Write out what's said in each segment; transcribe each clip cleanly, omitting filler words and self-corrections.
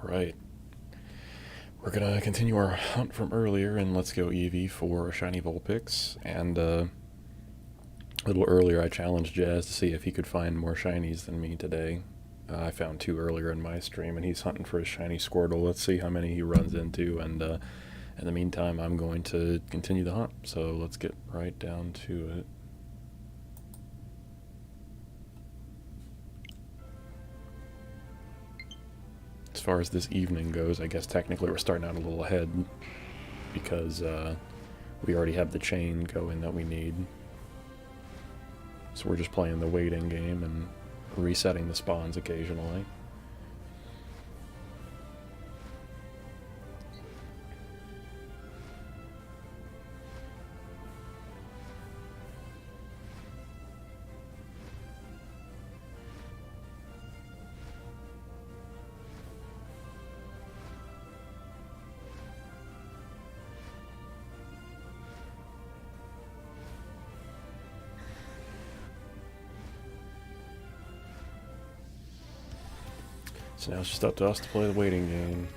Alright, we're gonna continue our hunt from earlier and let's go EV for a shiny Vulpix. And a little earlier I challenged Jazz to see if he could find more shinies than me today. I found 2 earlier in my stream and he's hunting for a shiny Squirtle. Let's see how many he runs into, and in the meantime I'm going to continue the hunt. So let's get right down to it. As far as this evening goes, I guess technically we're starting out a little ahead because we already have the chain going that we need. So we're just playing the waiting game and resetting the spawns occasionally. So now it's just up to us to play the waiting game.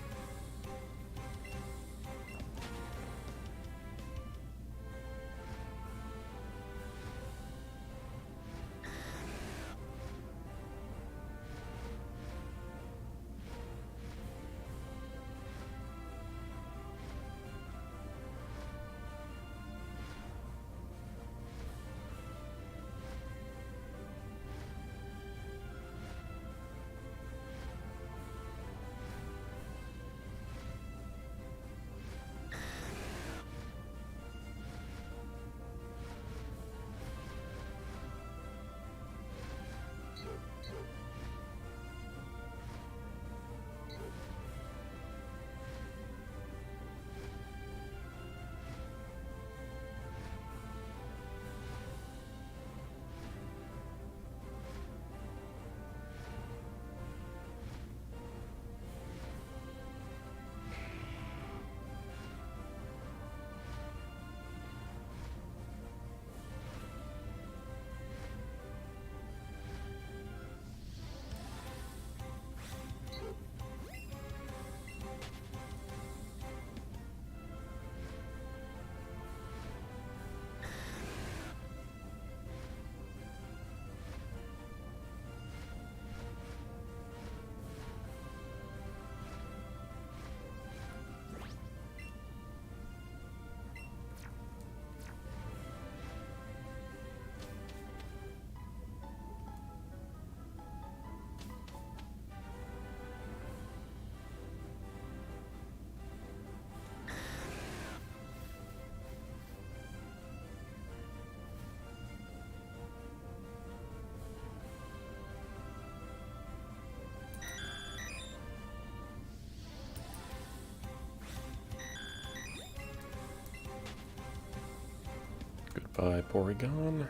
Goodbye, Porygon.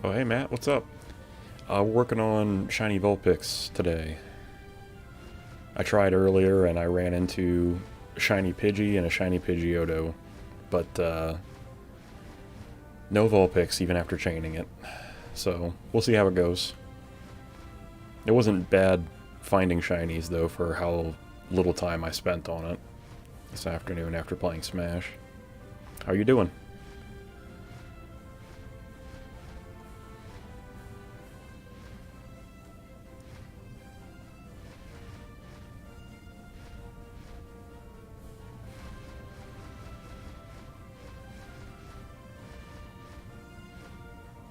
Oh, hey Matt, what's up? We're working on shiny Vulpix today. I tried earlier and I ran into shiny Pidgey and a shiny Pidgeotto, but no Vulpix even after chaining it. So we'll see how it goes. It wasn't bad finding shinies though for how little time I spent on it this afternoon after playing Smash. How you doing?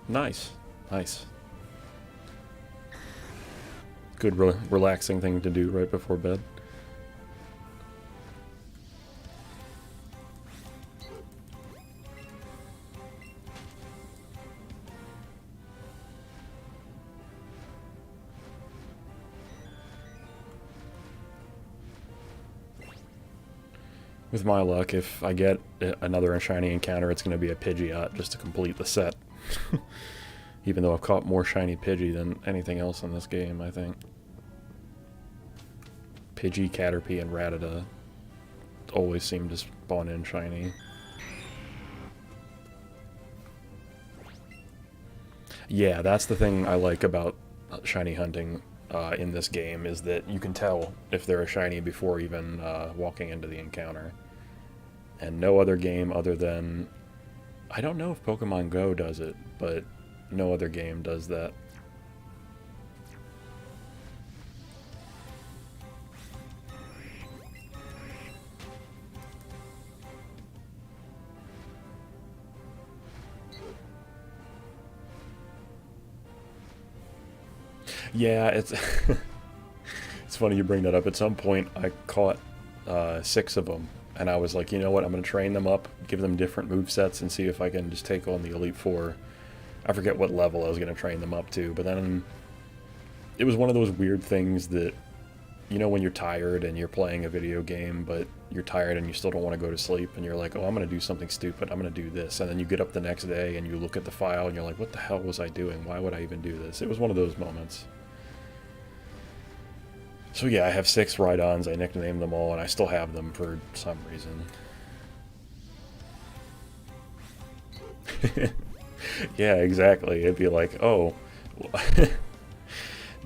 Nice. Nice. Good relaxing thing to do right before bed. With my luck, if I get another shiny encounter, it's going to be a Pidgeot just to complete the set. Even though I've caught more shiny Pidgey than anything else in this game, I think. Pidgey, Caterpie, and Rattata always seem to spawn in shiny. Yeah, that's the thing I like about shiny hunting in this game, is that you can tell if they're a shiny before even walking into the encounter. And no other game other than... I don't know if Pokemon Go does it, but no other game does that. Yeah, it's it's funny you bring that up. At some point, I caught 6 of them, and I was like, you know what? I'm going to train them up, give them different movesets, and see if I can just take on the Elite Four. I forget what level I was going to train them up to, but then it was one of those weird things that, you know, when you're tired and you're playing a video game, but you're tired and you still don't want to go to sleep, and you're like, oh, I'm going to do something stupid, I'm going to do this, and then you get up the next day and you look at the file and you're like, what the hell was I doing? Why would I even do this? It was one of those moments. So yeah, I have 6 Rhydons, I nicknamed them all, and I still have them for some reason. Yeah, exactly. It'd be like, oh,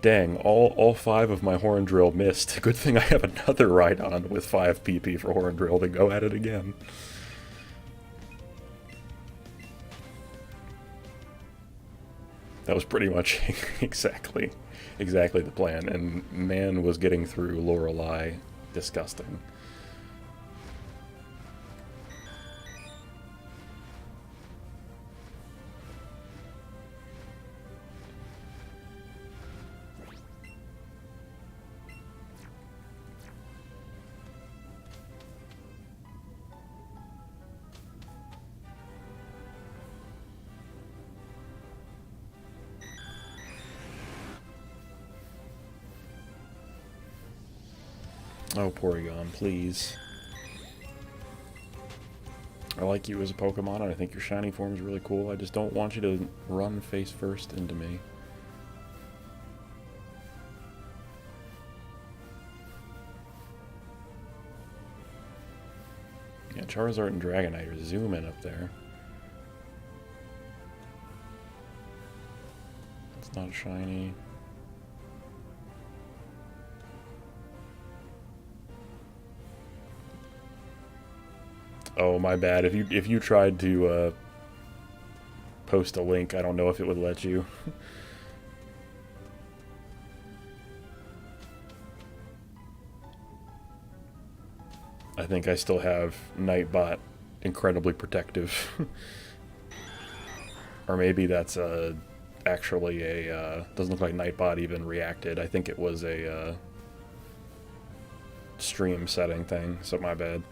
dang, all 5 of my Horn Drill missed. Good thing I have another Rhydon with 5 PP for Horn Drill to go at it again. That was pretty much exactly the plan, and man was getting through Lorelei disgusting. Oh, Porygon, please. I like you as a Pokemon, and I think your shiny form is really cool. I just don't want you to run face first into me. Yeah, Charizard and Dragonite are zooming up there. It's not shiny. Oh, my bad. If you tried to post a link, I don't know if it would let you. I think I still have Nightbot incredibly protective. Or maybe that's actually a... doesn't look like Nightbot even reacted. I think it was a stream setting thing, so my bad.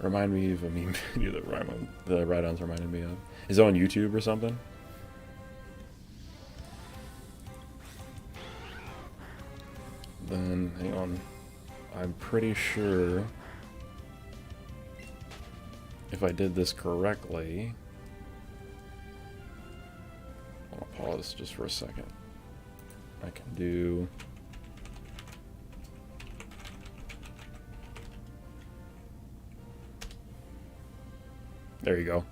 Remind me of a meme video that the Rhydons reminded me of. Is it on YouTube or something? Then, hang on. I'm pretty sure if I did this correctly... I'll pause just for a second. I can do... There you go.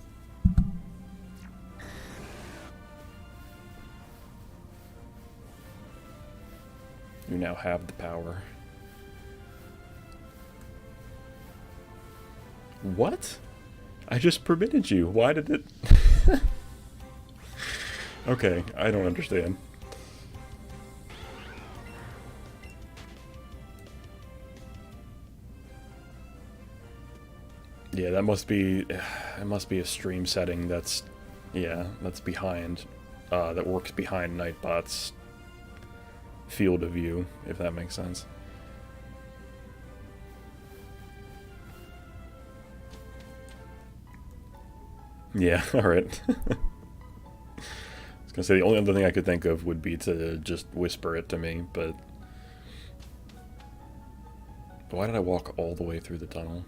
You now have the power. What? I just permitted you. Why did it... Okay, I don't understand. Yeah, that must be... It must be a stream setting that's... Yeah, that's behind... that works behind Nightbot's field of view, if that makes sense. Yeah, alright. I was gonna say the only other thing I could think of would be to just whisper it to me, but... Why did I walk all the way through the tunnel?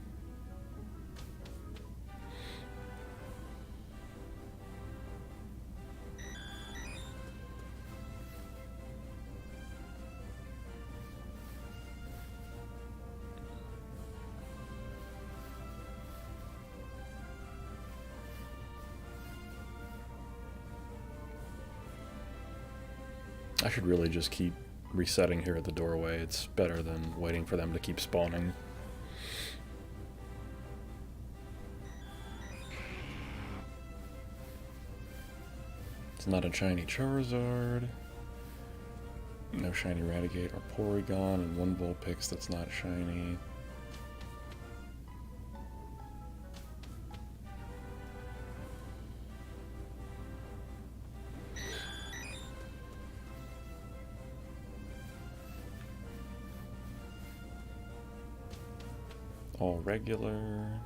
I should really just keep resetting here at the doorway. It's better than waiting for them to keep spawning. It's not a shiny Charizard. No shiny Raticate or Porygon, and one Vulpix that's not shiny. All regular.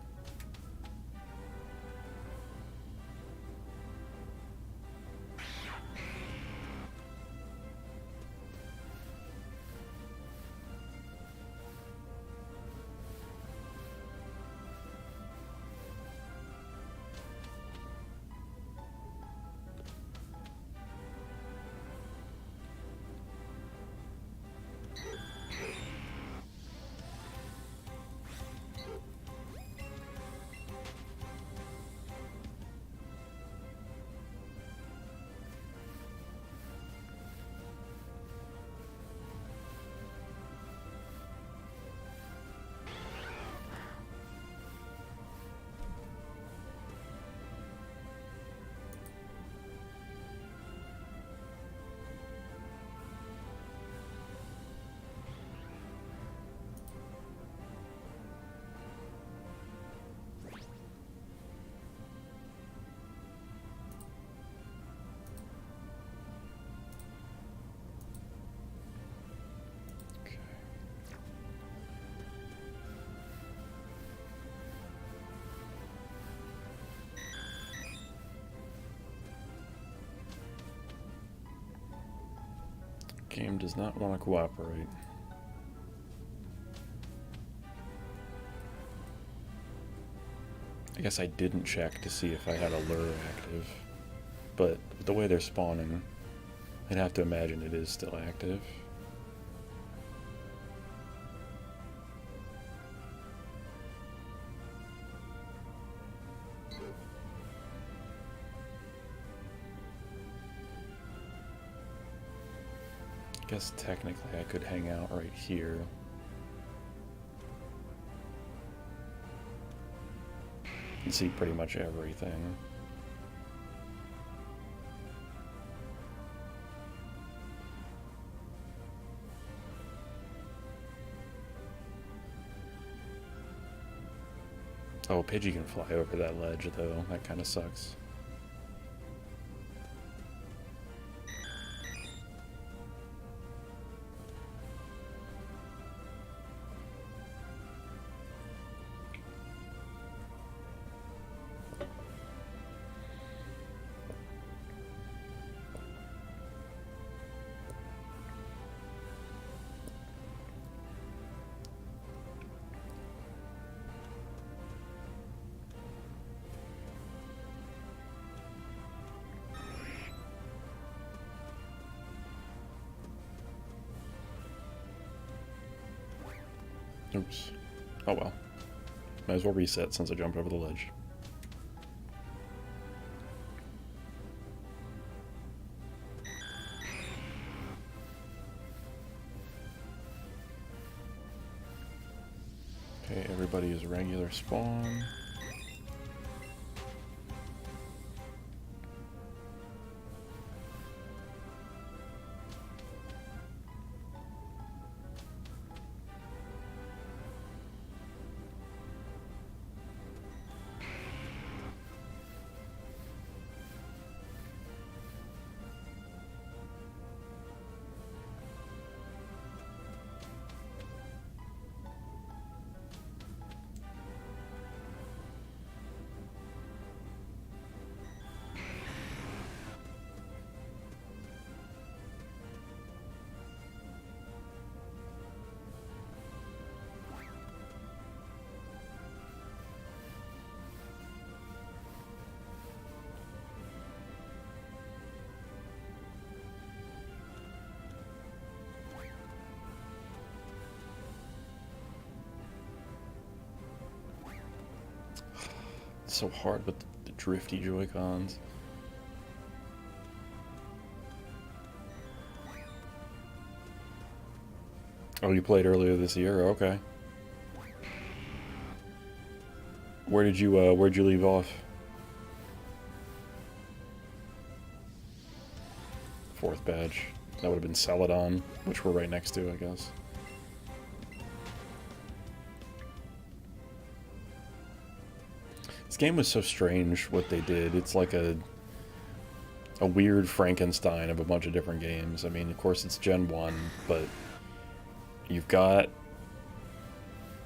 Game does not want to cooperate. I guess I didn't check to see if I had a lure active, but the way they're spawning, I'd have to imagine it is still active. I guess technically I could hang out right here. And see pretty much everything. Oh, Pidgey can fly over that ledge though, that kind of sucks. Oops. Oh well. Might as well reset since I jumped over the ledge. Okay, everybody is regular spawn. It's so hard with the drifty Joy-Cons. Oh, you played earlier this year? Okay. Where'd you leave off? Fourth badge. That would have been Celadon, which we're right next to, I guess. This game was so strange what they did. It's like a weird Frankenstein of a bunch of different games. I mean, of course it's Gen 1, but you've got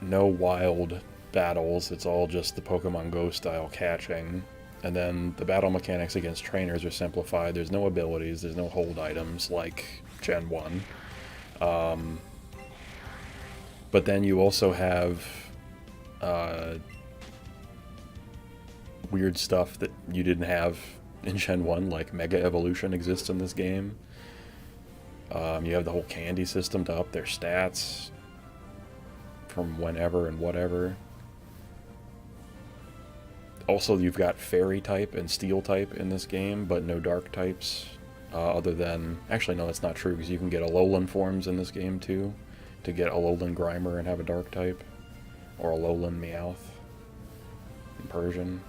no wild battles. It's all just the Pokemon Go style catching. And then the battle mechanics against trainers are simplified. There's no abilities, there's no hold items like Gen 1. But then you also have weird stuff that you didn't have in Gen 1, like Mega Evolution exists in this game. You have the whole candy system to up their stats from whenever and whatever. Also, you've got Fairy type and Steel type in this game, but no Dark types. Other than... Actually, no, that's not true, because you can get Alolan forms in this game, too. To get Alolan Grimer and have a Dark type. Or Alolan Meowth in Persian.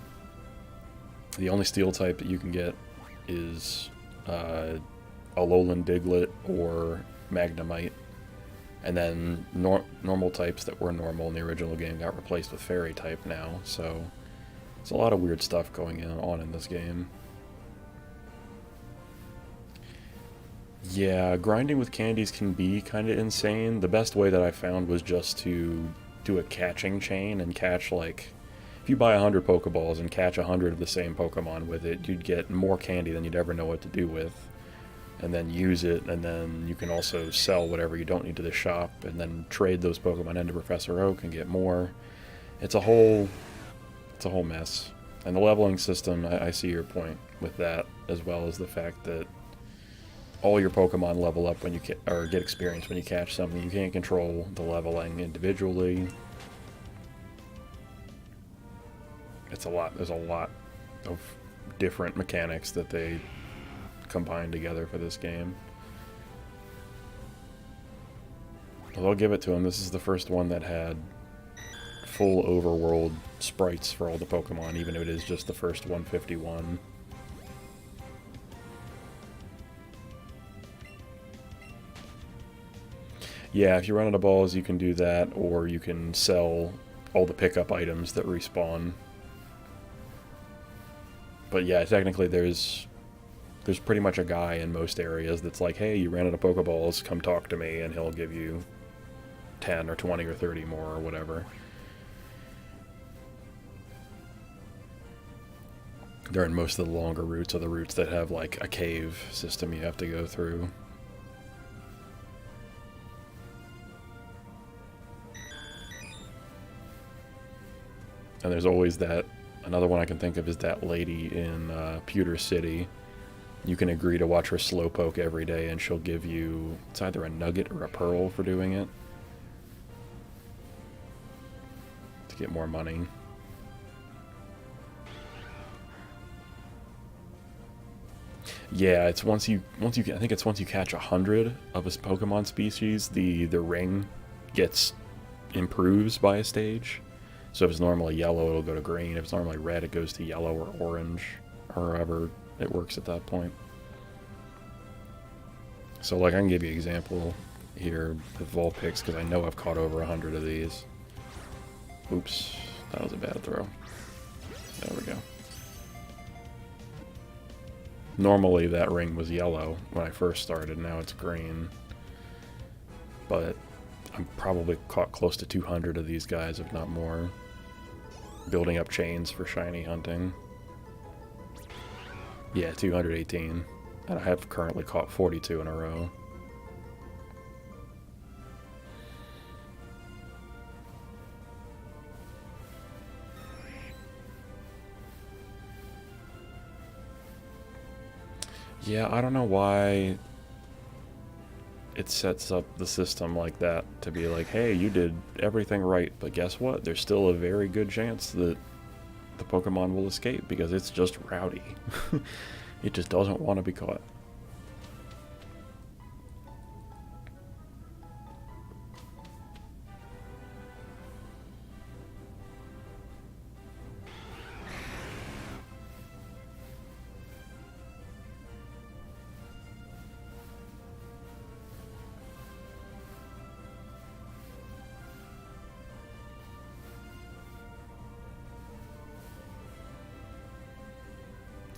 The only Steel type that you can get is Alolan Diglett or Magnemite. And then normal types that were normal in the original game got replaced with Fairy type now, so... There's a lot of weird stuff going on in this game. Yeah, grinding with candies can be kind of insane. The best way that I found was just to do a catching chain and catch, like... If you buy 100 Pokeballs and catch 100 of the same Pokemon with it, you'd get more candy than you'd ever know what to do with. And then use it, and then you can also sell whatever you don't need to the shop, and then trade those Pokemon into Professor Oak and get more. It's a whole mess. And the leveling system, I see your point with that, as well as the fact that all your Pokemon level up when you or get experience when you catch something. You can't control the leveling individually. It's a lot. There's a lot of different mechanics that they combined together for this game. Well, I'll give it to them. This is the first one that had full overworld sprites for all the Pokemon, even if it is just the first 151. Yeah, if you run out of balls, you can do that, or you can sell all the pickup items that respawn. But yeah, technically there's pretty much a guy in most areas that's like, hey, you ran out of Pokeballs, come talk to me, and he'll give you 10 or 20 or 30 more or whatever. They're in most of the longer routes, or the routes that have like a cave system you have to go through. And there's always that, another one I can think of is that lady in Pewter City. You can agree to watch her Slowpoke every day, and she'll give you, it's either a nugget or a pearl for doing it. To get more money. Yeah, it's once you I think it's once you catch 100 of a Pokemon species, the ring gets improves by a stage. So if it's normally yellow, it'll go to green. If it's normally red, it goes to yellow or orange, or however it works at that point. So like I can give you an example here with Vulpix, because I know I've caught over 100 of these. Oops, that was a bad throw. There we go. Normally that ring was yellow when I first started, now it's green. But I'm probably caught close to 200 of these guys, if not more. Building up chains for shiny hunting. Yeah, 218. And I have currently caught 42 in a row. Yeah, I don't know why it sets up the system like that to be like, hey, you did everything right, but guess what? There's still a very good chance that the Pokemon will escape because it's just rowdy. It just doesn't want to be caught.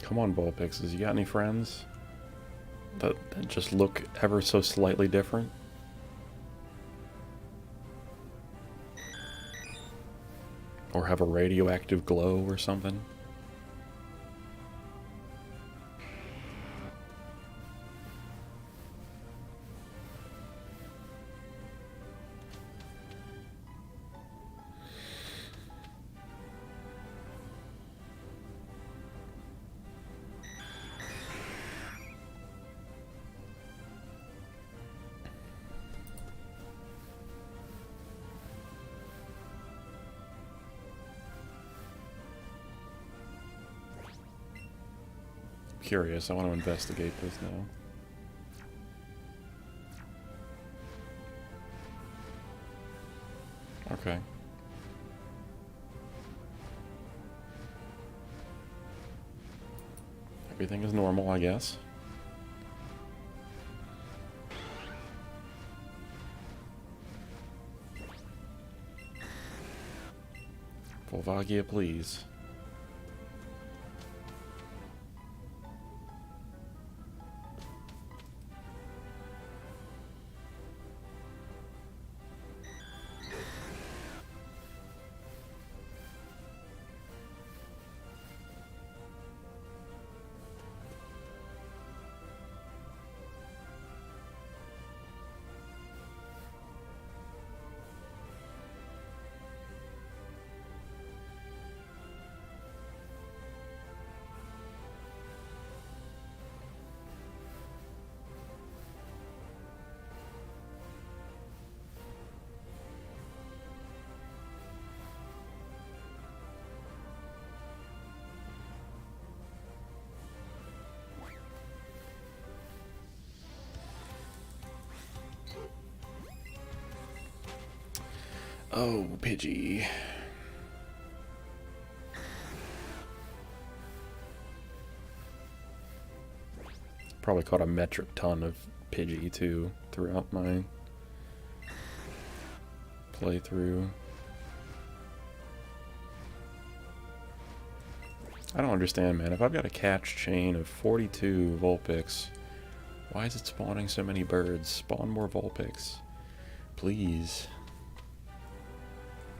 Come on, Vulpixes, you got any friends that just look ever so slightly different? Or have a radioactive glow or something? Curious, I want to investigate this now. Okay. Everything is normal, I guess. Volvagia, please. Oh, Pidgey. Probably caught a metric ton of Pidgey, too, throughout my playthrough. I don't understand, man. If I've got a catch chain of 42 Vulpix, why is it spawning so many birds? Spawn more Vulpix. Please.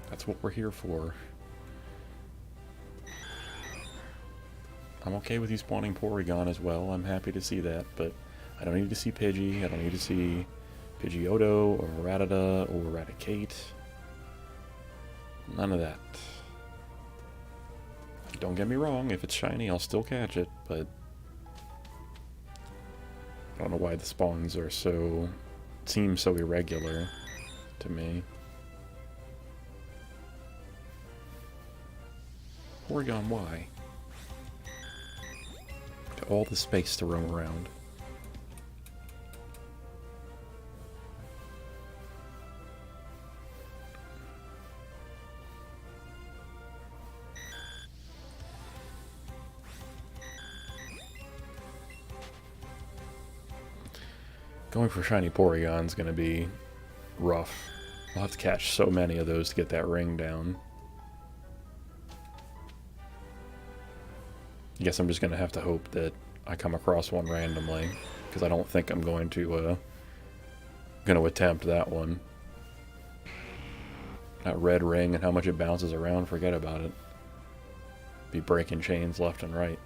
That's what we're here for. I'm okay with you spawning Porygon as well. I'm happy to see that, but I don't need to see Pidgey. I don't need to see Pidgeotto or Rattata or Raticate. None of that. Don't get me wrong, if it's shiny, I'll still catch it, but I don't know why the spawns are seem so irregular to me. Porygon, why? All the space to roam around. Going for shiny Porygon's gonna be rough. I'll have to catch so many of those to get that ring down. I guess I'm just gonna have to hope that I come across one randomly, because I don't think I'm going to attempt that one. That red ring and how much it bounces around, forget about it. Be breaking chains left and right.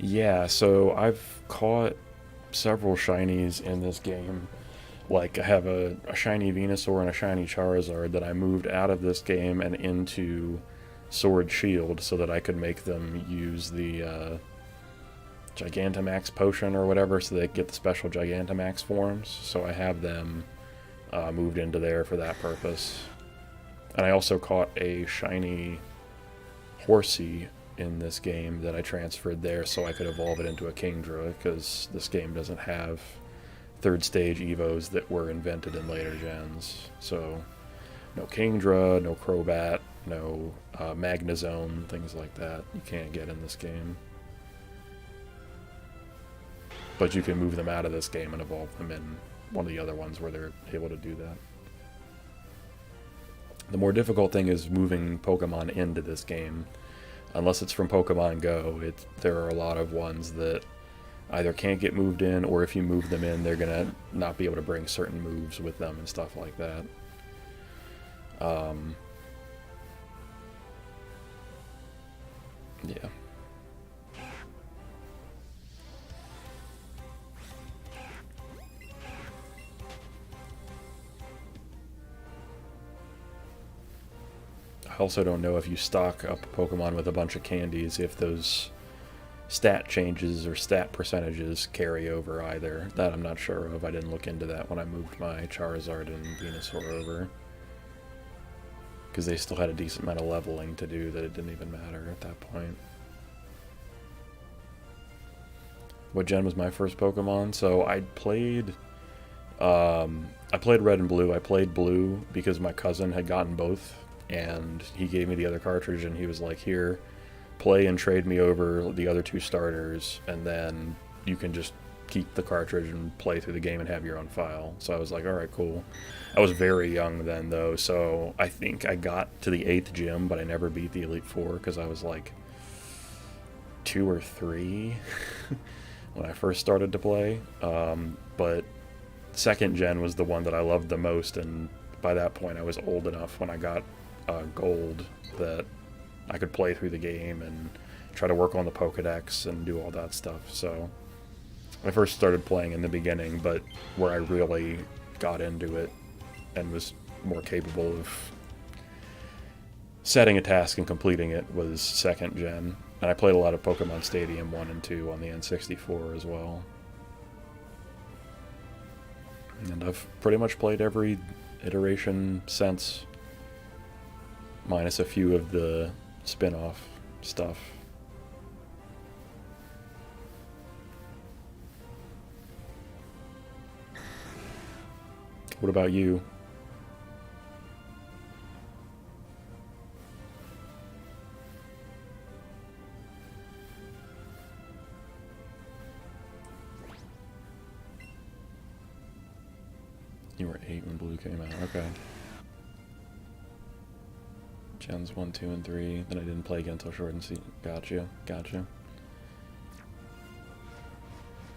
Yeah, so I've caught several shinies in this game. Like, I have a shiny Venusaur and a shiny Charizard that I moved out of this game and into Sword Shield so that I could make them use the Gigantamax potion or whatever so they get the special Gigantamax forms. So I have them moved into there for that purpose. And I also caught a shiny Horsey in this game that I transferred there so I could evolve it into a Kingdra, because this game doesn't have third stage Evos that were invented in later gens. So no Kingdra, no Crobat, no Magnezone, things like that you can't get in this game. But you can move them out of this game and evolve them in one of the other ones where they're able to do that. The more difficult thing is moving Pokemon into this game. Unless it's from Pokemon Go, there are a lot of ones that either can't get moved in, or if you move them in, they're going to not be able to bring certain moves with them and stuff like that. Yeah. I also don't know if you stock up Pokemon with a bunch of candies, if those stat changes or stat percentages carry over either. That I'm not sure of. I didn't look into that when I moved my Charizard and Venusaur over, because they still had a decent amount of leveling to do that it didn't even matter at that point. What gen was my first Pokemon? So I played Red and Blue. I played Blue because my cousin had gotten both, and he gave me the other cartridge, and he was like, here, play and trade me over the other two starters, and then you can just keep the cartridge and play through the game and have your own file. So I was like, alright, cool. I was very young then, though, so I think I got to the 8th gym, but I never beat the Elite Four because I was like 2 or 3 when I first started to play. But second gen was the one that I loved the most, and by that point I was old enough when I got gold that I could play through the game and try to work on the Pokedex and do all that stuff. So I first started playing in the beginning, but where I really got into it and was more capable of setting a task and completing it was second gen. And I played a lot of Pokemon Stadium 1 and 2 on the N64 as well. And I've pretty much played every iteration since, minus a few of the spin-off stuff. What about you? You were 8 when Blue came out, okay. Gens 1, 2, and 3. Then I didn't play again until Short and Sea. Gotcha.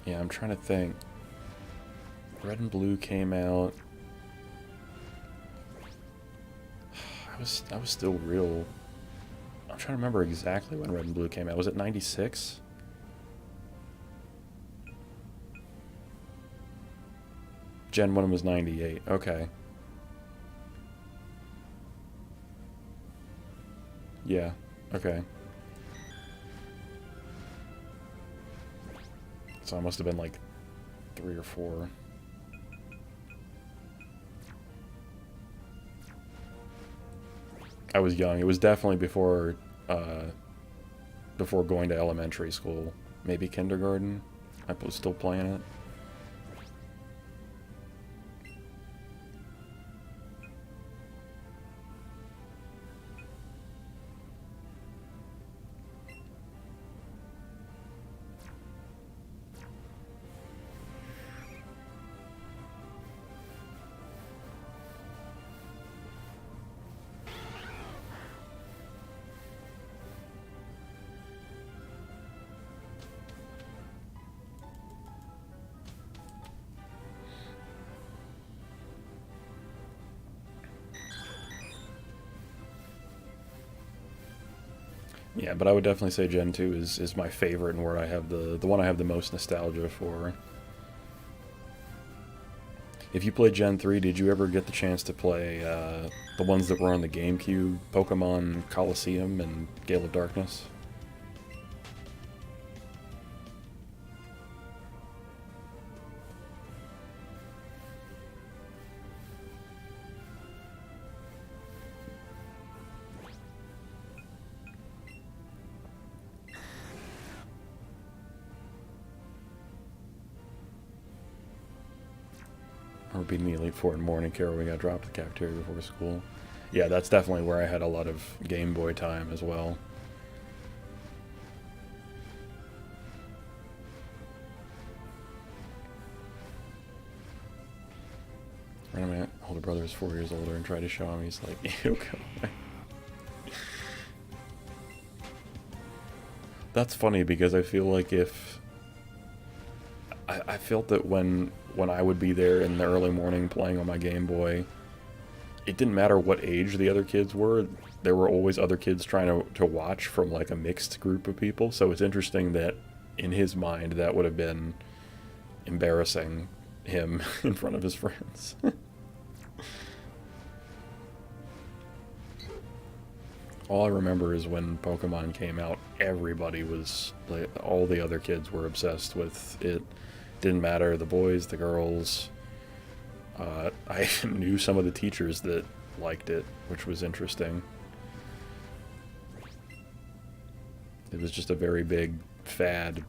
Yeah, I'm trying to think. Red and Blue came out. I was still real. I'm trying to remember exactly when Red and Blue came out. Was it 96? Gen 1 was 98. Okay. Yeah, okay. So I must have been like 3 or 4. I was young. It was definitely before going to elementary school. Maybe kindergarten. I was still playing it. Yeah, but I would definitely say Gen 2 is my favorite and where I have the one I have the most nostalgia for. If you played Gen 3, did you ever get the chance to play the ones that were on the GameCube, Pokemon Coliseum and Gale of Darkness? Or beating the Elite Four in Morning Carol, we got dropped at the cafeteria before school. Yeah, that's definitely where I had a lot of Game Boy time as well. And my older brother is 4 years older and tried to show him. He's like, ew, come on. That's funny because I feel like if... I felt that when I would be there in the early morning playing on my Game Boy, it didn't matter what age the other kids were. There were always other kids trying to watch from like a mixed group of people. So it's interesting that in his mind that would have been embarrassing him in front of his friends. All I remember is when Pokemon came out, everybody was, like, all the other kids were obsessed with it. Didn't matter, the boys, the girls. I knew some of the teachers that liked it, which was interesting. It was just a very big fad,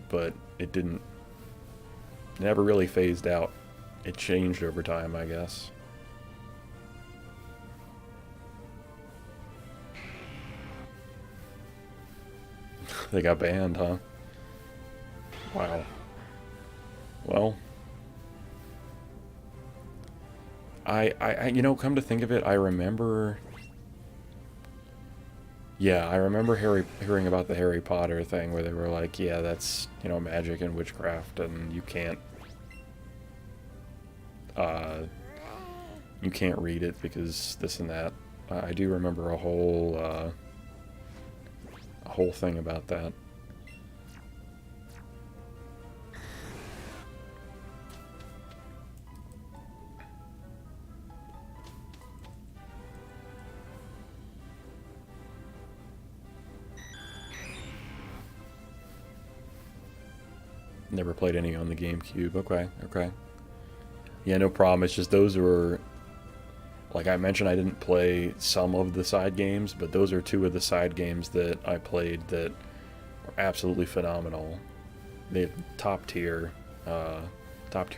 but it never really phased out. It changed over time, I guess. They got banned, huh? Wow. Well, you know, come to think of it, I remember... Yeah, I remember hearing about the Harry Potter thing where they were like, yeah, that's, you know, magic and witchcraft and you can't read it because this and that. I do remember a whole thing about that. Never played any on the GameCube. Okay, okay. Yeah, no problem. It's just those were... Like I mentioned, I didn't play some of the side games, but those are two of the side games that I played that were absolutely phenomenal. They had top tier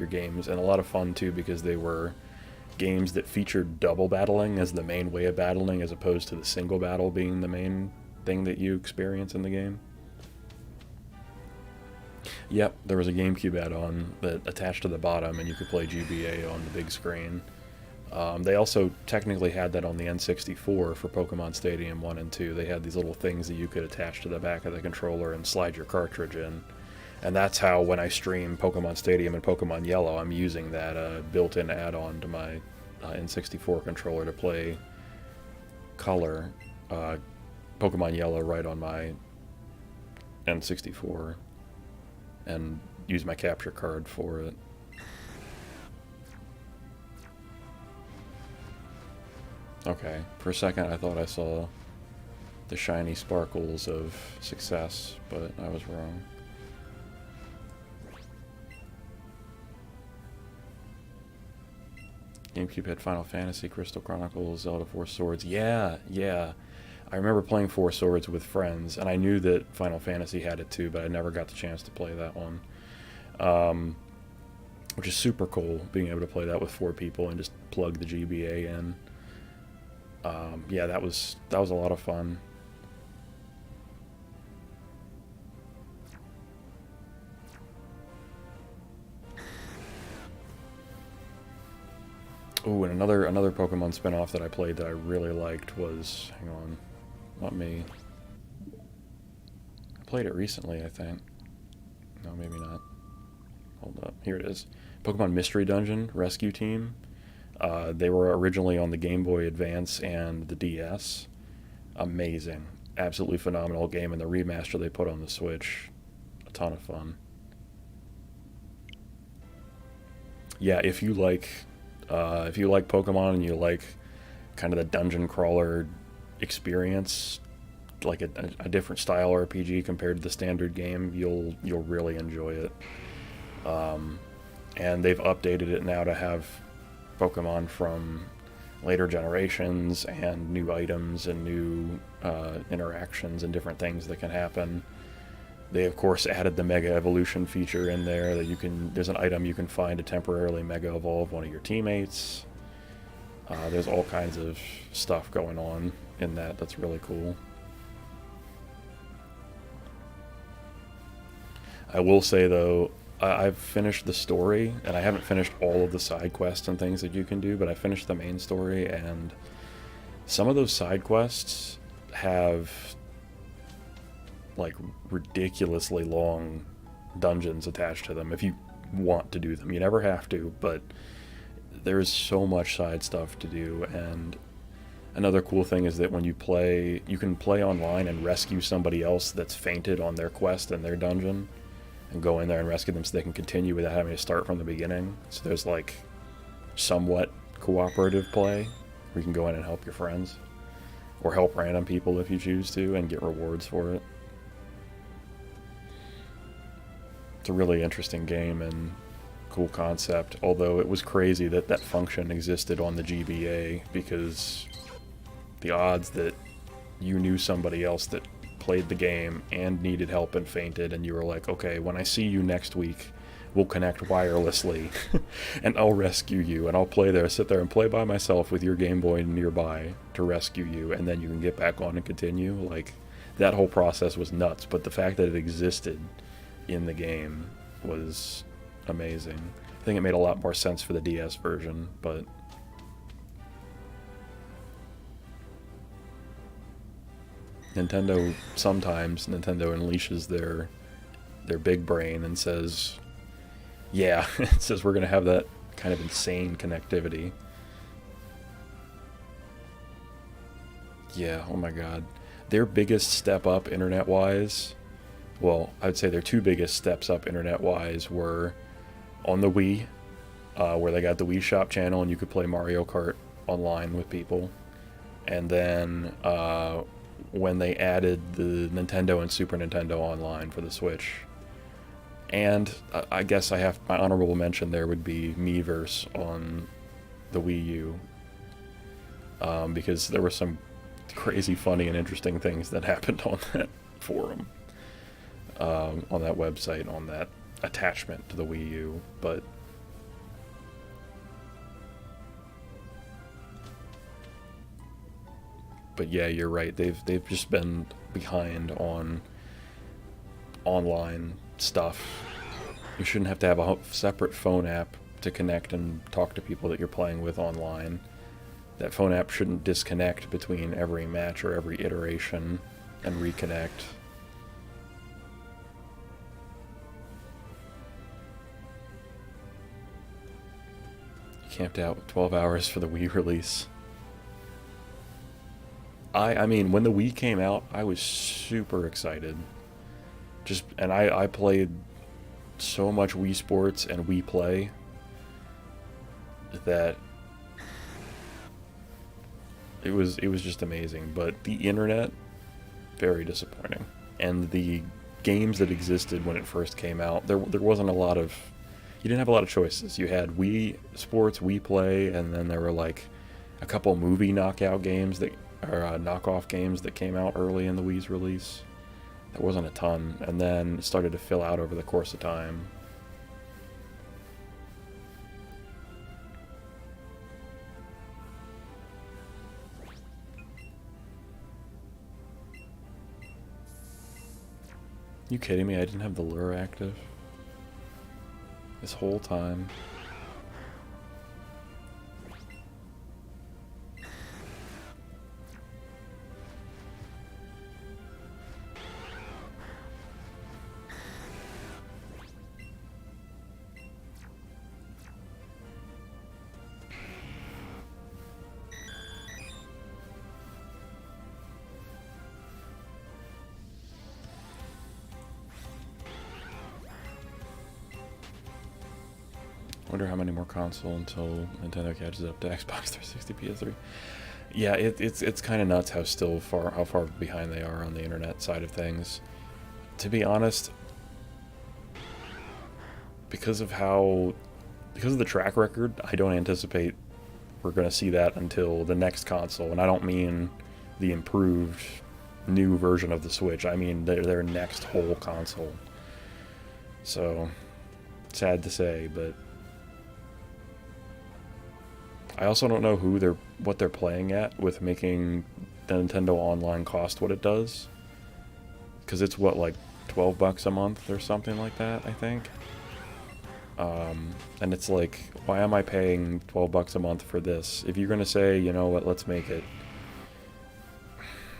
games, and a lot of fun too because they were games that featured double battling as the main way of battling, as opposed to the single battle being the main thing that you experience in the game. Yep, there was a GameCube add-on that attached to the bottom, and you could play GBA on the big screen. They also technically had that on the N64 for Pokemon Stadium 1 and 2. They had these little things that you could attach to the back of the controller and slide your cartridge in. And that's how, when I stream Pokemon Stadium and Pokemon Yellow, I'm using that built-in add-on to my N64 controller to play Color, Pokemon Yellow right on my N64, and use my capture card for it. Okay, for a second I thought I saw the shiny sparkles of success, but I was wrong. GameCube had Final Fantasy, Crystal Chronicles, Zelda Four Swords. Yeah, yeah. I remember playing Four Swords with friends, and I knew that Final Fantasy had it too, but I never got the chance to play that one. Which is super cool, being able to play that with 4 people and just plug the GBA in. Yeah, that was a lot of fun. Ooh, and another Pokemon spin-off that I played that I really liked was, hang on, I played it recently, I think. No, maybe not. Hold up, here it is. Pokemon Mystery Dungeon Rescue Team. They were originally on the Game Boy Advance and the DS. Amazing. Absolutely phenomenal game, and the remaster they put on the Switch, a ton of fun. Yeah, if you like Pokemon and you like kind of the dungeon crawler experience, like a different style RPG compared to the standard game, you'll really enjoy it. And they've updated it now to have Pokemon from later generations and new items and new interactions and different things that can happen. They of course added the Mega Evolution feature in there that there's an item you can find to temporarily Mega Evolve one of your teammates. There's all kinds of stuff going on in that's really cool. I will say though, I've finished the story, and I haven't finished all of the side quests and things that you can do, but I finished the main story, and some of those side quests have like ridiculously long dungeons attached to them if you want to do them. You never have to, but there's so much side stuff to do. And another cool thing is that when you play, you can play online and rescue somebody else that's fainted on their quest in their dungeon, and go in there and rescue them so they can continue without having to start from the beginning. So there's like somewhat cooperative play where you can go in and help your friends, or help random people if you choose to, and get rewards for it. It's a really interesting game and cool concept, although it was crazy that that function existed on the GBA, because the odds that you knew somebody else that played the game and needed help and fainted, and you were like, okay, when I see you next week, we'll connect wirelessly and I'll rescue you, and I'll sit there and play by myself with your Game Boy nearby to rescue you, and then you can get back on and continue. Like, that whole process was nuts, but the fact that it existed in the game was amazing. I think it made a lot more sense for the DS version, but sometimes Nintendo unleashes their big brain and says, yeah, it says we're going to have that kind of insane connectivity. Yeah, oh my god. Their biggest step up internet-wise, well, I would say their 2 biggest steps up internet-wise were on the Wii, where they got the Wii Shop channel and you could play Mario Kart online with people. And then when they added the Nintendo and Super Nintendo online for the Switch. And I guess I have my honorable mention there would be Miiverse on the Wii U, because there were some crazy, funny, and interesting things that happened on that forum, on that website, on that attachment to the Wii U. But yeah, you're right. They've just been behind on online stuff. You shouldn't have to have a separate phone app to connect and talk to people that you're playing with online. That phone app shouldn't disconnect between every match or every iteration and reconnect. You camped out 12 hours for the Wii release. I mean, when the Wii came out, I was super excited. And I played so much Wii Sports and Wii Play that it was just amazing. But the internet, very disappointing. And the games that existed when it first came out, there wasn't a lot of you didn't have a lot of choices. You had Wii Sports, Wii Play, and then there were like a couple movie knockout games that or knockoff games that came out early in the Wii's release. There wasn't a ton, and then it started to fill out over the course of time. You kidding me? I didn't have the lure active this whole time. Wonder how many more console until Nintendo catches up to Xbox 360, PS3. Yeah, it's kind of nuts how far behind they are on the internet side of things. To be honest, because of the track record, I don't anticipate we're going to see that until the next console, and I don't mean the improved new version of the Switch. I mean their next whole console. So, sad to say, but I also don't know what they're playing at with making the Nintendo Online cost what it does. Because it's what, like $12 a month or something like that, I think. And it's like, why am I paying $12 a month for this? If you're gonna say, you know what, let's make it,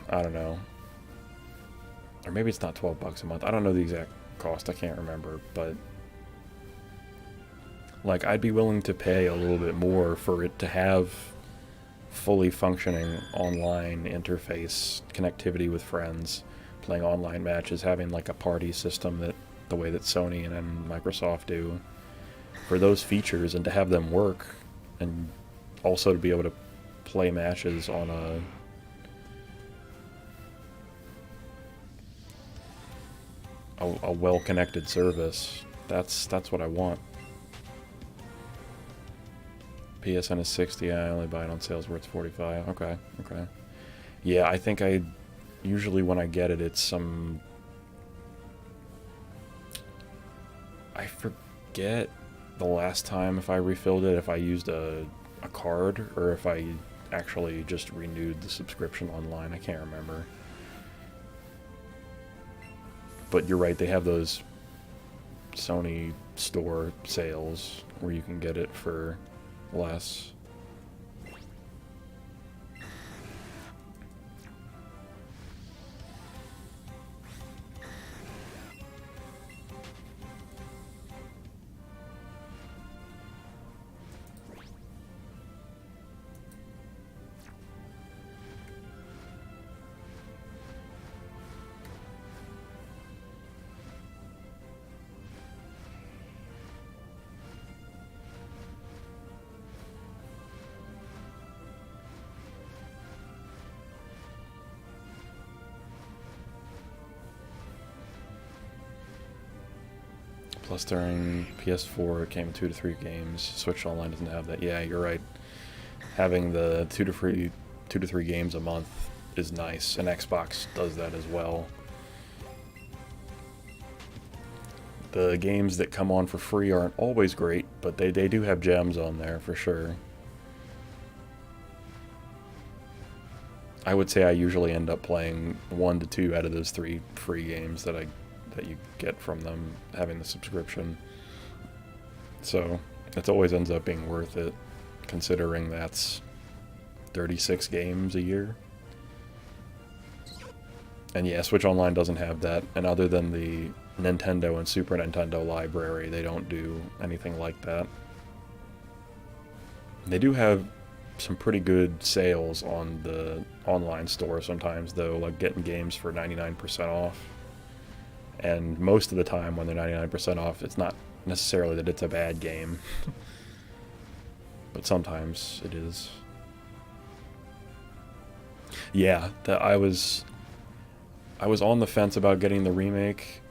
I don't know, or maybe it's not $12 a month. I don't know the exact cost. I can't remember, but like, I'd be willing to pay a little bit more for it to have fully functioning online interface, connectivity with friends, playing online matches, having like a party system that the way that Sony and Microsoft do, for those features, and to have them work, and also to be able to play matches on a well-connected service. That's what I want. PSN is 60. I only buy it on sales where it's 45. Okay. Yeah, I think usually when I get it, it's some, I forget the last time if I refilled it, if I used a card or if I actually just renewed the subscription online. I can't remember. But you're right, they have those Sony store sales where you can get it for less. Plus, during PS4, it came with 2 to 3 games. Switch Online doesn't have that. Yeah, you're right. Having the 2 to 3 games a month is nice, and Xbox does that as well. The games that come on for free aren't always great, but they do have gems on there for sure. I would say I usually end up playing 1 to 2 out of those 3 free games that you get from them having the subscription. So it always ends up being worth it, considering that's 36 games a year. And yeah, Switch Online doesn't have that, and other than the Nintendo and Super Nintendo library, they don't do anything like that. They do have some pretty good sales on the online store sometimes, though, like getting games for 99% off. And most of the time when they're 99% off, it's not necessarily that it's a bad game. But sometimes it is. Yeah, I was on the fence about getting the remake,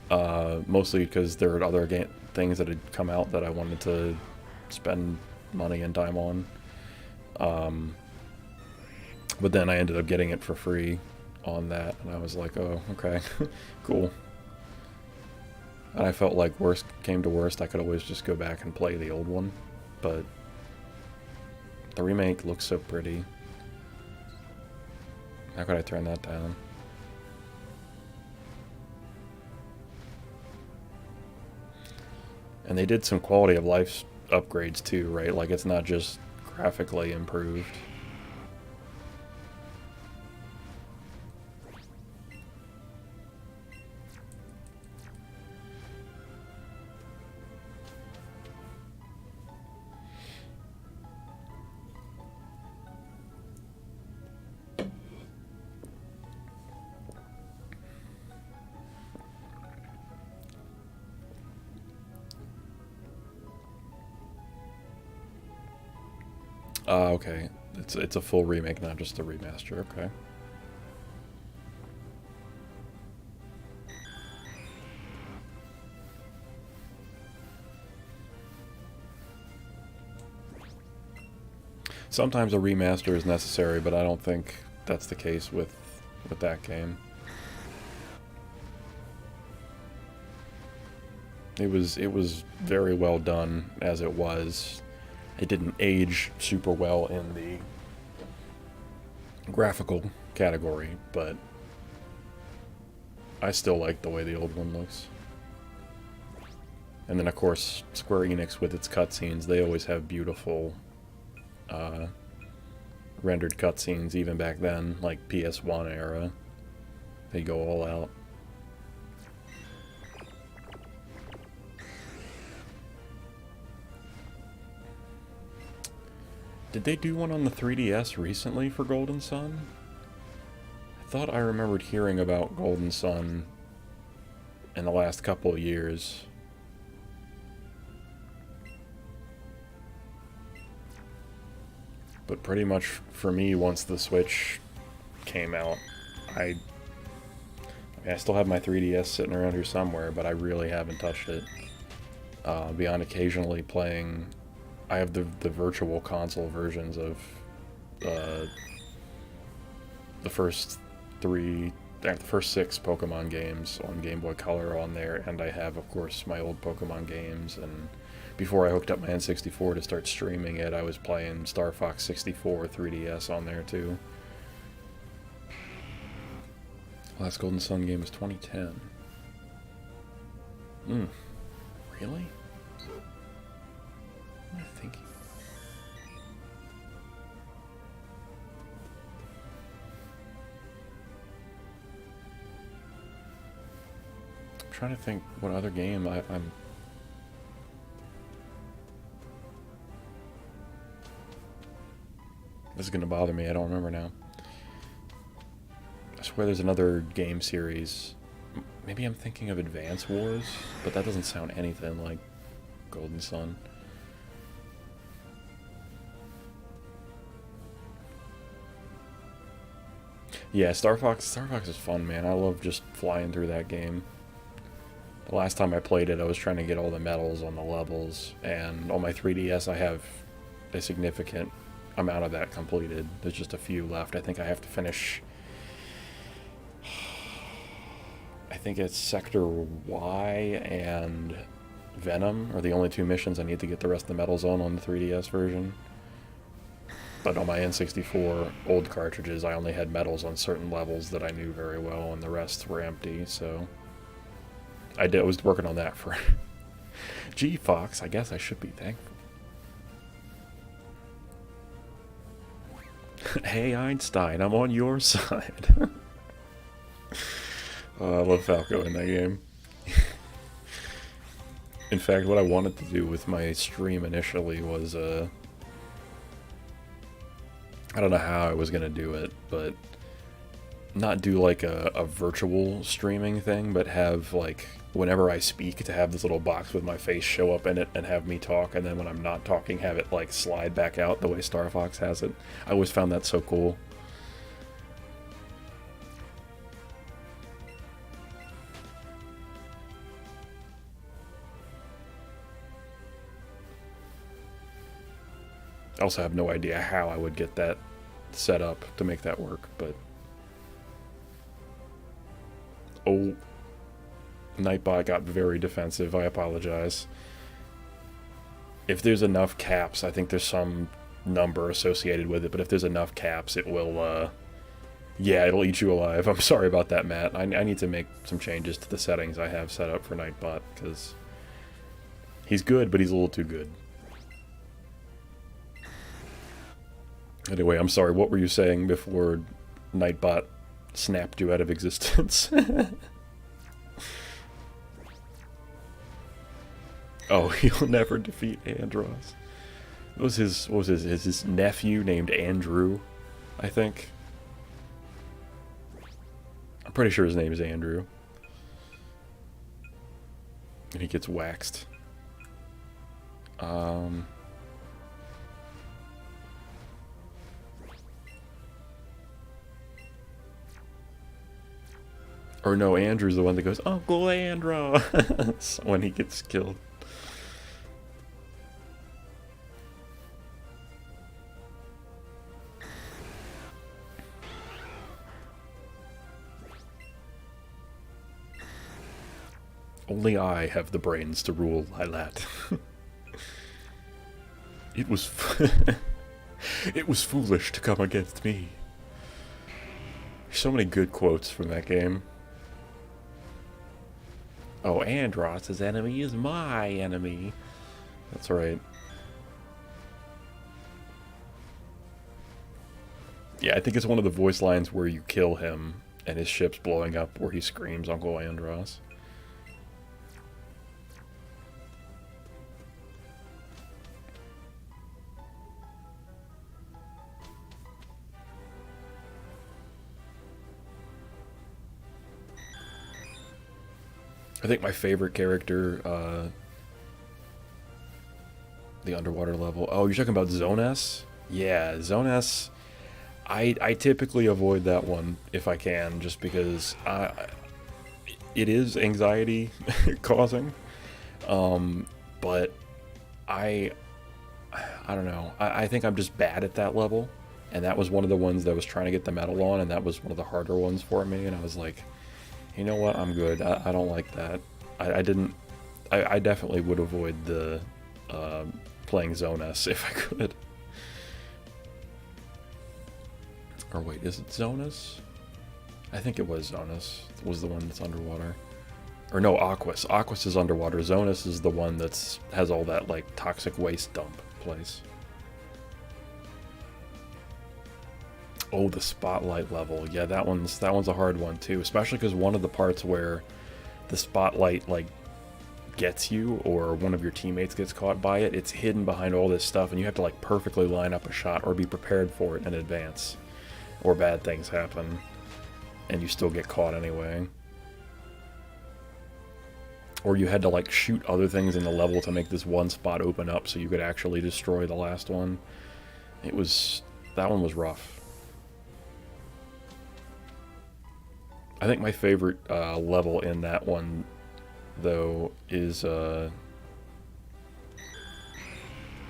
mostly because there are things that had come out that I wanted to spend money and time on. But then I ended up getting it for free on that, and I was like, oh, okay, cool. And I felt like worst came to worst, I could always just go back and play the old one, but the remake looks so pretty. How could I turn that down? And they did some quality of life upgrades too, right? Like, it's not just graphically improved. Okay. It's a full remake, not just a remaster. Okay. Sometimes a remaster is necessary, but I don't think that's the case with that game. It was very well done as it was. It didn't age super well in the graphical category, but I still like the way the old one looks. And then, of course, Square Enix with its cutscenes, they always have beautiful rendered cutscenes, even back then, like PS1 era. They go all out. Did they do one on the 3DS recently for Golden Sun? I thought I remembered hearing about Golden Sun in the last couple of years. But pretty much for me, once the Switch came out, I still have my 3DS sitting around here somewhere, but I really haven't touched it. Beyond occasionally playing... I have the virtual console versions of the first 6 Pokemon games on Game Boy Color on there, and I have, of course, my old Pokemon games, and before I hooked up my N64 to start streaming it, I was playing Star Fox 64 3DS on there, too. Last Golden Sun game was 2010. Really? What am I thinking? I'm trying to think what other game I'm... This is going to bother me, I don't remember now. I swear there's another game series. Maybe I'm thinking of Advance Wars, but that doesn't sound anything like Golden Sun. Yeah, Star Fox is fun, man. I love just flying through that game. The last time I played it, I was trying to get all the medals on the levels, and on my 3DS I have a significant amount of that completed. There's just a few left. I think I have to finish... I think it's Sector Y and Venom are the only 2 missions I need to get the rest of the medals on the 3DS version. But on my N64 old cartridges, I only had medals on certain levels that I knew very well, and the rest were empty, so... I was working on that for... Gee, Fox, I guess I should be thankful. Hey, Einstein, I'm on your side. I love Falco in that game. In fact, what I wanted to do with my stream initially was, I don't know how I was going to do it, but not do like a virtual streaming thing, but have like, whenever I speak, to have this little box with my face show up in it and have me talk, and then when I'm not talking, have it like slide back out the way Star Fox has it. I always found that so cool. also have no idea how I would get that set up to make that work, but... Oh, Nightbot got very defensive. I apologize. If there's enough caps, I think there's some number associated with it, but if there's enough caps, it will, yeah, it'll eat you alive. I'm sorry about that, Matt. I need to make some changes to the settings I have set up for Nightbot, because he's good, but he's a little too good. Anyway, I'm sorry, what were you saying before Nightbot snapped you out of existence? Oh, he'll never defeat Andros. What was his nephew named Andrew, I think? I'm pretty sure his name is Andrew. And he gets waxed. Or no, Andrew's the one that goes, Uncle Andros, when he gets killed. Only I have the brains to rule Lilat. It was it was foolish to come against me. So many good quotes from that game. Oh, Andros' enemy is my enemy. That's right. Yeah, I think it's one of the voice lines where you kill him and his ship's blowing up where he screams Uncle Andros. I think my favorite character, the underwater level. Oh, you're talking about Zone S? Yeah, Zone S. I typically avoid that one if I can, just because it is anxiety causing. But I don't know. I think I'm just bad at that level, and that was one of the ones that I was trying to get the medal on, and that was one of the harder ones for me. And I was like, you know what? I'm good. I don't like that. I definitely would avoid the playing Zone S if I could. Or wait, is it Zonus? I think it was Zonus. Was the one that's underwater. Or no, Aquas. Aquas is underwater. Zonus is the one that's has all that like toxic waste dump place. Oh, the spotlight level. Yeah, that one's a hard one too, especially because one of the parts where the spotlight like gets you or one of your teammates gets caught by it, it's hidden behind all this stuff and you have to like perfectly line up a shot or be prepared for it in advance. Or bad things happen and you still get caught anyway. Or you had to like shoot other things in the level to make this one spot open up so you could actually destroy the last one. That one was rough. I think my favorite level in that one, though, is the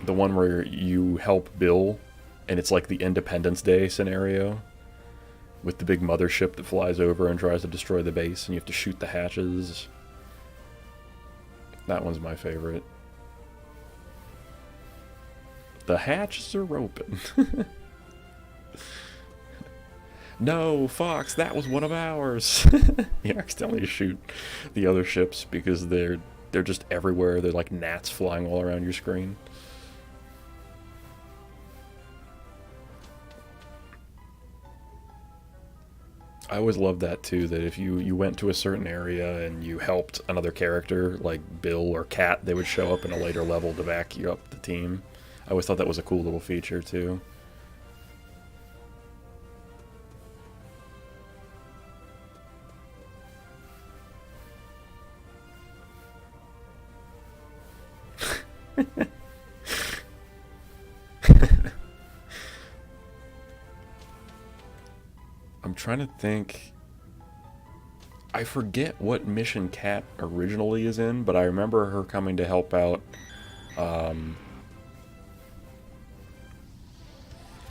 one where you help Bill, and it's like the Independence Day scenario, with the big mothership that flies over and tries to destroy the base, and you have to shoot the hatches. That one's my favorite. The hatches are open. No, Fox, that was one of ours. You accidentally shoot the other ships because they're just everywhere. They're like gnats flying all around your screen. I always loved that too, that if you went to a certain area and you helped another character, like Bill or Cat, they would show up in a later level to back you up the team. I always thought that was a cool little feature too. I'm trying to think. I forget what mission Cat originally is in, but I remember her coming to help out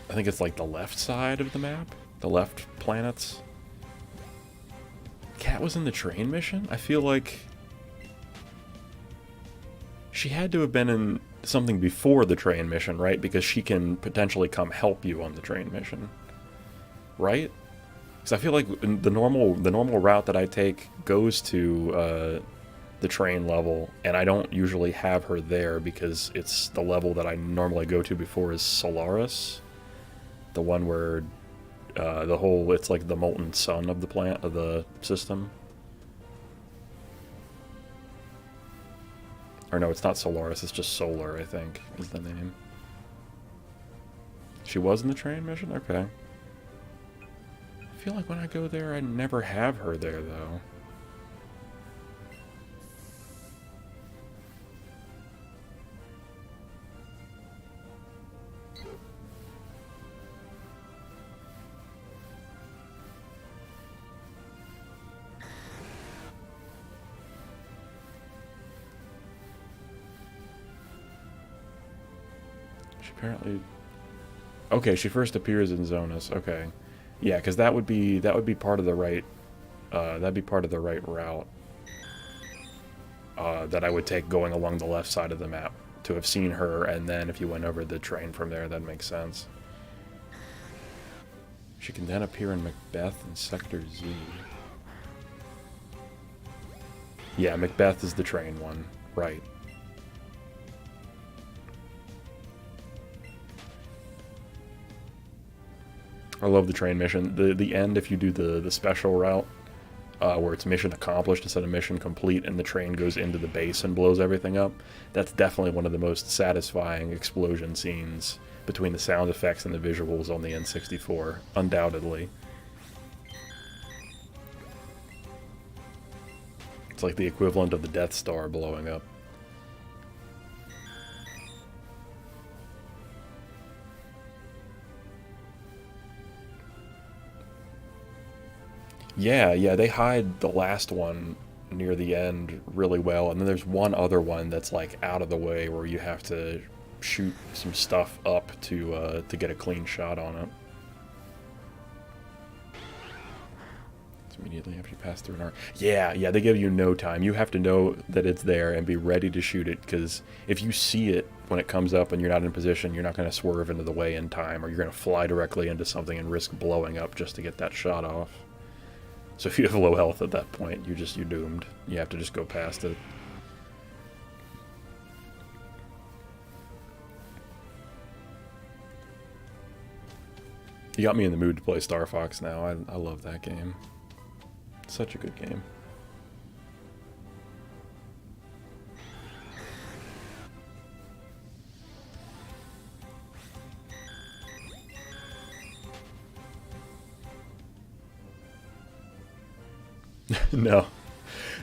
I think it's like the left side of the map, the left planets. Cat was in the train mission? I feel like she had to have been in something before the train mission, right? Because she can potentially come help you on the train mission, right? Because I feel like the normal route that I take goes to the train level, and I don't usually have her there because it's the level that I normally go to before is Solaris, the one where it's like the molten sun of the system. Or no, it's not Solaris, it's just Solar, I think, is the name. She was in the train mission? Okay. I feel like when I go there, I never have her there, though. Apparently, okay. She first appears in Zonus. Okay, yeah, because that would be part of the right. That'd be part of the right route that I would take going along the left side of the map to have seen her, and then if you went over the train from there, that makes sense. She can then appear in Macbeth and Sector Z. Yeah, Macbeth is the train one, right? I love the train mission. The end, if you do the special route, where it's mission accomplished instead of mission complete, and the train goes into the base and blows everything up, that's definitely one of the most satisfying explosion scenes between the sound effects and the visuals on the N64, undoubtedly. It's like the equivalent of the Death Star blowing up. Yeah, they hide the last one near the end really well, and then there's one other one that's like out of the way where you have to shoot some stuff up to get a clean shot on it. It's immediately after you pass through an arc. Yeah, they give you no time. You have to know that it's there and be ready to shoot it, because if you see it when it comes up and you're not in position, you're not going to swerve into the way in time, or you're going to fly directly into something and risk blowing up just to get that shot off. So if you have low health at that point, you're doomed. You have to just go past it. You got me in the mood to play Star Fox now. I love that game. Such a good game.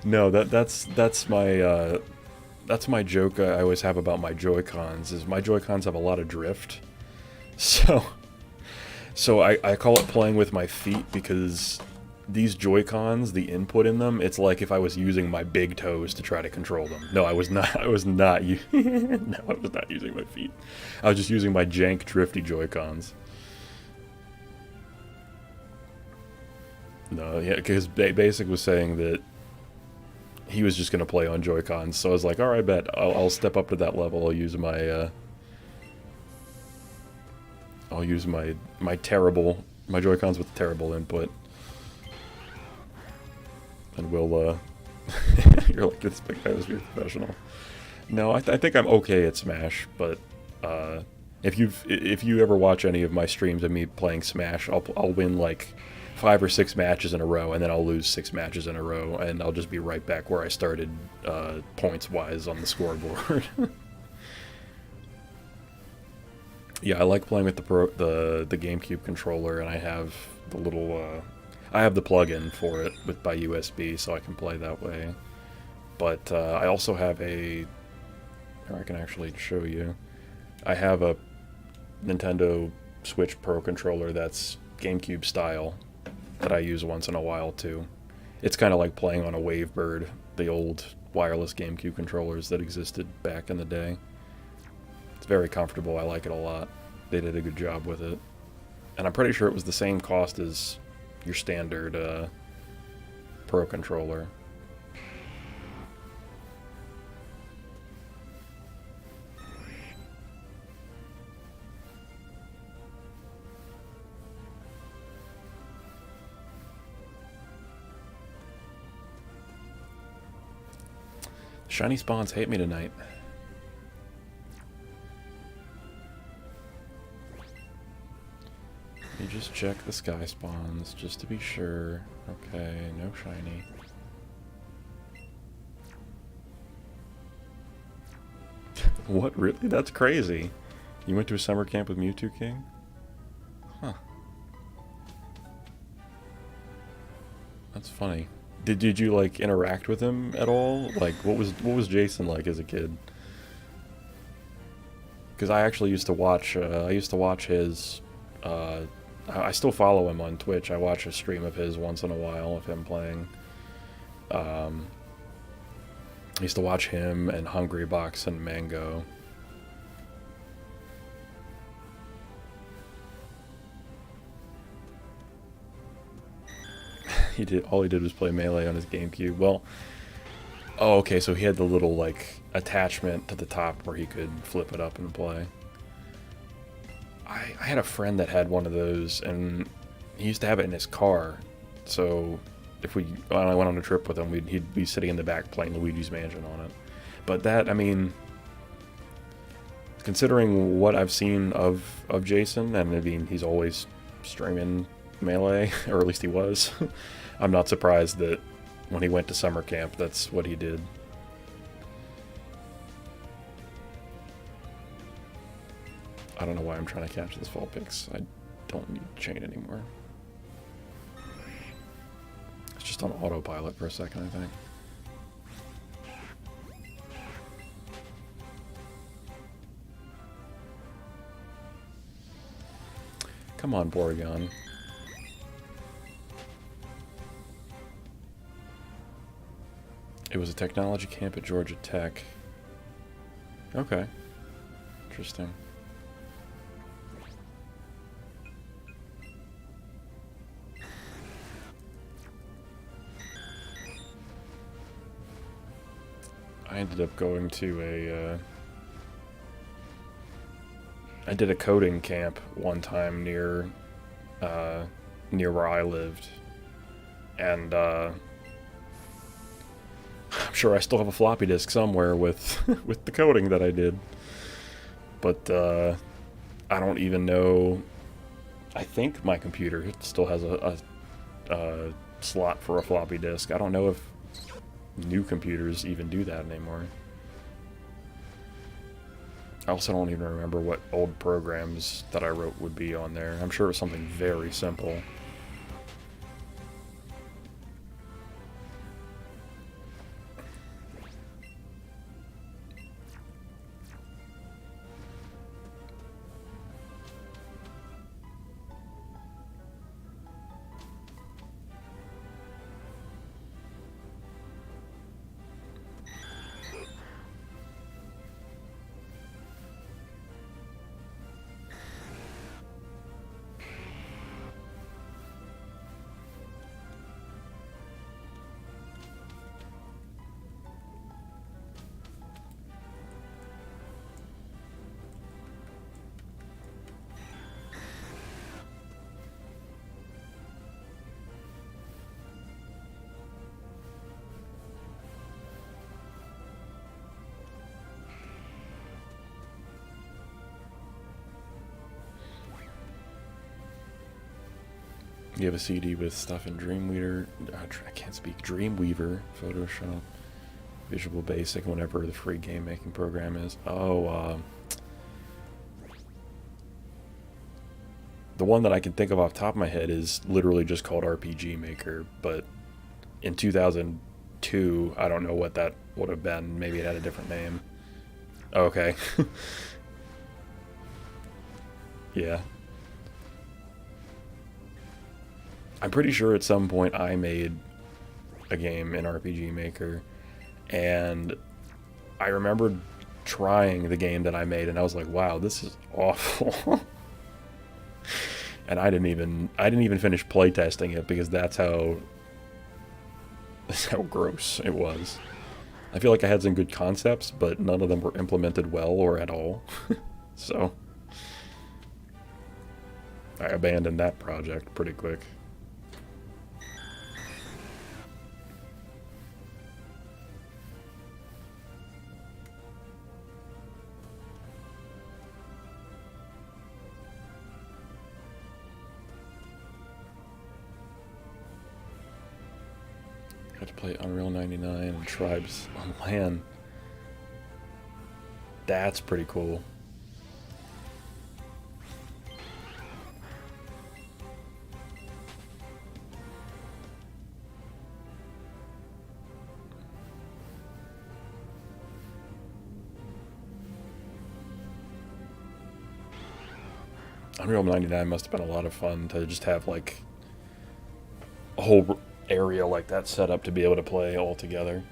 No, that's my joke I always have about my Joy-Cons, is my Joy-Cons have a lot of drift. So I call it playing with my feet, because these Joy-Cons, the input in them, it's like if I was using my big toes to try to control them. No, I was not no, I was not using my feet. I was just using my jank drifty Joy-Cons. No, yeah, because Basic was saying that he was just going to play on Joy-Cons, so I was like, alright, bet, I'll step up to that level. I'll use my, my Joy-Cons with terrible input. And we'll, you're like, this big guy was your professional. No, I think I'm okay at Smash, but, if you ever watch any of my streams of me playing Smash, I'll win, like, 5 or 6 matches in a row, and then I'll lose 6 matches in a row, and I'll just be right back where I started, points-wise on the scoreboard. Yeah, I like playing with the GameCube controller, and I have the little, I have the plug-in for it by USB, so I can play that way. But I also have I can actually show you. I have a Nintendo Switch Pro controller that's GameCube style, that I use once in a while too. It's kind of like playing on a Wavebird, the old wireless GameCube controllers that existed back in the day. It's very comfortable. I like it a lot. They did a good job with it. And I'm pretty sure it was the same cost as your standard Pro controller. Shiny spawns hate me tonight. Let me just check the sky spawns just to be sure. Okay, no shiny. What, really? That's crazy. You went to a summer camp with Mewtwo King? Huh. That's funny. Did you like interact with him at all? Like what was Jason like as a kid? Because I actually used to watch his I still follow him on Twitch. I watch a stream of his once in a while of him playing. I used to watch him and Hungrybox and Mango. All he did was play Melee on his GameCube. Well, oh, okay, so he had the little, like, attachment to the top where he could flip it up and play. I had a friend that had one of those, and he used to have it in his car. So when I went on a trip with him, he'd be sitting in the back playing Luigi's Mansion on it. But that, I mean, considering what I've seen of Jason, and I mean, he's always streaming Melee, or at least he was, I'm not surprised that when he went to summer camp, that's what he did. I don't know why I'm trying to catch this Vulpix. I don't need chain anymore. It's just on autopilot for a second, I think. Come on, Porygon. It was a technology camp at Georgia Tech. Okay. Interesting. I ended up going to I did a coding camp one time near where I lived, and I'm sure I still have a floppy disk somewhere with with the coding that I did, but I don't even know. I think my computer still has a slot for a floppy disk. I don't know if new computers even do that anymore. I also don't even remember what old programs that I wrote would be on there. I'm sure it was something very simple. You have a CD with stuff in Dreamweaver, I can't speak, Dreamweaver, Photoshop, Visual Basic, whatever the free game making program is. Oh, the one that I can think of off the top of my head is literally just called RPG Maker, but in 2002, I don't know what that would have been. Maybe it had a different name. Okay. Yeah. I'm pretty sure at some point I made a game in RPG Maker, and I remembered trying the game that I made, and I was like, wow, this is awful. And I didn't even finish playtesting it because that's how gross it was. I feel like I had some good concepts, but none of them were implemented well or at all. So I abandoned that project pretty quick. Got to play Unreal 99 and Tribes on LAN. That's pretty cool. Unreal 99 must have been a lot of fun to just have like a whole area like that set up to be able to play all together.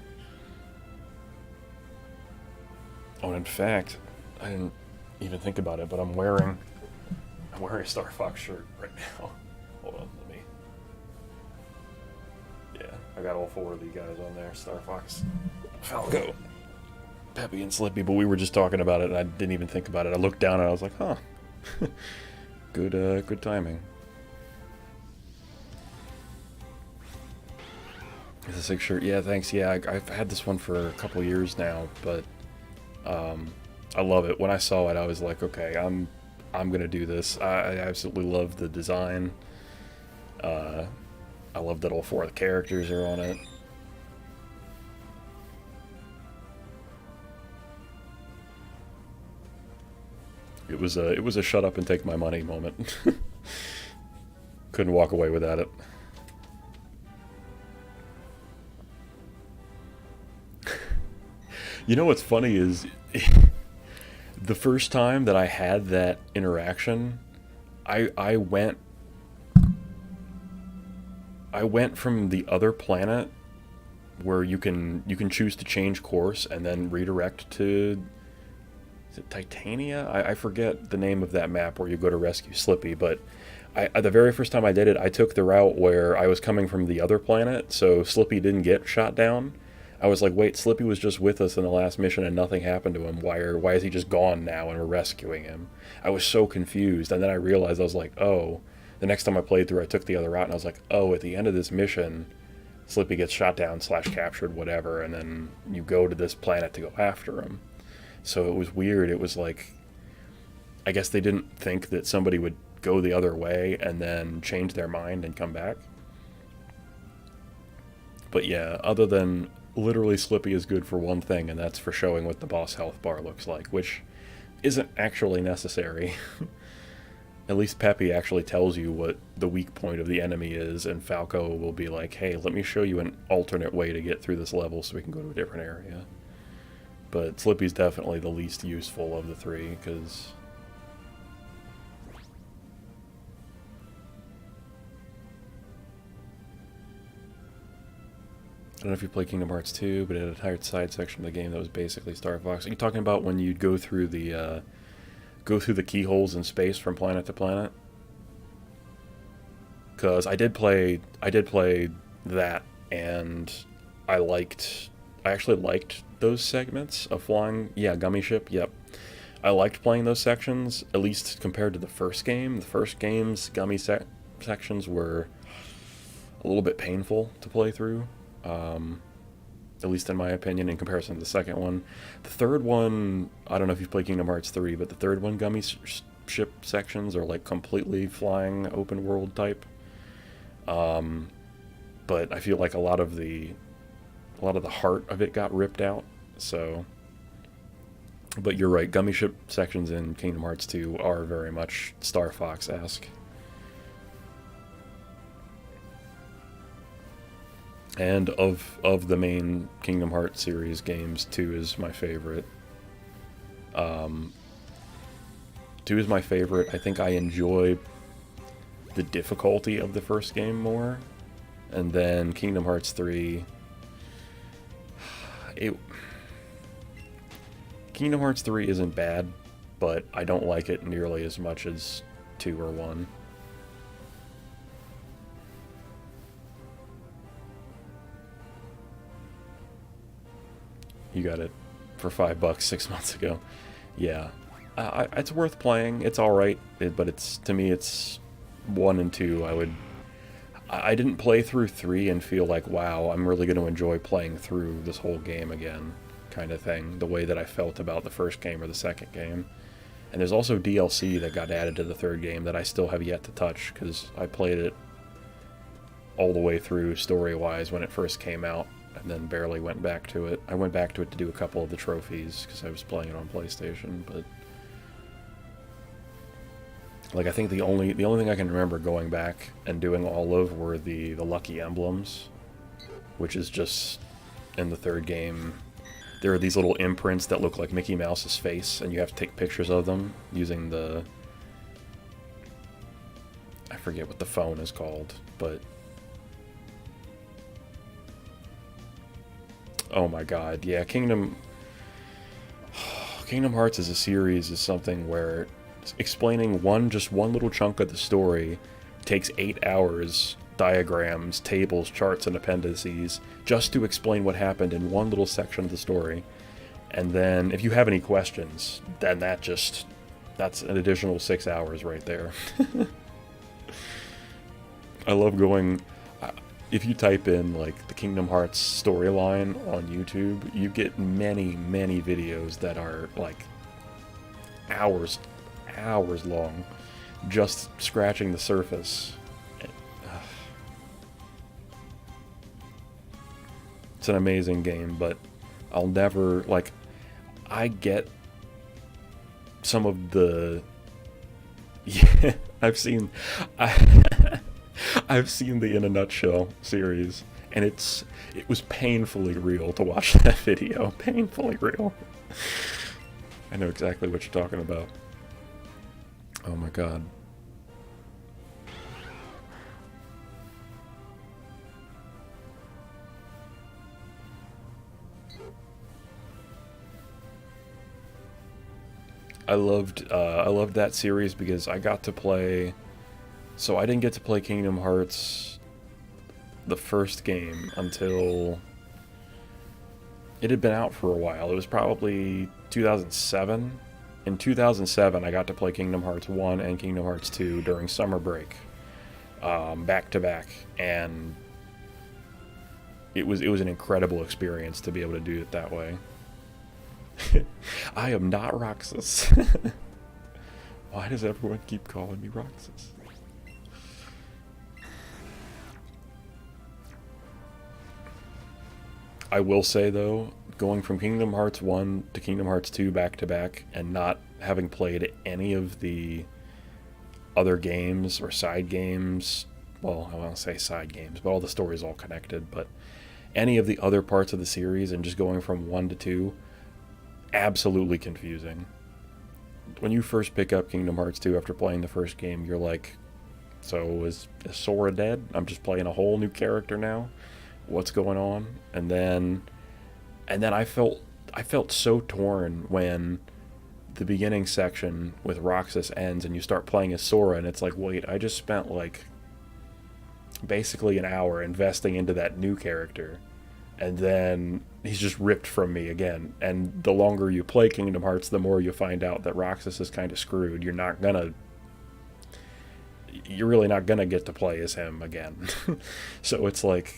Oh, and in fact, I didn't even think about it, but I'm wearing a Star Fox shirt right now. Hold on, let me. Yeah, I got all 4 of these guys on there: Star Fox, Falco, Peppy, and Slippy. But we were just talking about it, and I didn't even think about it. I looked down and I was like, huh. Good timing. It's a sick shirt. Yeah, thanks. Yeah, I've had this one for a couple years now, but I love it. When I saw it, I was like, okay, I'm gonna do this. I absolutely love the design. I love that all 4 of the characters are on it. It was a shut up and take my money moment. Couldn't walk away without it. You know what's funny is the first time that I had that interaction, I went from the other planet where you can choose to change course and then redirect to, is it Titania? I forget the name of that map where you go to rescue Slippy, but the very first time I did it, I took the route where I was coming from the other planet, so Slippy didn't get shot down. I was like, wait, Slippy was just with us in the last mission and nothing happened to him. Why is he just gone now and we're rescuing him? I was so confused, and then I realized, I was like, oh, the next time I played through, I took the other route, and I was like, oh, at the end of this mission, Slippy gets shot down / captured, whatever, and then you go to this planet to go after him. So it was weird. It was like, I guess they didn't think that somebody would go the other way and then change their mind and come back. But yeah, other than literally Slippy is good for one thing, and that's for showing what the boss health bar looks like, which isn't actually necessary. At least Peppy actually tells you what the weak point of the enemy is, and Falco will be like, hey, let me show you an alternate way to get through this level so we can go to a different area. But Slippy's definitely the least useful of the 3, because I don't know if you play Kingdom Hearts 2, but it had an entire side section of the game that was basically Star Fox. Are you talking about when you'd go through the keyholes in space from planet to planet? Because I did play that, and I actually liked those segments of flying. Yeah, Gummy Ship. Yep, I liked playing those sections, at least compared to the first game. The first game's Gummy sections were a little bit painful to play through. At least in my opinion, in comparison to the second one. The third one, I don't know if you've played Kingdom Hearts 3, but the third one, Gummy Ship sections are like completely flying open world type. But I feel like a lot of the heart of it got ripped out. So, but you're right, Gummy Ship sections in Kingdom Hearts 2 are very much Star Fox-esque. And of the main Kingdom Hearts series games, 2 is my favorite. 2 is my favorite. I think I enjoy the difficulty of the first game more. And then Kingdom Hearts 3... Kingdom Hearts 3 isn't bad, but I don't like it nearly as much as 2 or 1. You got it for $5 6 months ago. Yeah, it's worth playing. It's all right, but it's, to me, it's 1 and 2. I didn't play through 3 and feel like, wow, I'm really going to enjoy playing through this whole game again, kind of thing, the way that I felt about the first game or the second game. And there's also DLC that got added to the third game that I still have yet to touch, because I played it all the way through story-wise when it first came out, and then barely went back to it. I went back to it to do a couple of the trophies, because I was playing it on PlayStation, but... like, I think the only thing I can remember going back and doing all of were the lucky emblems, which is just, in the third game, there are these little imprints that look like Mickey Mouse's face, and you have to take pictures of them using the... I forget what the phone is called, but... oh my god, yeah, Kingdom Hearts as a series is something where explaining just one little chunk of the story takes 8 hours, diagrams, tables, charts, and appendices, just to explain what happened in one little section of the story. And then, if you have any questions, then that's an additional 6 hours right there. I love going... if you type in, like, the Kingdom Hearts storyline on YouTube, you get many, many videos that are, like, hours long, just scratching the surface. It's an amazing game, but I'll never, like, I get some of the... yeah, I've seen the In a Nutshell series, and it was painfully real to watch that video. Painfully real. I know exactly what you're talking about. Oh my god. I loved that series because I got to play... so I didn't get to play Kingdom Hearts, the first game, until it had been out for a while. It was probably 2007. In 2007, I got to play Kingdom Hearts 1 and Kingdom Hearts 2 during summer break, back to back, and it was an incredible experience to be able to do it that way. I am not Roxas. Why does everyone keep calling me Roxas? I will say, though, going from Kingdom Hearts 1 to Kingdom Hearts 2 back to back, and not having played any of the other games or side games, well, I won't say side games, but all the stories all connected, but any of the other parts of the series, and just going from 1 to 2, absolutely confusing. When you first pick up Kingdom Hearts 2 after playing the first game, you're like, so is Sora dead? I'm just playing a whole new character now? What's going on? And then I felt so torn when the beginning section with Roxas ends and you start playing as Sora, and it's like, wait, I just spent like basically an hour investing into that new character, and then he's just ripped from me again. And the longer you play Kingdom Hearts, the more you find out that Roxas is kind of screwed. You're really not gonna get to play as him again. So it's like,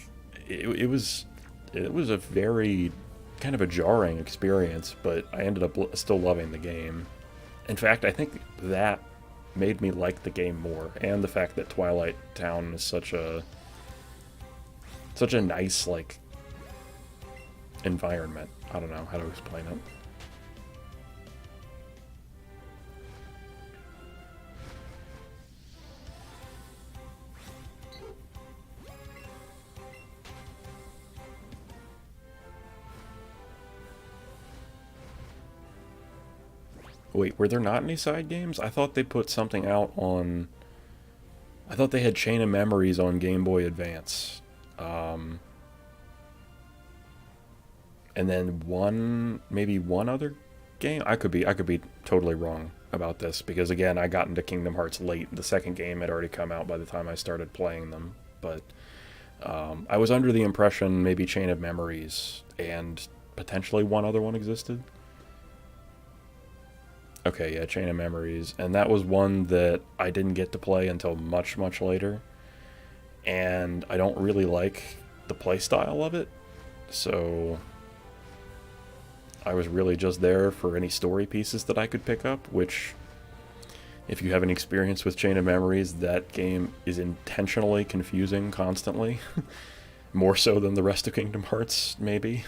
it was a very kind of a jarring experience, but I ended up still loving the game. In fact, I think that made me like the game more, and the fact that Twilight Town is such a nice, like, environment. I don't know how to explain it. Wait, were there not any side games? I thought they put something out on... I thought they had Chain of Memories on Game Boy Advance. And then maybe one other game? I could be totally wrong about this, because again, I got into Kingdom Hearts late. The second game had already come out by the time I started playing them. But I was under the impression maybe Chain of Memories and potentially one other one existed. Okay, yeah, Chain of Memories. And that was one that I didn't get to play until much, much later. And I don't really like the playstyle of it. So I was really just there for any story pieces that I could pick up, which, if you have any experience with Chain of Memories, that game is intentionally confusing constantly. More so than the rest of Kingdom Hearts, maybe.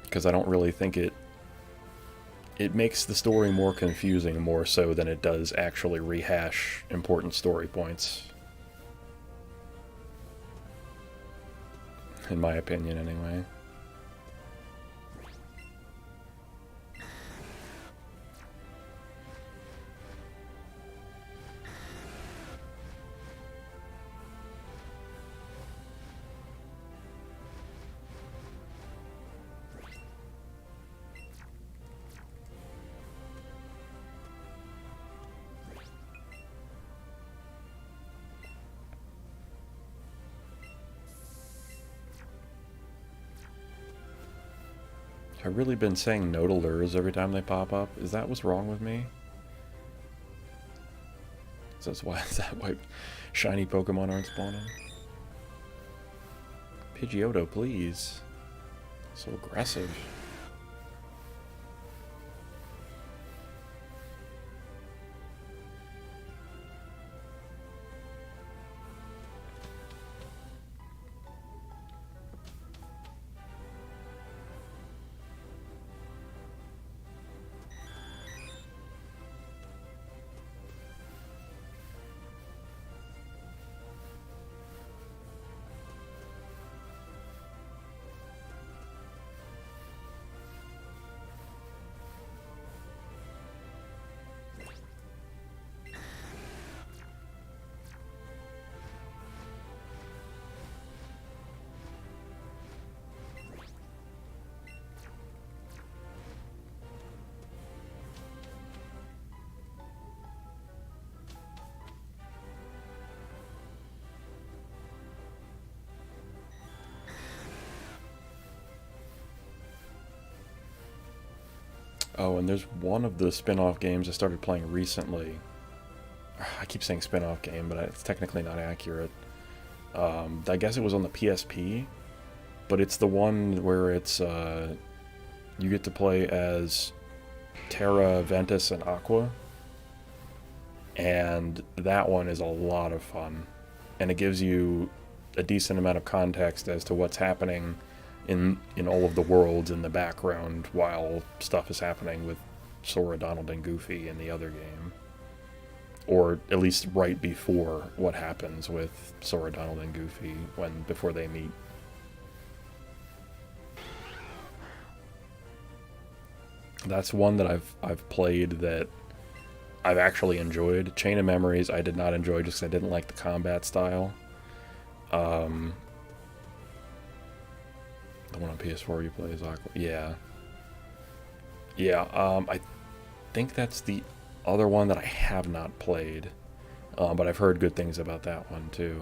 Because I don't really think it makes the story more confusing more so than it does actually rehash important story points. In my opinion, anyway. I've really been saying no to lures every time they pop up. Is that what's wrong with me? Is that why shiny Pokemon aren't spawning? Pidgeotto, please. So aggressive. Oh, and there's one of the spin-off games I started playing recently. I keep saying spin-off game, but it's technically not accurate. I guess it was on the PSP, but it's the one where it's you get to play as Terra, Ventus, and Aqua, and that one is a lot of fun, and it gives you a decent amount of context as to what's happening in all of the worlds in the background while stuff is happening with Sora, Donald, and Goofy in the other game. Or at least right before what happens with Sora, Donald, and Goofy before they meet. That's one that I've played that I've actually enjoyed. Chain of Memories I did not enjoy just because I didn't like the combat style. The one on PS4 you play is Aqua. Yeah. Yeah, I think that's the other one that I have not played. But I've heard good things about that one, too.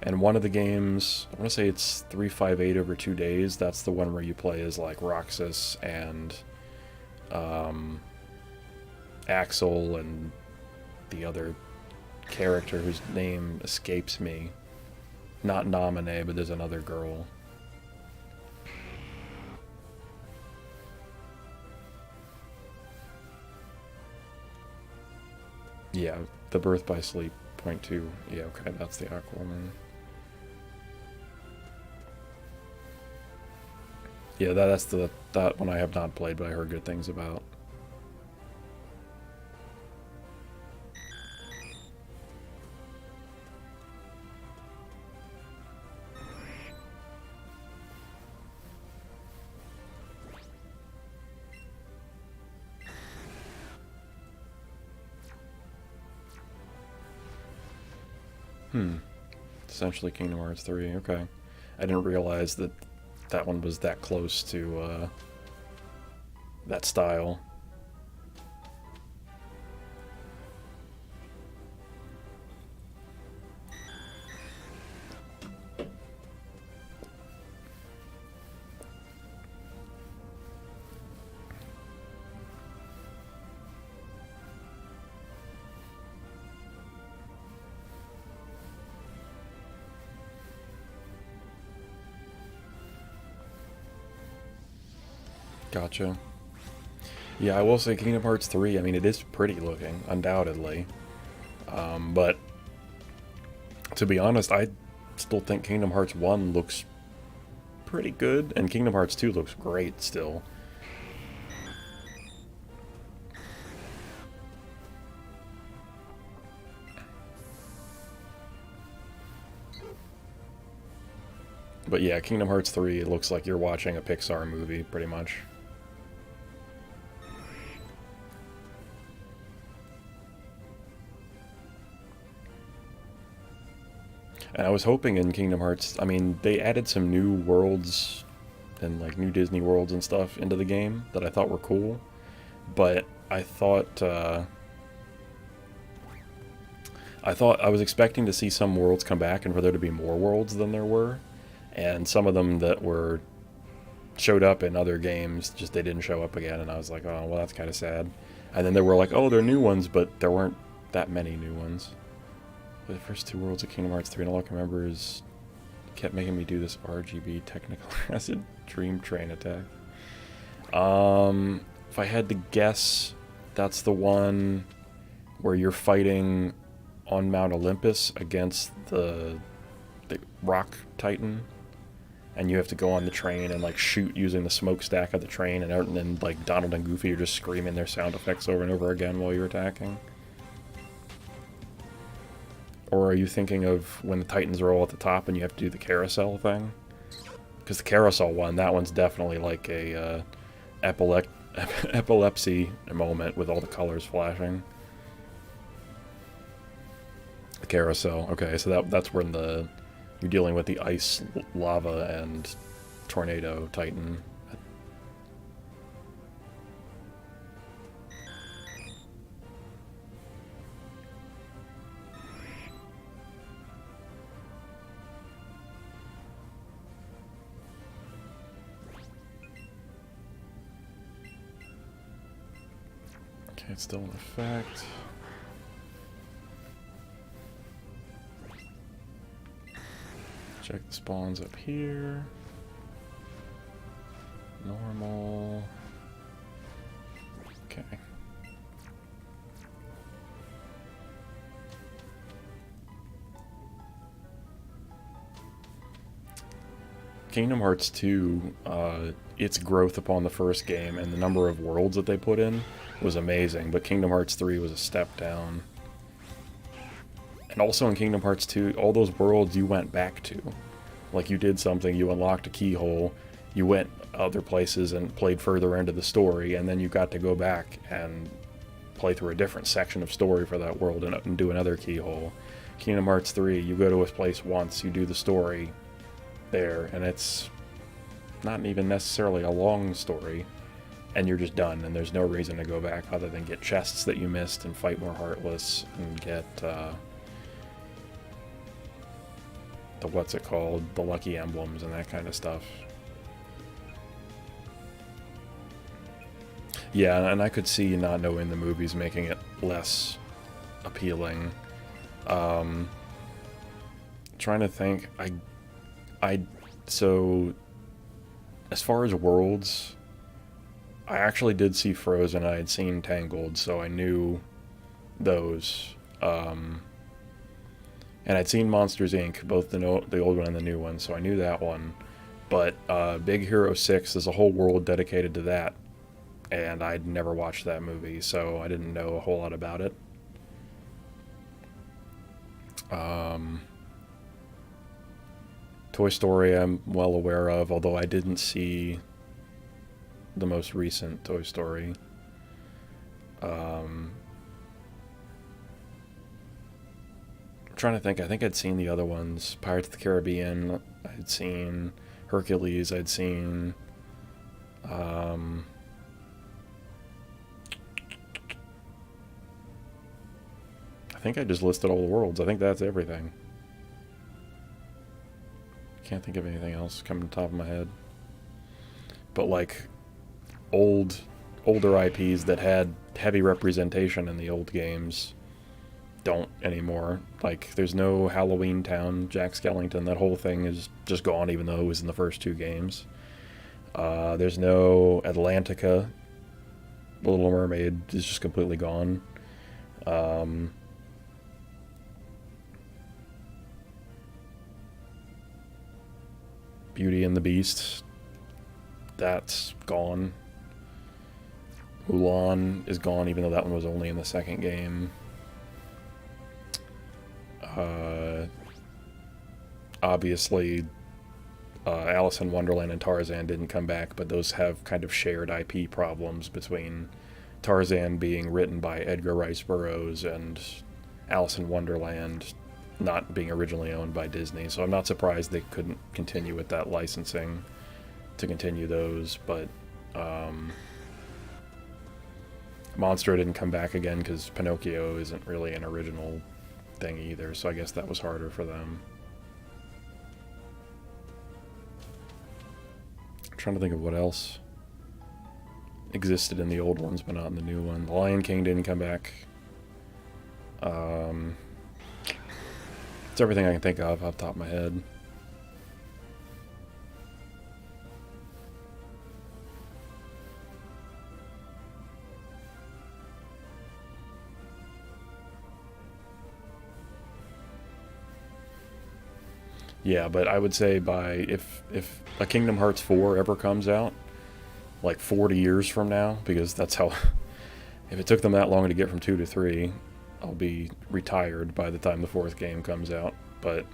And one of the games, I want to say it's 358 over 2 days. That's the one where you play as, like, Roxas and Axel and the other character whose name escapes me. Not Naminé, but there's another girl. Yeah, the Birth by Sleep .2. Yeah, okay, that's the Aquaman. Yeah, that's that one I have not played, but I heard good things about. Essentially Kingdom Hearts 3, okay. I didn't realize that that one was that close to that style. Gotcha. Yeah, I will say Kingdom Hearts 3, I mean, it is pretty looking, undoubtedly. But to be honest, I still think Kingdom Hearts 1 looks pretty good, and Kingdom Hearts 2 looks great still. But yeah, Kingdom Hearts 3 looks like you're watching a Pixar movie, pretty much. And I was hoping in Kingdom Hearts, I mean, they added some new worlds and like new Disney worlds and stuff into the game that I thought were cool. But I thought I was expecting to see some worlds come back and for there to be more worlds than there were, and some of them that were showed up in other games just they didn't show up again, and I was like, oh well, that's kind of sad. And then they were like, oh, they're new ones, but there weren't that many new ones. The first two worlds of Kingdom Hearts 3, and all I can remember is kept making me do this RGB technical acid dream train attack. If I had to guess, that's the one where you're fighting on Mount Olympus against the rock titan, and you have to go on the train and like shoot using the smokestack of the train, and then like Donald and Goofy are just screaming their sound effects over and over again while you're attacking. Or are you thinking of when the Titans are all at the top and you have to do the carousel thing? Because the carousel one, that one's definitely like a epilepsy moment with all the colors flashing. The carousel. Okay, so that's when you're dealing with the ice, lava, and tornado titan. Okay, it's still in effect. Check the spawns up here. Normal. Okay. Kingdom Hearts 2, its growth upon the first game and the number of worlds that they put in was amazing, but Kingdom Hearts 3 was a step down. And also in Kingdom Hearts 2, all those worlds you went back to. Like you did something, you unlocked a keyhole, you went other places and played further into the story, and then you got to go back and play through a different section of story for that world and do another keyhole. Kingdom Hearts 3, you go to a place once, you do the story there, and it's not even necessarily a long story, and you're just done, and there's no reason to go back other than get chests that you missed and fight more Heartless and get the what's it called, the lucky emblems and that kind of stuff. Yeah, and I could see not knowing the movies making it less appealing. Trying to think, so as far as worlds, I actually did see Frozen. I had seen Tangled, so I knew those. And I'd seen Monsters Inc., both the old one and the new one, so I knew that one. But Big Hero 6, there's a whole world dedicated to that, and I'd never watched that movie, so I didn't know a whole lot about it. Toy Story I'm well aware of, although I didn't see the most recent Toy Story. I'm trying to think. I think I'd seen the other ones. Pirates of the Caribbean, I'd seen Hercules, I'd seen I think I just listed all the worlds. I think that's everything. Can't think of anything else coming to the top of my head. But like older IPs that had heavy representation in the old games don't anymore. Like there's no Halloween Town, Jack Skellington. That whole thing is just gone, even though it was in the first two games. There's no Atlantica. The Little Mermaid is just completely gone. Um, Beauty and the Beast, that's gone. Mulan is gone, even though that one was only in the second game. Obviously, Alice in Wonderland and Tarzan didn't come back, but those have kind of shared IP problems between Tarzan being written by Edgar Rice Burroughs and Alice in Wonderland not being originally owned by Disney. So I'm not surprised they couldn't continue with that licensing to continue those, but Monstro didn't come back again because Pinocchio isn't really an original thing either, so I guess that was harder for them. I'm trying to think of what else existed in the old ones but not in the new one. The Lion King didn't come back. It's everything I can think of off the top of my head. Yeah, but I would say if a Kingdom Hearts 4 ever comes out, like 40 years from now, because that's how if it took them that long to get from 2 to 3, I'll be retired by the time the 4th game comes out. But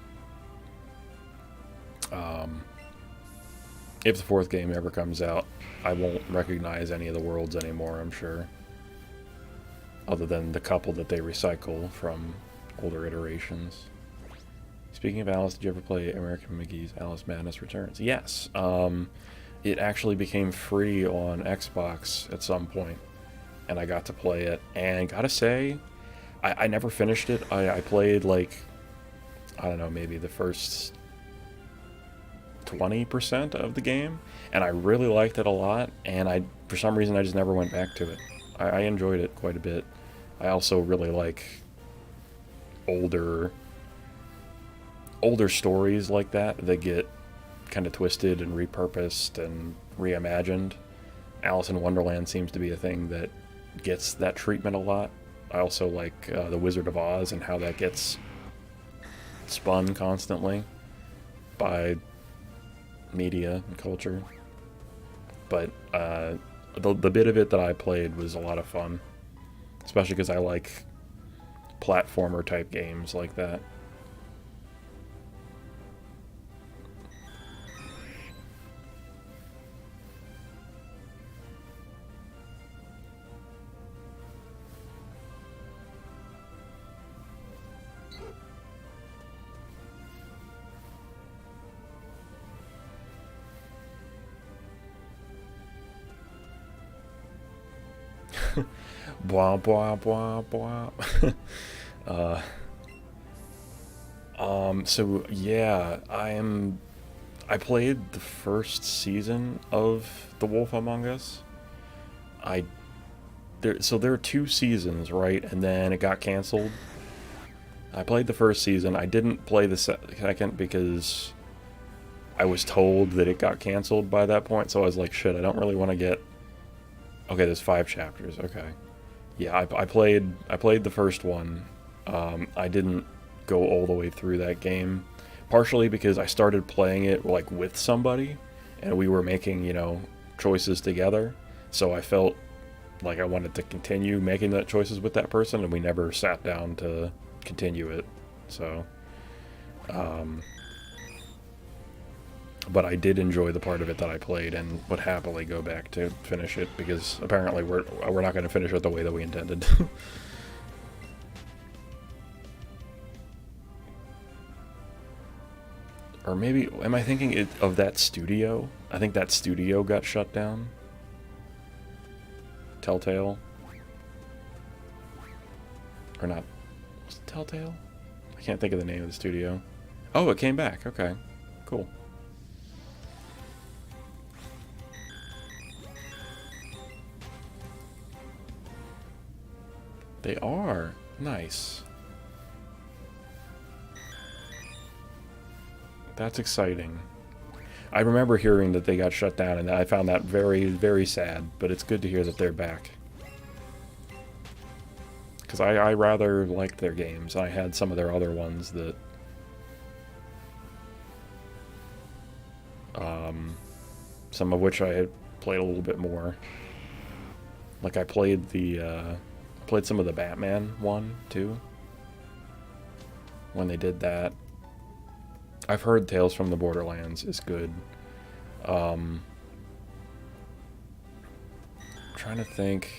if the 4th game ever comes out, I won't recognize any of the worlds anymore, I'm sure. Other than the couple that they recycle from older iterations. Speaking of Alice, did you ever play American McGee's Alice Madness Returns? Yes. It actually became free on Xbox at some point, and I got to play it. And gotta say, I never finished it. I played, like, I don't know, maybe the first 20% of the game, and I really liked it a lot, and for some reason I just never went back to it. I enjoyed it quite a bit. I also really like older stories like that get kind of twisted and repurposed and reimagined. Alice in Wonderland seems to be a thing that gets that treatment a lot. I also like The Wizard of Oz and how that gets spun constantly by media and culture. But the bit of it that I played was a lot of fun, especially because I like platformer type games like that. Blah blah blah blah. uh, so yeah, I played the first season of The Wolf Among Us. There are 2 seasons, right? And then it got canceled. I played the first season. I didn't play the second because I was told that it got canceled by that point. So I was like, shit, I don't really want to get. Okay, there's 5 chapters. Okay. Yeah, I played the first one. I didn't go all the way through that game, partially because I started playing it like with somebody, and we were making choices together. So I felt like I wanted to continue making that choices with that person, and we never sat down to continue it. So, but I did enjoy the part of it that I played, and would happily go back to finish it because apparently we're not going to finish it the way that we intended. Or maybe am I thinking of that studio? I think that studio got shut down. Telltale, or not? Was it Telltale? I can't think of the name of the studio. Oh, it came back. Okay, cool. They are. Nice. That's exciting. I remember hearing that they got shut down, and I found that very, very sad, but it's good to hear that they're back. Because I rather liked their games. I had some of their other ones that... some of which I had played a little bit more. Like I played played some of the Batman one, too. When they did that. I've heard Tales from the Borderlands is good. I'm trying to think.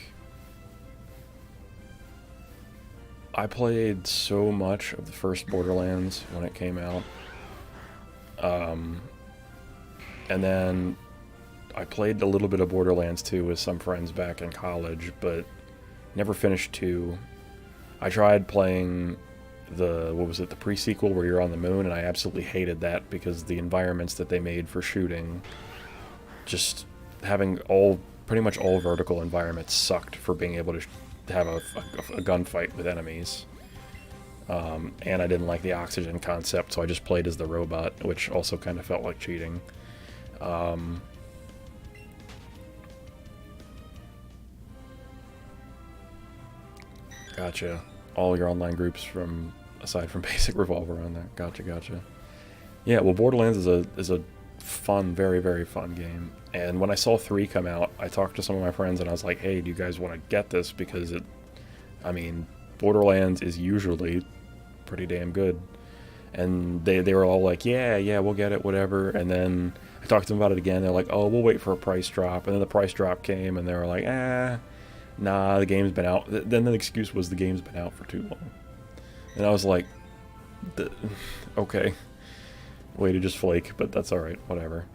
I played so much of the first Borderlands when it came out. And then I played a little bit of Borderlands 2 with some friends back in college, but never finished 2. I tried playing the pre-sequel where you're on the moon, and I absolutely hated that because the environments that they made for shooting, just having pretty much all vertical environments sucked for being able to have a gunfight with enemies. And I didn't like the oxygen concept, so I just played as the robot, which also kind of felt like cheating. Gotcha. All your online groups aside from Basic revolve around that. Gotcha. Yeah, well, Borderlands is a fun, very, very fun game. And when I saw 3 come out, I talked to some of my friends and I was like, hey, do you guys want to get this? Because Borderlands is usually pretty damn good. And they were all like, yeah, we'll get it, whatever. And then I talked to them about it again. They're like, oh, we'll wait for a price drop. And then the price drop came and they were like, nah, the game's been out. Then the excuse was the game's been out for too long. And I was like, okay, way to just flake, but that's alright, whatever.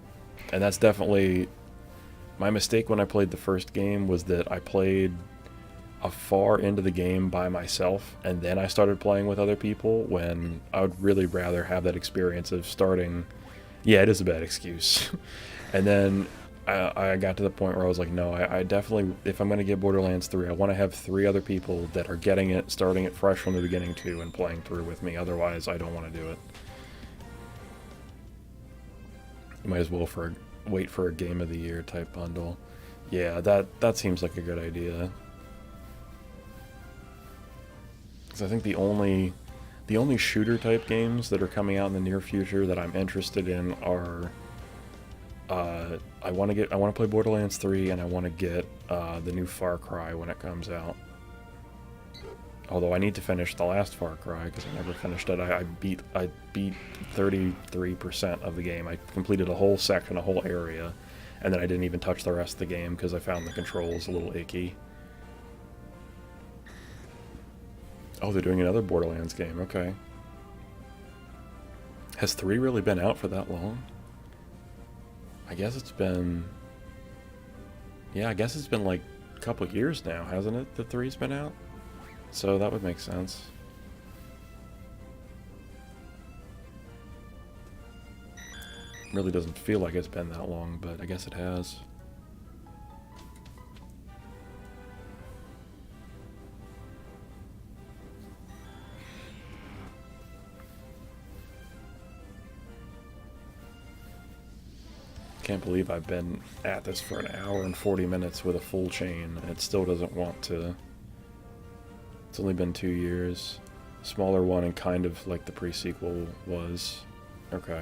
And that's definitely my mistake when I played the first game, was that I played a far into the game by myself, and then I started playing with other people, when I would really rather have that experience of starting... Yeah, it is a bad excuse. And then I got to the point where I was like, no, I definitely, if I'm going to get Borderlands 3, I want to have 3 other people that are getting it, starting it fresh from the beginning too, and playing through with me. Otherwise, I don't want to do it. You might as well wait for a Game of the Year type bundle. Yeah, that seems like a good idea. Because I think the only shooter type games that are coming out in the near future that I'm interested in are... I want to play Borderlands 3, and I want to get the new Far Cry when it comes out. Although I need to finish the last Far Cry because I never finished it. I beat 33% of the game. I completed a whole section, a whole area, and then I didn't even touch the rest of the game because I found the controls a little icky. Oh, they're doing another Borderlands game. Okay. Has 3 really been out for that long? I guess it's been... Yeah, I guess it's been like a couple years now, hasn't it, that 3's been out? So that would make sense. Really doesn't feel like it's been that long, but I guess it has. Can't believe I've been at this for an hour and 40 minutes with a full chain, and it still doesn't want to. It's only been 2 years. Smaller one, and kind of like the pre-sequel was. Okay.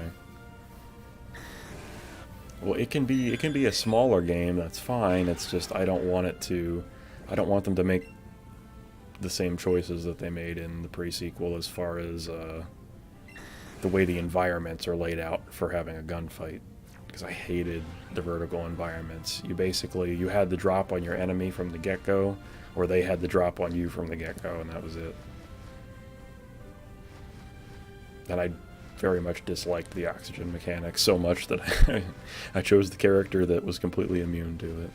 Well, it can be a smaller game, that's fine. It's just I don't want them to make the same choices that they made in the pre-sequel as far as the way the environments are laid out for having a gunfight. Because I hated the vertical environments. You had the drop on your enemy from the get-go, or they had the drop on you from the get-go, and that was it. And I very much disliked the oxygen mechanic so much that I chose the character that was completely immune to it.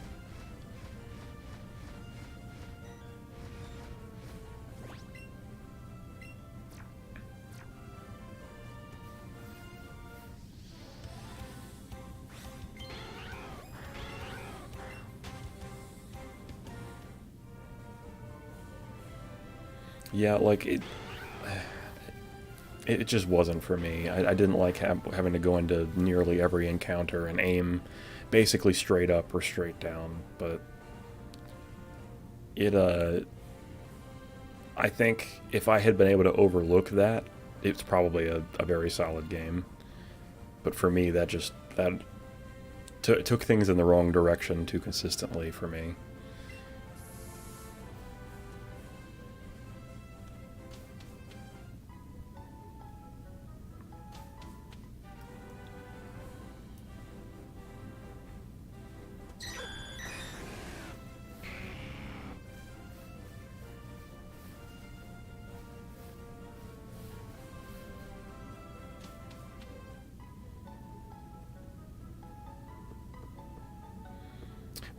Yeah, like it just wasn't for me. I didn't like having to go into nearly every encounter and aim basically straight up or straight down. But it, I think if I had been able to overlook that, it's probably a very solid game. But for me, that took things in the wrong direction too consistently for me.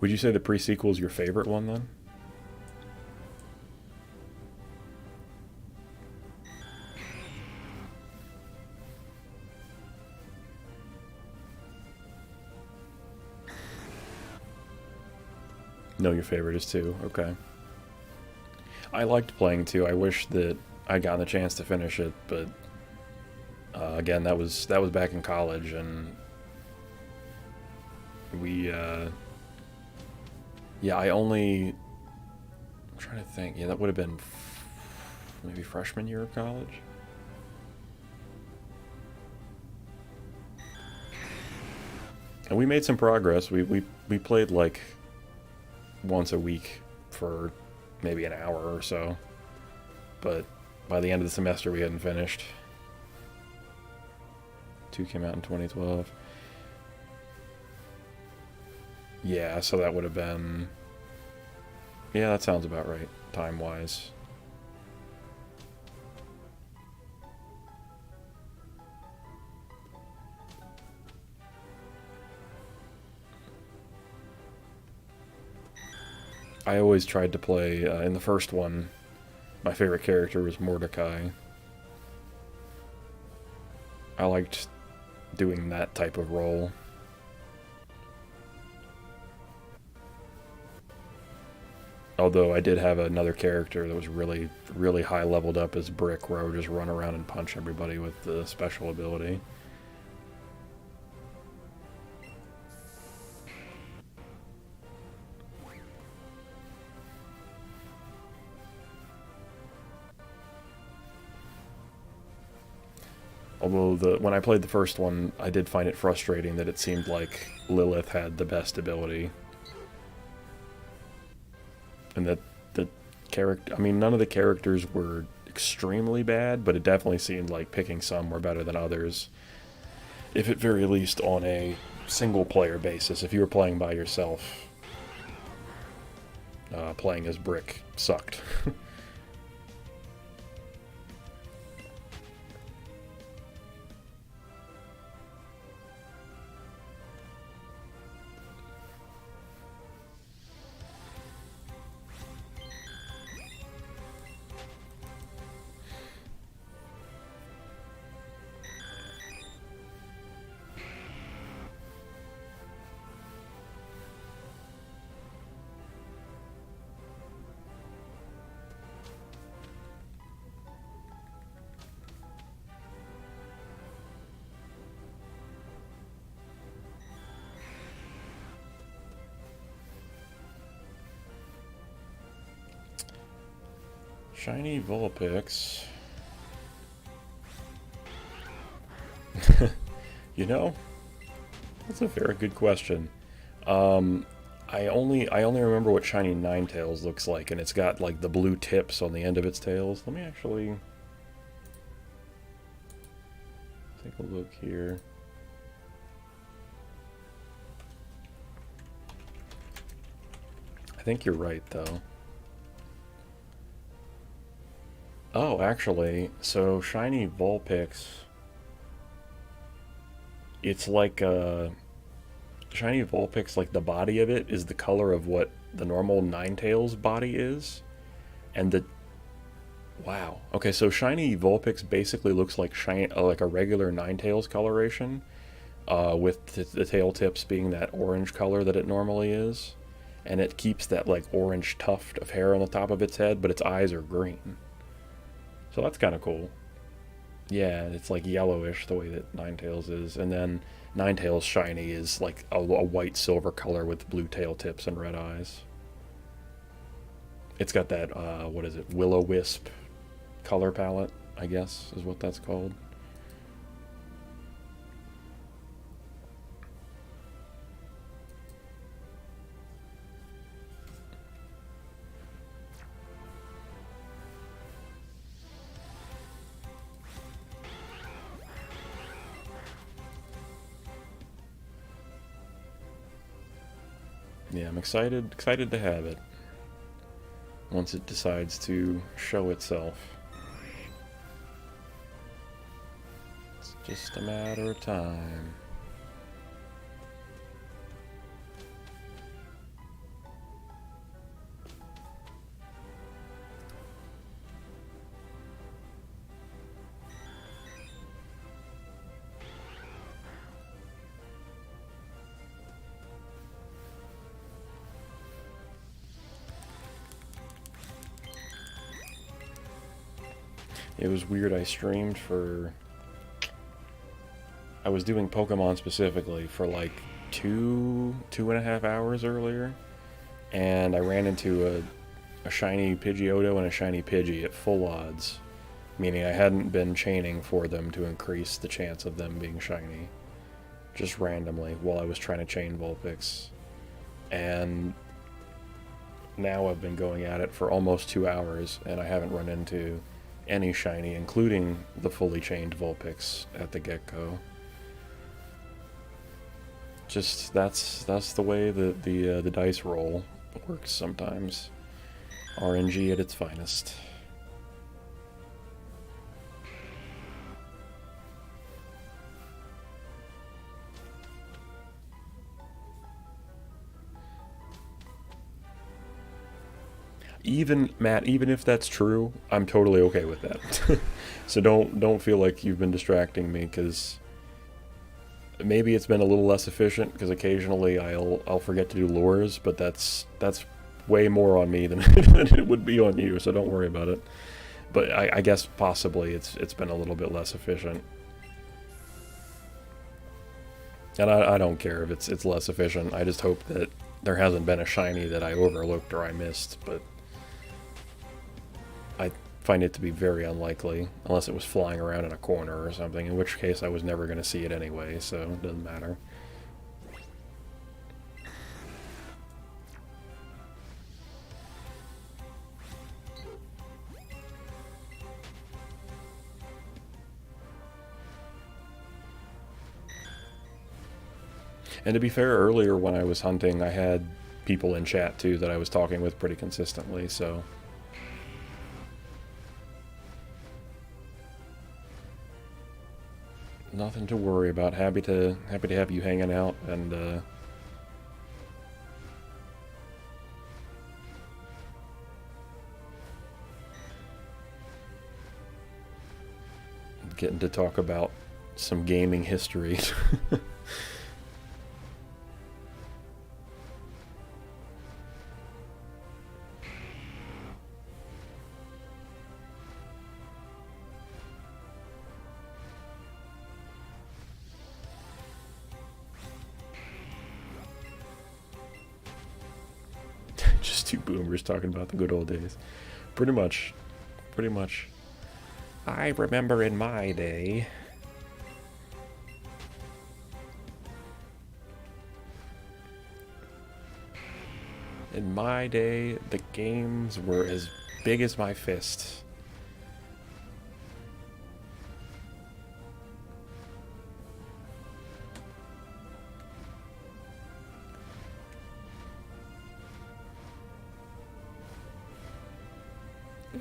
Would you say the pre-sequel is your favorite one then? No, your favorite is 2. Okay. I liked playing 2. I wish that I'd gotten the chance to finish it, but again, that was back in college, and we yeah, I'm trying to think. Yeah, that would have been maybe freshman year of college. And we made some progress. We played like once a week for maybe an hour or so. But by the end of the semester, we hadn't finished. 2 came out in 2012. Yeah, so that would have been... Yeah, that sounds about right, time-wise. I always tried to play, in the first one, my favorite character was Mordecai. I liked doing that type of role. Although I did have another character that was really, really high leveled up as Brick, where I would just run around and punch everybody with the special ability. Although when I played the first one, I did find it frustrating that it seemed like Lilith had the best ability. And that the character, I mean, none of the characters were extremely bad, but it definitely seemed like picking some were better than others. If at very least on a single player basis, if you were playing by yourself, playing as Brick sucked. Shiny Vulpix. You know, that's a very good question. I only remember what Shiny Ninetales looks like, and it's got like the blue tips on the end of its tails. Let me actually take a look here. I think you're right, though. Oh, actually, so Shiny Vulpix, it's like Shiny Vulpix, like the body of it is the color of what the normal Ninetales body is, and the wow. Okay, so Shiny Vulpix basically looks like like a regular Ninetales coloration, with the tail tips being that orange color that it normally is, and it keeps that like orange tuft of hair on the top of its head, but its eyes are green. So that's kind of cool. Yeah, it's like yellowish the way that Ninetales is, and then Ninetales shiny is like a white silver color with blue tail tips and red eyes. It's got that what is it, Will-O-Wisp color palette, I guess is what that's called. Yeah, I'm excited to have it once it decides to show itself. It's just a matter of time. It was weird, I was doing Pokemon specifically for like two and a half hours earlier, and I ran into a shiny Pidgeotto and a shiny Pidgey at full odds, meaning I hadn't been chaining for them to increase the chance of them being shiny, just randomly while I was trying to chain Vulpix. And now I've been going at it for almost 2 hours, and I haven't run into any shiny, including the fully chained Vulpix at the get-go. Just that's the way that the dice roll works sometimes. RNG at its finest. Even Matt, even if that's true, I'm totally okay with that. So don't feel like you've been distracting me, because maybe it's been a little less efficient because occasionally I'll forget to do lures, but that's way more on me than, than it would be on you. So don't worry about it. But I guess possibly it's been a little bit less efficient, and I don't care if it's less efficient. I just hope that there hasn't been a shiny that I overlooked or I missed, but I find it to be very unlikely, unless it was flying around in a corner or something, in which case I was never going to see it anyway, so it doesn't matter. And to be fair, earlier when I was hunting, I had people in chat too that I was talking with pretty consistently, so nothing to worry about. Happy to have you hanging out, and getting to talk about some gaming history. Just two boomers talking about the good old days. Pretty much. Pretty much. I remember in my day. In my day, the games were as big as my fist.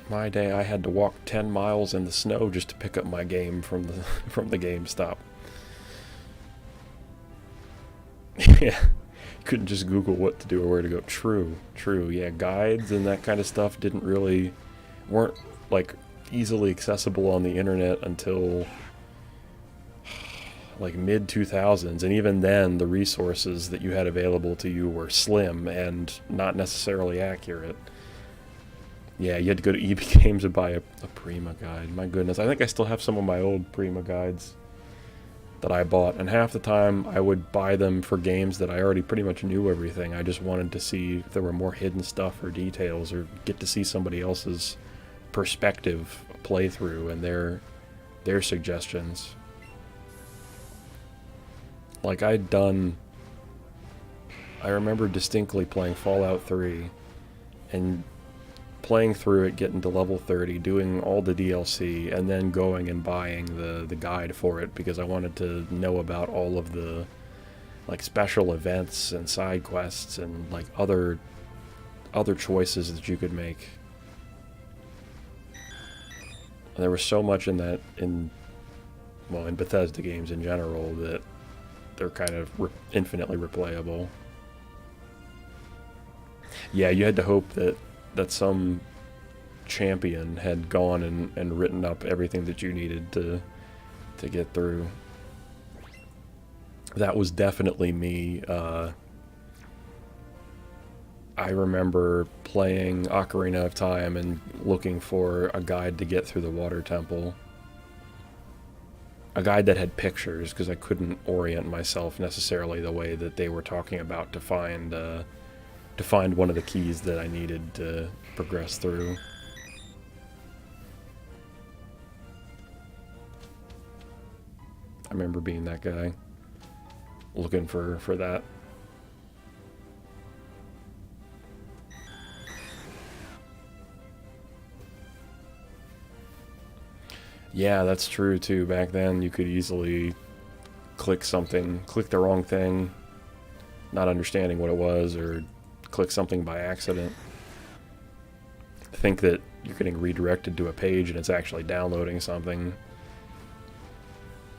My day, I had to walk 10 miles in the snow just to pick up my game from the GameStop. Yeah, couldn't just Google what to do or where to go. True. Yeah, guides and that kind of stuff weren't like easily accessible on the internet until like mid 2000s, and even then the resources that you had available to you were slim and not necessarily accurate. Yeah, you had to go to EB Games and buy a Prima guide. My goodness, I think I still have some of my old Prima guides that I bought, and half the time I would buy them for games that I already pretty much knew everything. I just wanted to see if there were more hidden stuff or details, or get to see somebody else's perspective playthrough and their suggestions. Like I remember distinctly playing Fallout 3 and playing through it, getting to level 30, doing all the DLC, and then going and buying the guide for it because I wanted to know about all of the like special events and side quests and like other choices that you could make. And there was so much in that in Bethesda games in general that they're kind of infinitely replayable. Yeah, you had to hope that some champion had gone and written up everything that you needed to get through. That was definitely me. I remember playing Ocarina of Time and looking for a guide to get through the water temple. A guide that had pictures, because I couldn't orient myself necessarily the way that they were talking about to find one of the keys that I needed to progress through. I remember being that guy, looking for that. Yeah, that's true too. Back then you could easily click the wrong thing, not understanding what it was, or click something by accident. Think that you're getting redirected to a page and it's actually downloading something.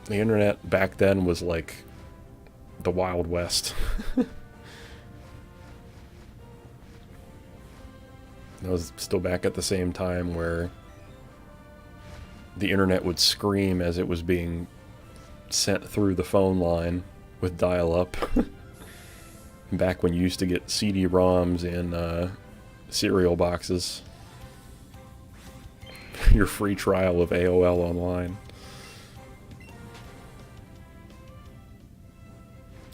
The internet back then was like the Wild West. I was still back at the same time where the internet would scream as it was being sent through the phone line with dial-up. Back when you used to get CD-ROMs in cereal boxes. Your free trial of AOL Online.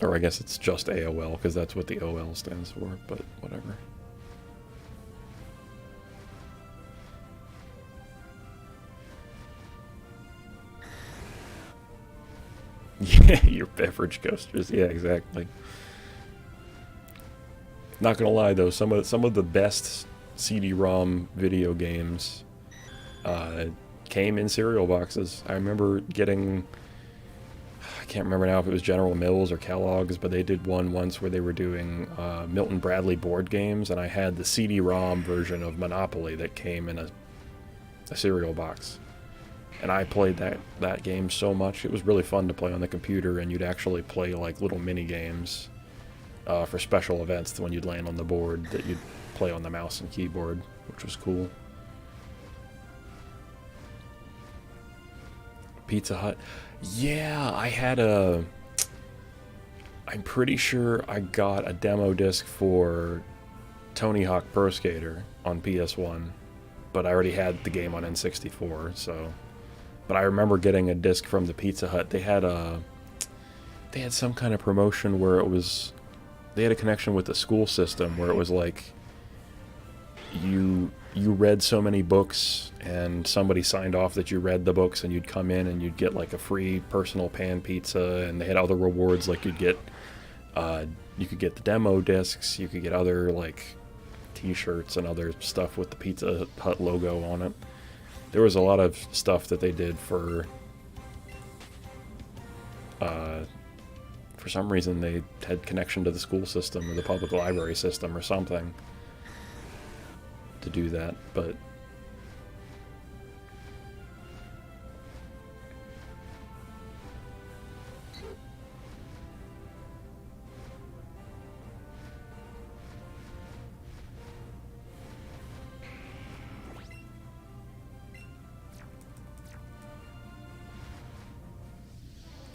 Or I guess it's just AOL, because that's what the OL stands for, but whatever. Yeah, your beverage coasters. Yeah, exactly. Not gonna lie though, some of the best CD-ROM video games came in cereal boxes. I remember getting, I can't remember now if it was General Mills or Kellogg's, but they did one once where they were doing Milton Bradley board games, and I had the CD-ROM version of Monopoly that came in a cereal box. And I played that game so much. It was really fun to play on the computer, and you'd actually play like little mini games for special events when you'd land on the board that you'd play on the mouse and keyboard, which was cool. Pizza Hut. Yeah, I'm pretty sure I got a demo disc for Tony Hawk Pro Skater on PS1, but I already had the game on N64, so... But I remember getting a disc from the Pizza Hut. They had some kind of promotion where they had a connection with the school system where it was like you read so many books and somebody signed off that you read the books, and you'd come in and you'd get like a free personal pan pizza, and they had other rewards like you could get the demo discs, you could get other like t-shirts and other stuff with the Pizza Hut logo on it. There was a lot of stuff that they did for some reason they had connection to the school system or the public library system or something to do that, but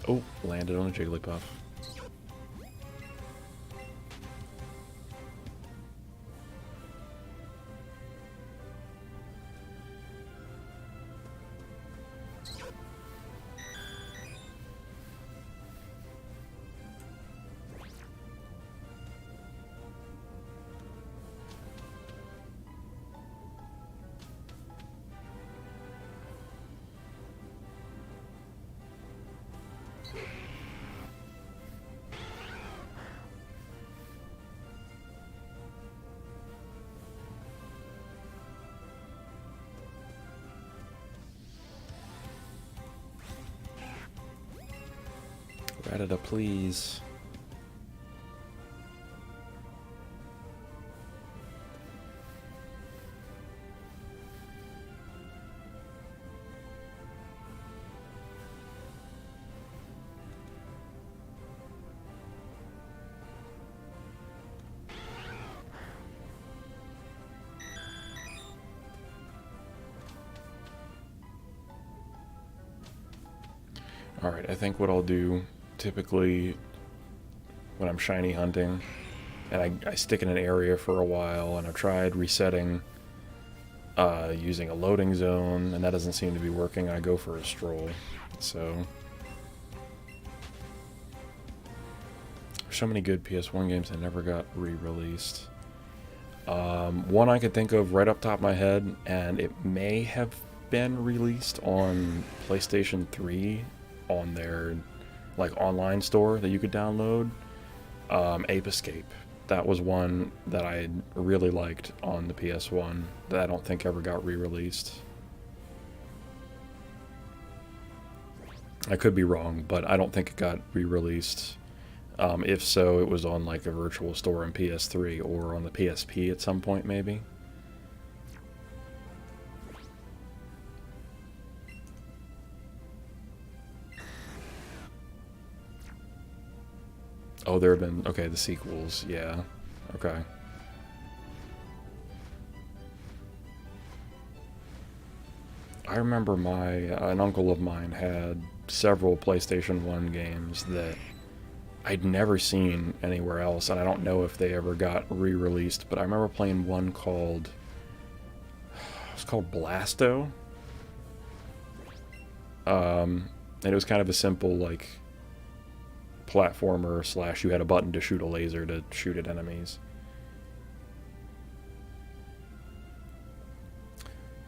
oh, landed on a Jigglypuff. Predator, please. Alright, I think what I'll do, typically when I'm shiny hunting, and I stick in an area for a while, and I've tried resetting using a loading zone, and that doesn't seem to be working, I go for a stroll. So many good PS1 games that never got re-released. One I could think of right up top of my head, and it may have been released on PlayStation 3 on their like online store that you could download. Ape Escape. That was one that I really liked on the PS1 that I don't think ever got re-released. I could be wrong, but I don't think it got re-released. If so, it was on like a virtual store on PS3 or on the PSP at some point, maybe. Oh, there have been... Okay, the sequels, yeah. Okay. I remember an uncle of mine had several PlayStation 1 games that I'd never seen anywhere else, and I don't know if they ever got re-released, but I remember playing one called... It was called Blasto. And it was kind of a simple, like, platformer slash you had a button to shoot a laser to shoot at enemies.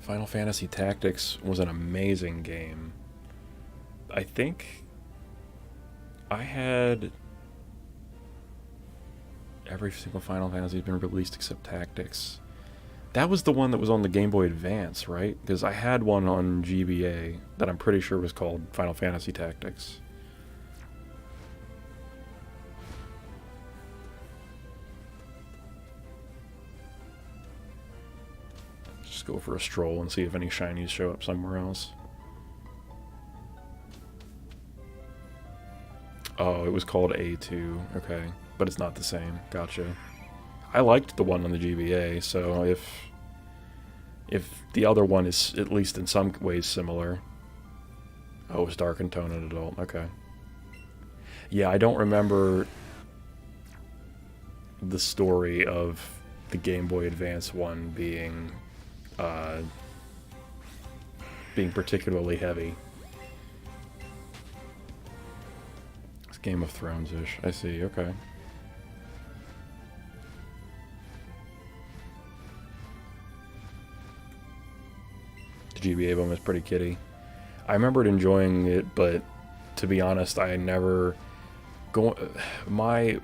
Final Fantasy Tactics was an amazing game. I think I had every single Final Fantasy has been released except Tactics. That was the one that was on the Game Boy Advance, right? Because I had one on GBA that I'm pretty sure was called Final Fantasy Tactics. Just go for a stroll and see if any shinies show up somewhere else. Oh, it was called A2. Okay. But it's not the same. Gotcha. I liked the one on the GBA, so if the other one is at least in some ways similar... Oh, it's dark in tone and adult. Okay. Yeah, I don't remember the story of the Game Boy Advance one being particularly heavy. It's Game of Thrones-ish. I see, okay. The GBA one was pretty kiddie. I remembered enjoying it, but to be honest, I never... The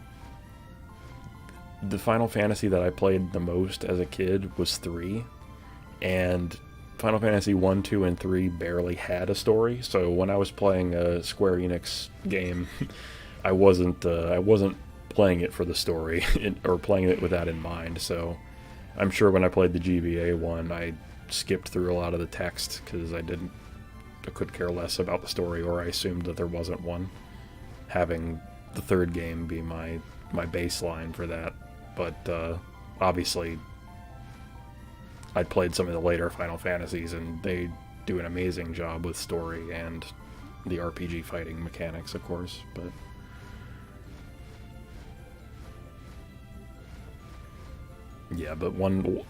Final Fantasy that I played the most as a kid was 3, and Final Fantasy 1, 2, and 3 barely had a story, so when I was playing a Square Enix game, I wasn't playing it for the story, or playing it with that in mind, so I'm sure when I played the GBA one, I skipped through a lot of the text, because I could care less about the story, or I assumed that there wasn't one, having the third game be my baseline for that. But obviously I'd played some of the later Final Fantasies, and they do an amazing job with story and the RPG fighting mechanics, of course, but... Yeah, but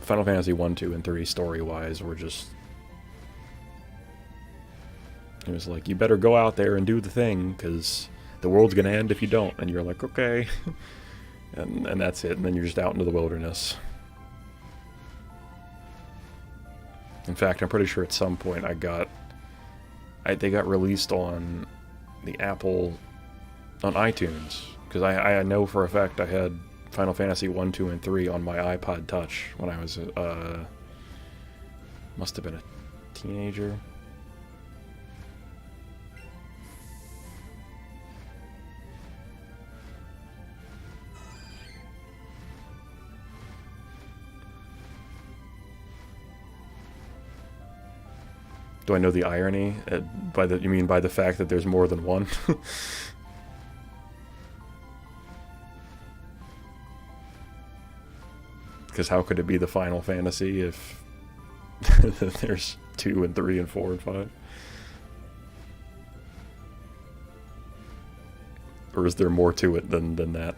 Final Fantasy 1, 2, and 3 story-wise were just... It was like, you better go out there and do the thing, because the world's gonna end if you don't. And you're like, okay. and that's it, and then you're just out into the wilderness. In fact, I'm pretty sure at some point they got released on the Apple... on iTunes. Because I know for a fact I had Final Fantasy 1, 2, and 3 on my iPod Touch when I was, must have been a teenager. Do I know the irony? You mean by the fact that there's more than one? Because how could it be the Final Fantasy if there's 2 and 3 and 4 and 5? Or is there more to it than that?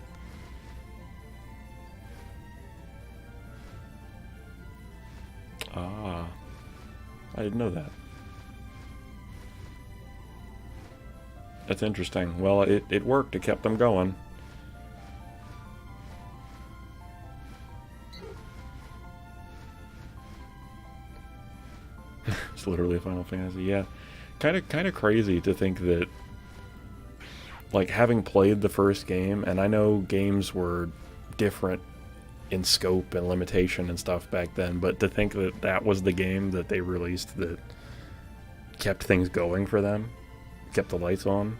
Ah, I didn't know that. That's interesting. Well, it worked. It kept them going. It's literally a Final Fantasy, yeah. Kind of crazy to think that, like, having played the first game, and I know games were different in scope and limitation and stuff back then, but to think that that was the game that they released that kept things going for them, kept the lights on.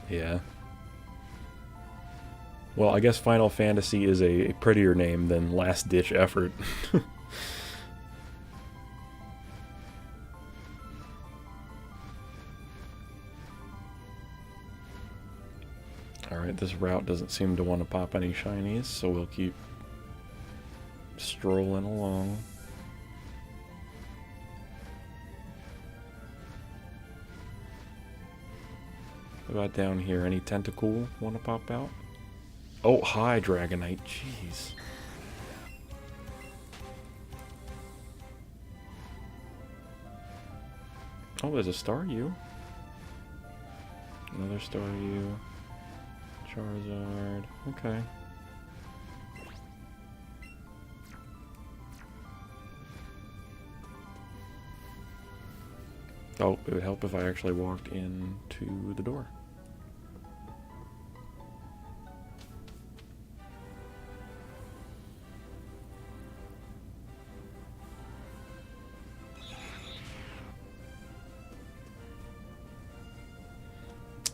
Yeah. Well, I guess Final Fantasy is a prettier name than Last Ditch Effort. Alright, this route doesn't seem to want to pop any shinies, so we'll keep strolling along. What about down here? Any Tentacool want to pop out? Oh, hi, Dragonite. Jeez. Oh, there's a Staryu. Another Staryu. Charizard. Okay. Oh, it would help if I actually walked into the door.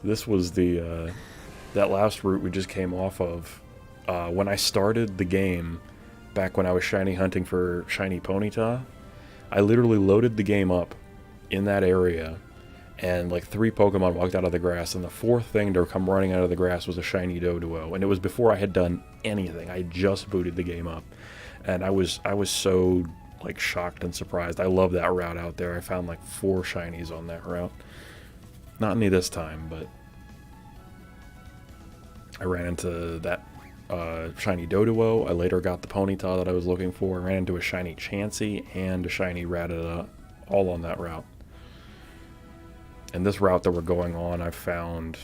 This was the, that last route we just came off of. When I started the game, back when I was shiny hunting for shiny Ponyta, I literally loaded the game up in that area, and like 3 Pokemon walked out of the grass, and the 4th thing to come running out of the grass was a shiny Doduo, and it was before I had done anything. I just booted the game up, and I was so like shocked and surprised. I love that route out there. I found like 4 shinies on that route. Not any this time, but I ran into that shiny Doduo. I later got the Ponyta that I was looking for. I ran into a shiny Chansey and a shiny Rattata, all on that route. And this route that we're going on, I found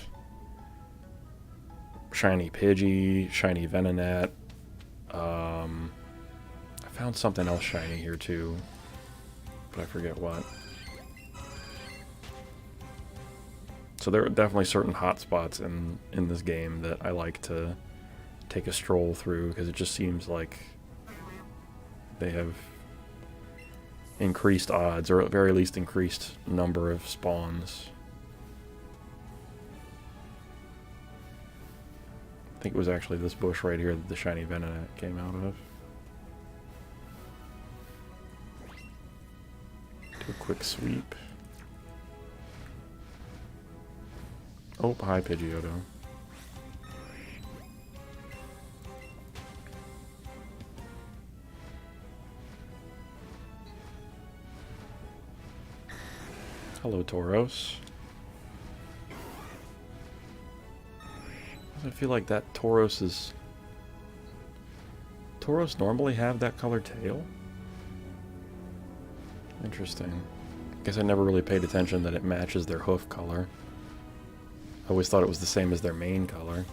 shiny Pidgey, shiny Venonat. I found something else shiny here too, but I forget what. So there are definitely certain hot spots in this game that I like to take a stroll through, because it just seems like they have increased odds, or at very least increased number of spawns. I think it was actually this bush right here that the shiny Venonat came out of. Do a quick sweep. Oh, hi, Pidgeotto. Hello, Tauros. I feel like that Tauros is... Tauros normally have that colored tail? Interesting. Guess I never really paid attention that it matches their hoof color. I always thought it was the same as their main color.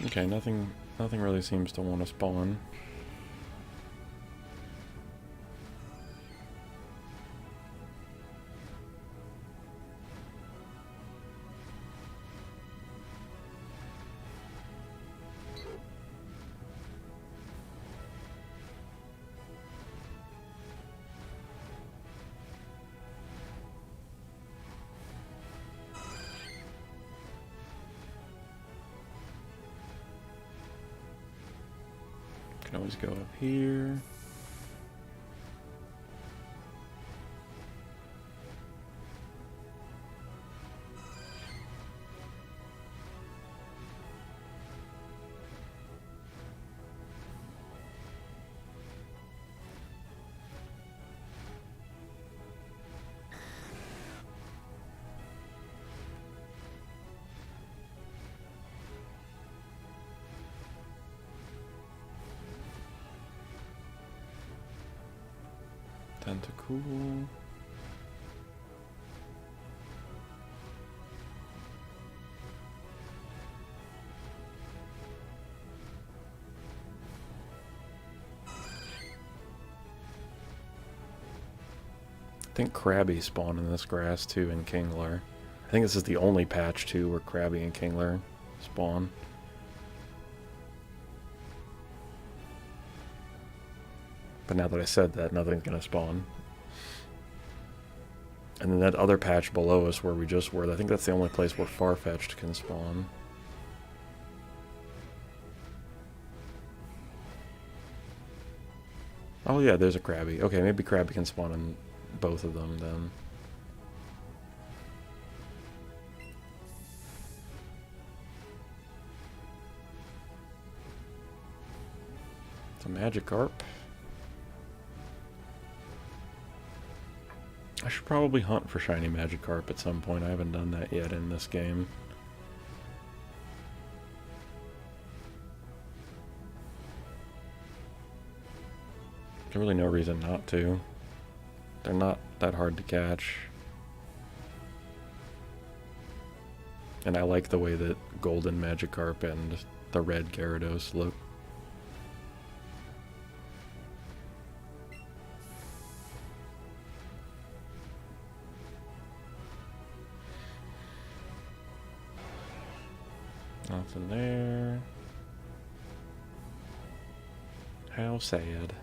Okay, nothing really seems to want to spawn. always go up here. Tentacool. I think Krabby spawn in this grass too in Kingler. I think this is the only patch too where Krabby and Kingler spawn. But now that I said that, nothing's gonna spawn. And then that other patch below us where we just were, I think that's the only place where Farfetch'd can spawn. Oh yeah, there's a Krabby. Okay, maybe Krabby can spawn in both of them then. It's a Magikarp. I should probably hunt for shiny Magikarp at some point. I haven't done that yet in this game. There's really no reason not to. They're not that hard to catch. And I like the way that golden Magikarp and the red Gyarados look. Nothing there. How sad.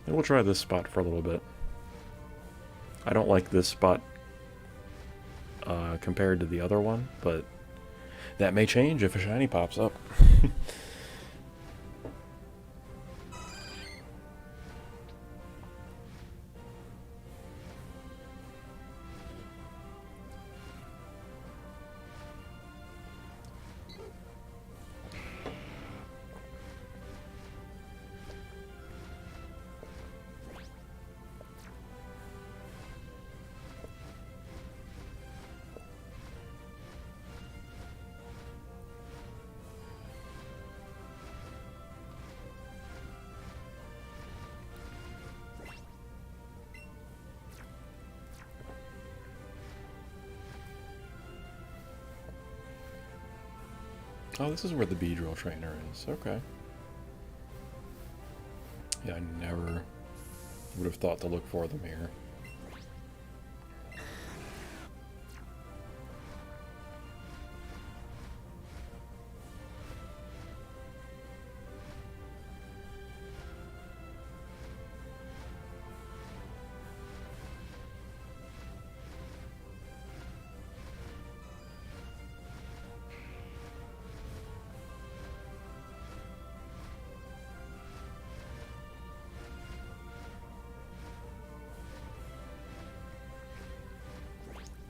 And we'll try this spot for a little bit. I don't like this spot compared to the other one, but that may change if a shiny pops up. Oh, this is where the Beedrill trainer is. Okay. Yeah, I never would have thought to look for them here.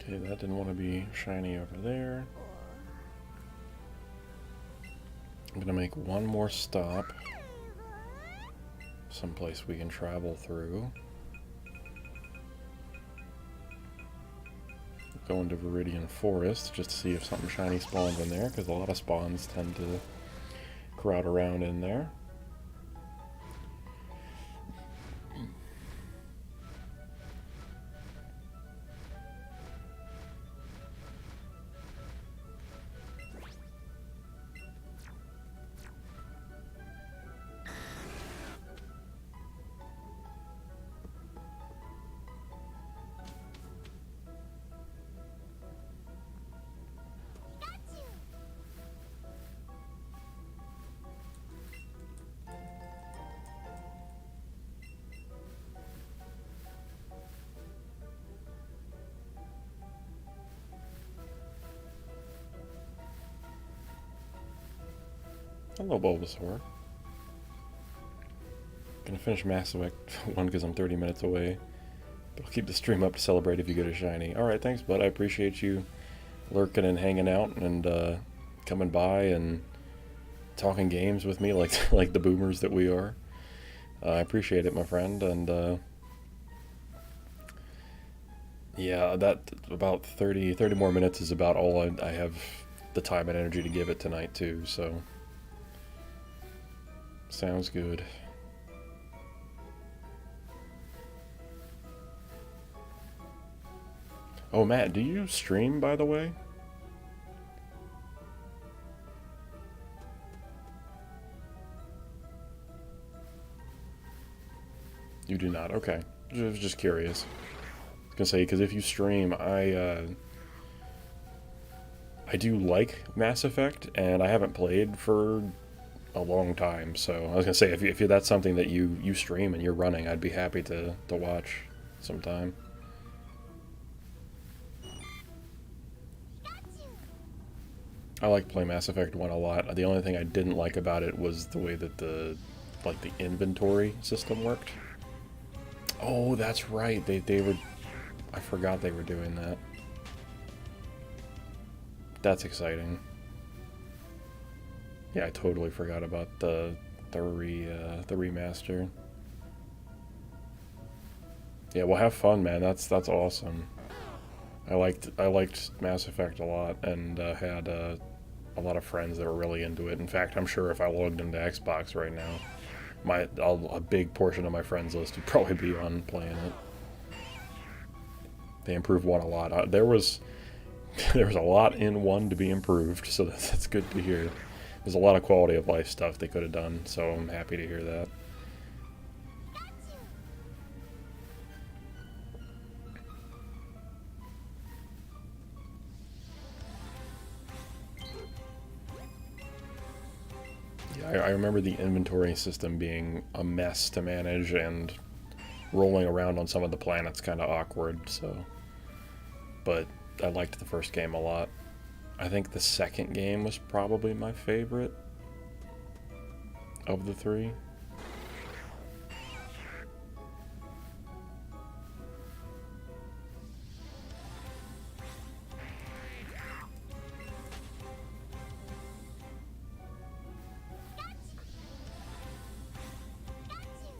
Okay, that didn't want to be shiny over there. I'm gonna make one more stop. Someplace we can travel through. Go into Viridian Forest just to see if something shiny spawns in there, because a lot of spawns tend to crowd around in there. Hello, Bulbasaur. Gonna finish Mass Effect 1 because I'm 30 minutes away. But I'll keep the stream up to celebrate if you get a shiny. Alright, thanks, bud. I appreciate you lurking and hanging out and coming by and talking games with me like like the boomers that we are. I appreciate it, my friend, and yeah, that about 30 more minutes is about all I have the time and energy to give it tonight, too, so sounds good. Oh, Matt, do you stream, by the way? You do not. Okay. Just curious. I was gonna say, because if you stream, I do like Mass Effect, and I haven't played for a long time. So I was gonna say, if that's something that you stream and you're running, I'd be happy to watch sometime. I like playing Mass Effect 1 a lot. The only thing I didn't like about it was the way that the inventory system worked. Oh, that's right. They were... I forgot they were doing that. That's exciting. Yeah, I totally forgot about the remaster. Yeah, well, have fun, man. That's awesome. I liked Mass Effect a lot, and had a lot of friends that were really into it. In fact, I'm sure if I logged into Xbox right now, a big portion of my friends list would probably be on playing it. They improved 1 a lot. There was a lot in 1 to be improved, so that's good to hear. There's a lot of quality of life stuff they could have done, so I'm happy to hear that. Yeah, I remember the inventory system being a mess to manage, and rolling around on some of the planets kind of awkward, so... But I liked the first game a lot. I think the second game was probably my favorite of the 3.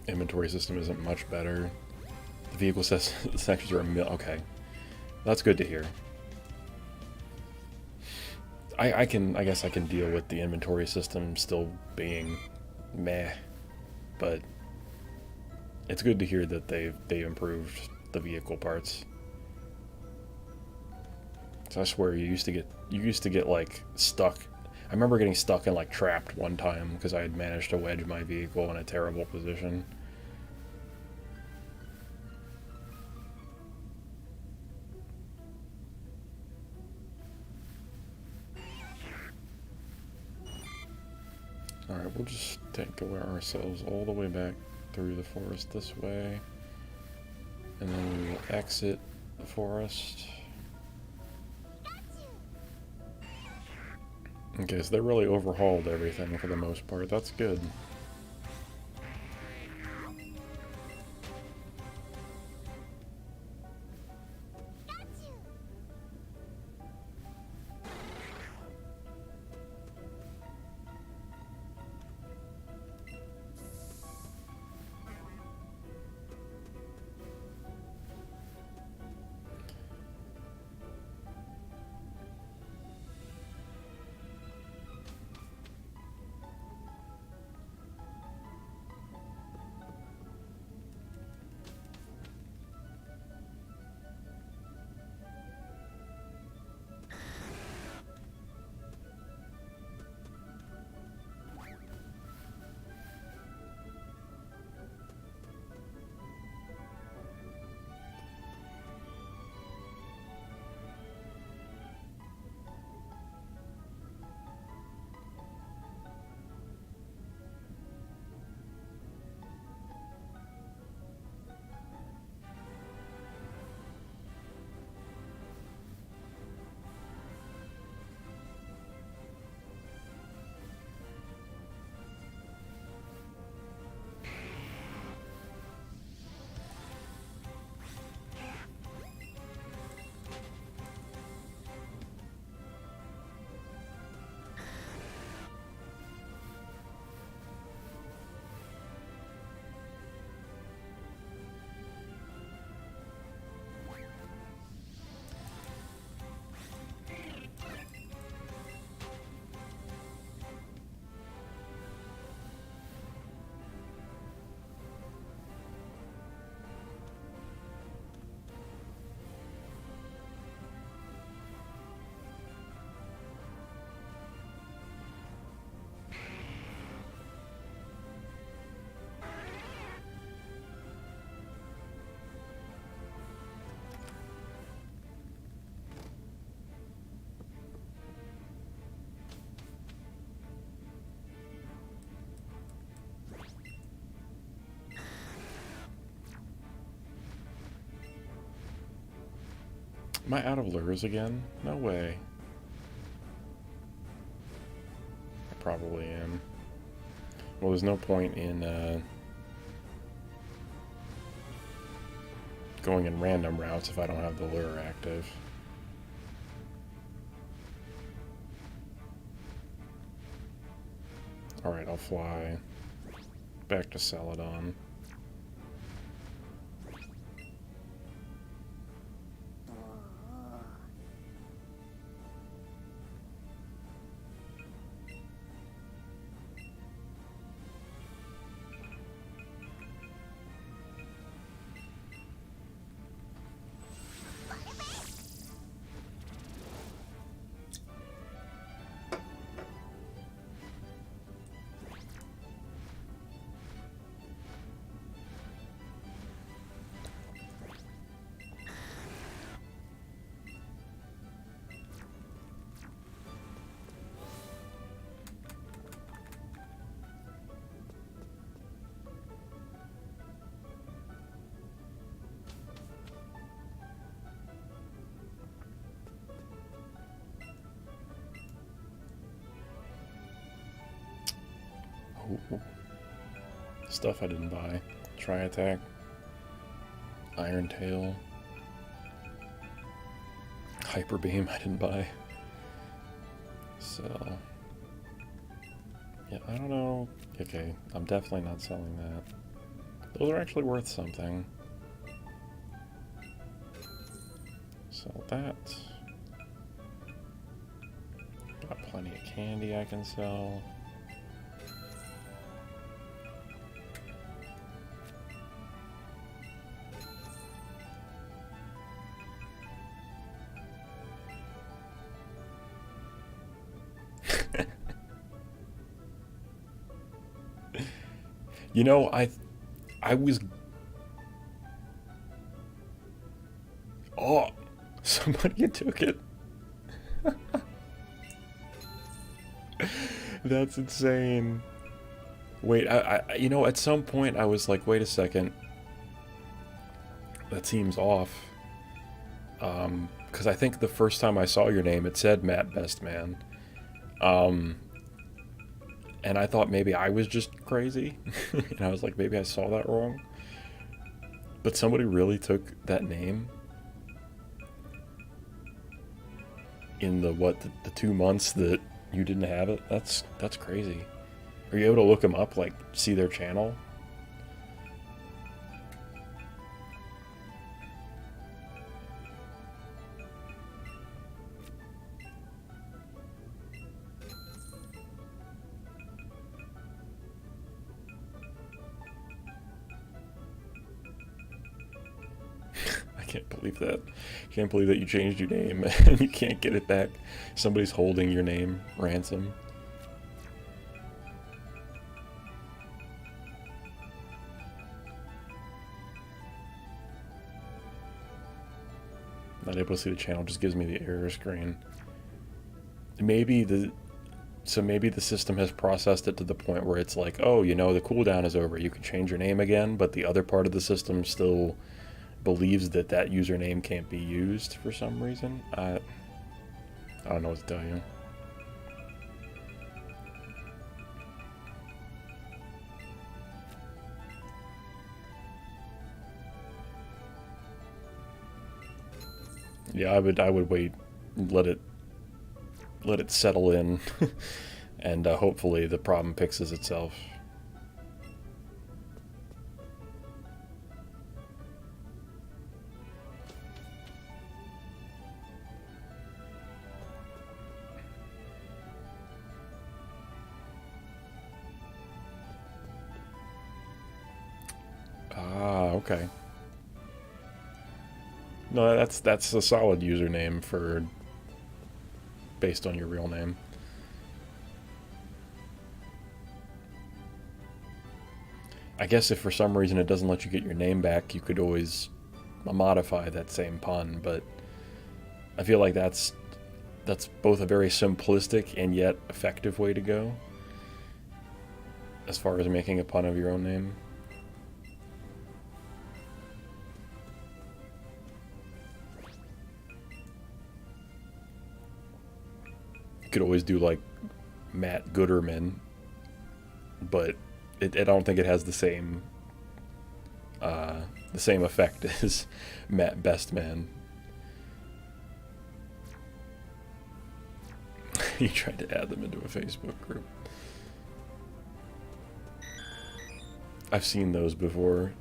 Inventory system isn't much better. The vehicle sections are okay. That's good to hear. I guess I can deal with the inventory system still being meh, but it's good to hear that they improved the vehicle parts. So I swear you used to get like stuck. I remember getting stuck and like trapped one time because I had managed to wedge my vehicle in a terrible position. Alright, we'll just take ourselves all the way back through the forest this way. And then we will exit the forest. Okay, so they really overhauled everything for the most part. That's good. Am I out of lures again? No way. I probably am. Well, there's no point in going in random routes if I don't have the lure active. Alright, I'll fly back to Celadon. Ooh. Stuff I didn't buy. Try attack. Iron Tail. Hyper Beam I didn't buy. So yeah, I don't know. Okay, I'm definitely not selling that. Those are actually worth something. Sell that. Got plenty of candy I can sell. You know, I was... Oh! Somebody took it. That's insane. Wait, you know, at some point I was like, wait a second. That seems off. Because I think the first time I saw your name, it said Matt Bestman. And I thought maybe I was just crazy. And I was like, maybe I saw that wrong. But somebody really took that name in the, what, the 2 months that you didn't have it? That's crazy. Are you able to look them up, like, see their channel? Can't believe that. Can't believe that you changed your name and you can't get it back. Somebody's holding your name ransom. Not able to see the channel, just gives me the error screen. Maybe the system has processed it to the point where it's like, oh, you know, the cooldown is over. You can change your name again, but the other part of the system still believes that that username can't be used for some reason. I don't know what to tell you. Yeah, I would wait, let it settle in, and hopefully the problem fixes itself. Okay. No, that's a solid username for based on your real name. I guess if for some reason it doesn't let you get your name back, you could always modify that same pun, but I feel like that's both a very simplistic and yet effective way to go as far as making a pun of your own name. could always do like Matt Gooderman, but I don't think it has the same effect as Matt Bestman. He tried to add them into a Facebook group. I've seen those before.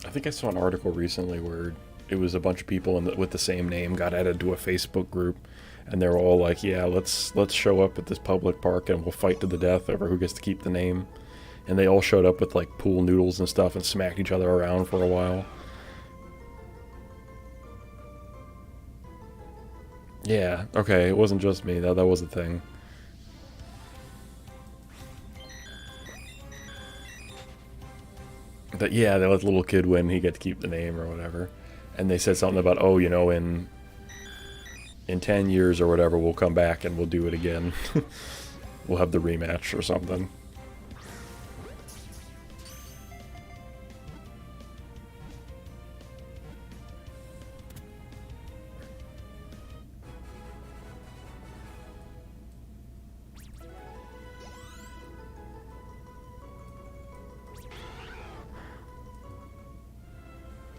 I think I saw an article recently where it was a bunch of people with the same name got added to a Facebook group, and they were all like, "Yeah, let's show up at this public park and we'll fight to the death over who gets to keep the name." And they all showed up with like pool noodles and stuff and smacked each other around for a while. Yeah, okay, it wasn't just me. That was a thing. But yeah, they let the little kid win. He get to keep the name or whatever. And they said something about, oh, you know, in 10 years or whatever, we'll come back and we'll do it again. We'll have the rematch or something.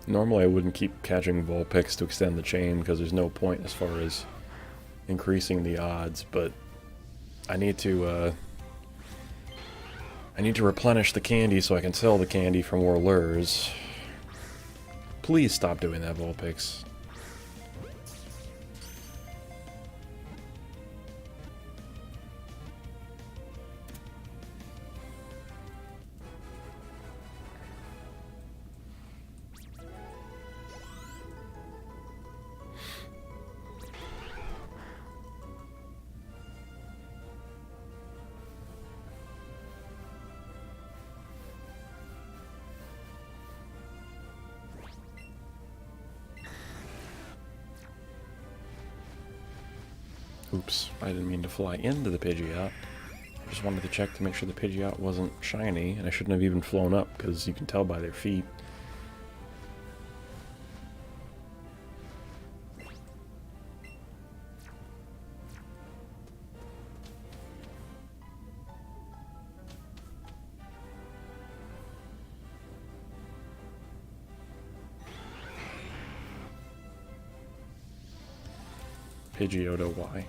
Normally I wouldn't keep catching Vulpix to extend the chain because there's no point as far as increasing the odds, but I need to replenish the candy so I can sell the candy for more lures. Please stop doing that, Vulpix. Oops, I didn't mean to fly into the Pidgeot. I just wanted to check to make sure the Pidgeot wasn't shiny, and I shouldn't have even flown up, because you can tell by their feet. Pidgeotto Y.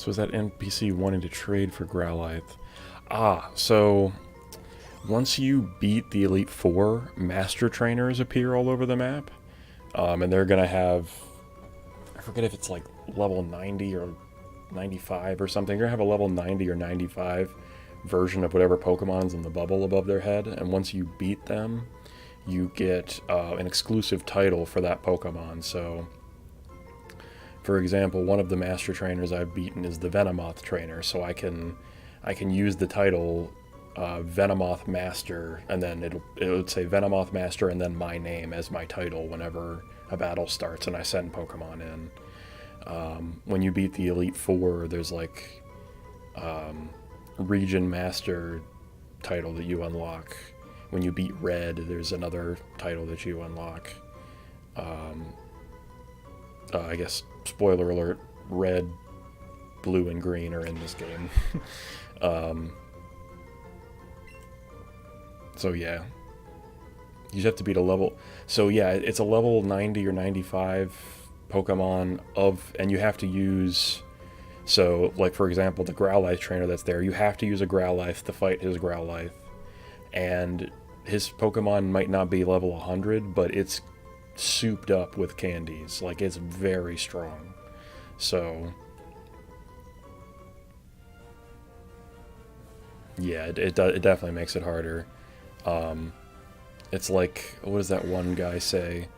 So is that NPC wanting to trade for Growlithe? Ah, so once you beat the Elite Four, Master Trainers appear all over the map. And they're going to have, I forget if it's like level 90 or 95 or something. You're going to have a level 90 or 95 version of whatever Pokemon's in the bubble above their head. And once you beat them, you get an exclusive title for that Pokemon. So, for example, one of the Master Trainers I've beaten is the Venomoth Trainer. So I can use the title Venomoth Master, and then it would say Venomoth Master and then my name as my title whenever a battle starts and I send Pokemon in. When you beat the Elite Four, there's like Region Master title that you unlock. When you beat Red, there's another title that you unlock. I guess, spoiler alert, Red, Blue, and Green are in this game. So yeah, you just have to beat a level. So yeah, it's a level 90 or 95 Pokemon and you have to use. So like for example, the Growlithe trainer that's there, you have to use a Growlithe to fight his Growlithe, and his Pokemon might not be level 100, but it's souped up with candies. Like it's very strong. So yeah, it definitely makes it harder. It's like, what does that one guy say?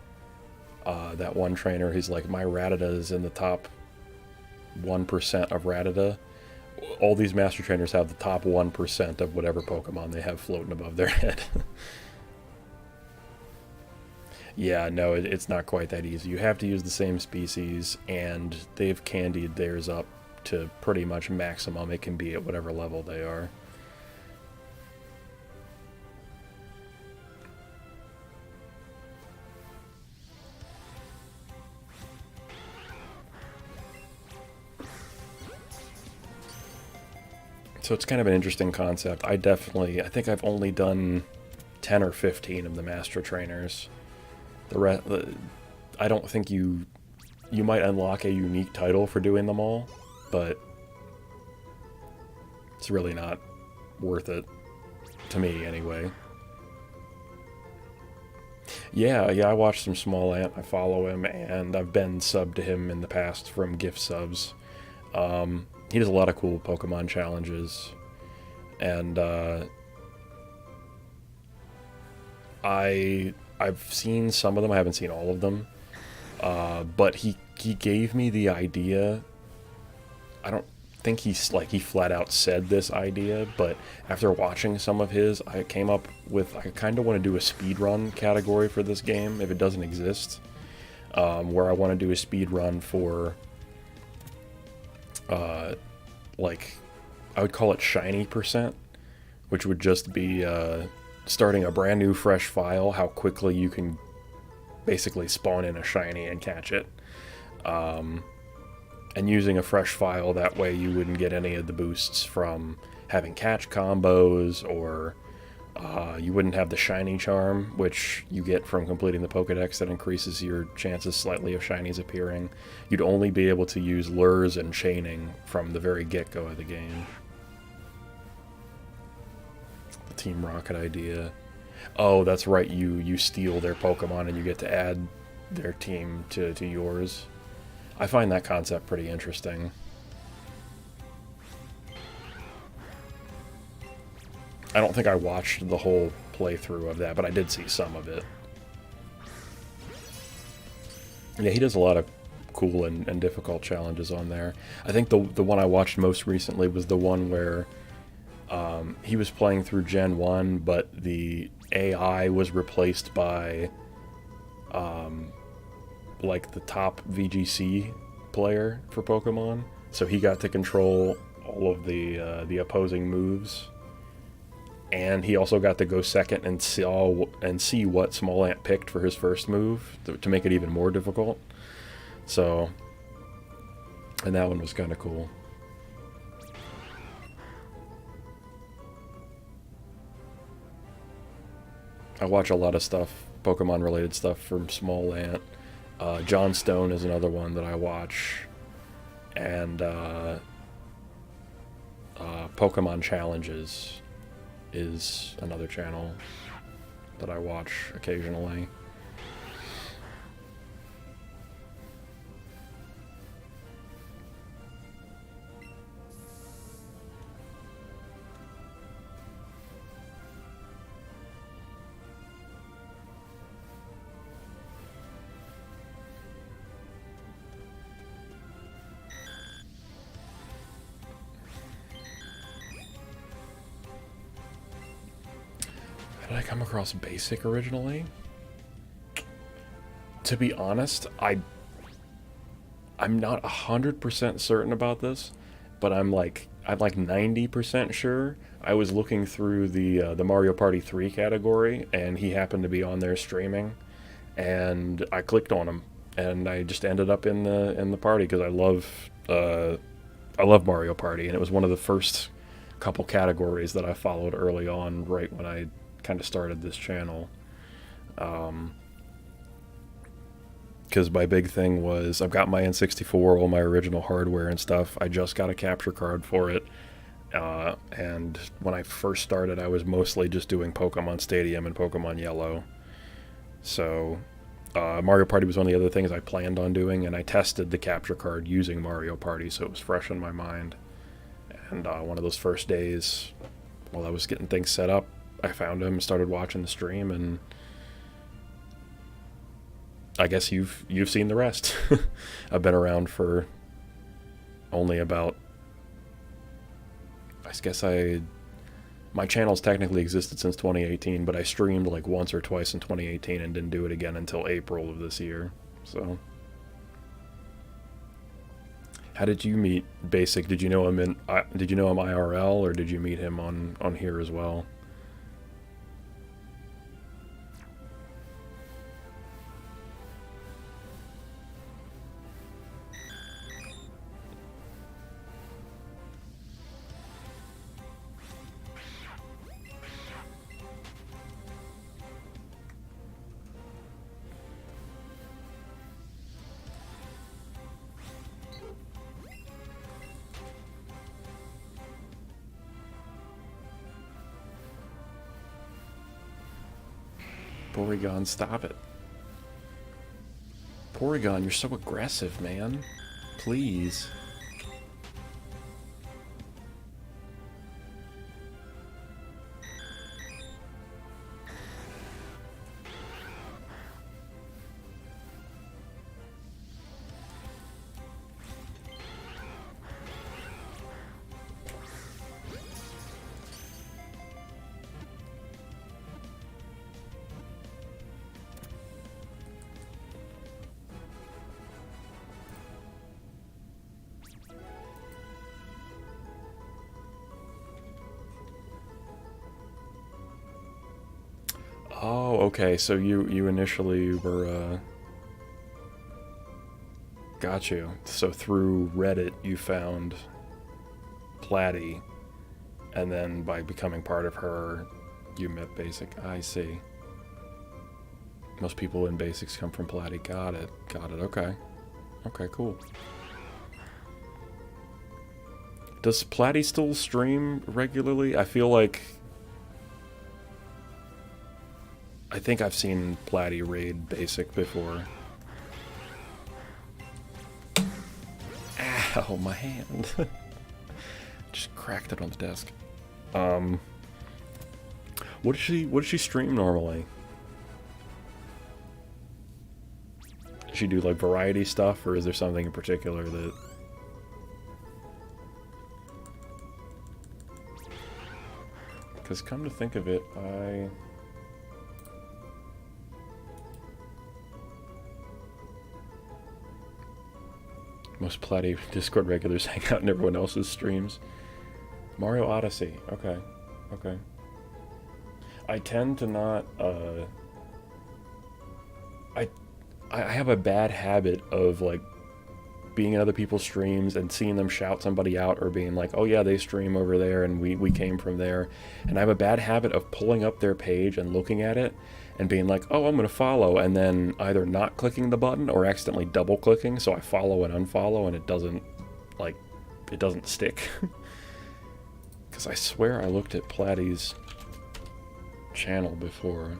That one trainer, he's like, my Rattata is in the top 1% of Rattata. All these Master Trainers have the top 1% of whatever Pokemon they have floating above their head. Yeah, no, it's not quite that easy. You have to use the same species, and they've candied theirs up to pretty much maximum it can be at whatever level they are. So it's kind of an interesting concept. I think I've only done 10 or 15 of the Master Trainers. I don't think you might unlock a unique title for doing them all, but it's really not worth it, to me anyway. Yeah, I watched some Small Ant, I follow him, and I've been subbed to him in the past from gift subs. He does a lot of cool Pokemon challenges, and I've seen some of them. I haven't seen all of them, but he gave me the idea. I don't think he flat out said this idea, but after watching some of his, I came up with I kind of want to do a speedrun category for this game if it doesn't exist, where I want to do a speedrun for. Like, I would call it shiny %, which would just be starting a brand new fresh file, how quickly you can basically spawn in a shiny and catch it. And using a fresh file, that way you wouldn't get any of the boosts from having catch combos, or you wouldn't have the shiny charm, which you get from completing the Pokedex that increases your chances slightly of shinies appearing. You'd only be able to use lures and chaining from the very get-go of the game. The Team Rocket idea. Oh, that's right, you steal their Pokemon and you get to add their team to yours. I find that concept pretty interesting. I don't think I watched the whole playthrough of that, but I did see some of it. Yeah, he does a lot of cool and difficult challenges on there. I think the one I watched most recently was the one where he was playing through Gen 1, but the AI was replaced by like the top VGC player for Pokemon. So he got to control all of the opposing moves. And he also got to go second and see what Small Ant picked for his first move to make it even more difficult. So, and that one was kind of cool. I watch a lot of stuff, Pokemon related stuff from Small Ant. John Stone is another one that I watch. And Pokemon Challenges is another channel that I watch occasionally. How did I come across Basic originally? To be honest, I'm not 100% certain about this, but I'm like 90% sure. I was looking through the Mario Party 3 category, and he happened to be on there streaming, and I clicked on him, and I just ended up in the party because I love Mario Party, and it was one of the first couple categories that I followed early on, right when I kind of started this channel. Because my big thing was I've got my N64, all my original hardware and stuff. I just got a capture card for it. And when I first started, I was mostly just doing Pokemon Stadium and Pokemon Yellow. So Mario Party was one of the other things I planned on doing, and I tested the capture card using Mario Party, so it was fresh in my mind. And one of those first days, while I was getting things set up, I found him and started watching the stream, and I guess you've seen the rest. I've been around for only about, I guess my channel's technically existed since 2018, but I streamed like once or twice in 2018 and didn't do it again until April of this year. So, how did you meet Basic? Did you know him IRL, or did you meet him on here as well? Porygon, stop it. Porygon, you're so aggressive, man. Please. Oh, okay, so you initially were, got you. So through Reddit you found Platy, and then by becoming part of her, you met Basic. I see. Most people in Basics come from Platy. Got it, okay. Okay, cool. Does Platy still stream regularly? I feel like I think I've seen Platy raid Basic before. Ow, my hand. Just cracked it on the desk. What does she stream normally? Does she do like variety stuff, or is there something in particular that... Because come to think of it, most Platy Discord regulars hang out in everyone else's streams. Mario Odyssey. Okay. Okay. I tend to not, I have a bad habit of, like, being in other people's streams and seeing them shout somebody out, or being like, oh yeah, they stream over there and we came from there. And I have a bad habit of pulling up their page and looking at it and being like, oh, I'm going to follow, and then either not clicking the button or accidentally double clicking, so I follow and unfollow, and it doesn't, like, it doesn't stick. Because I swear I looked at Platty's channel before.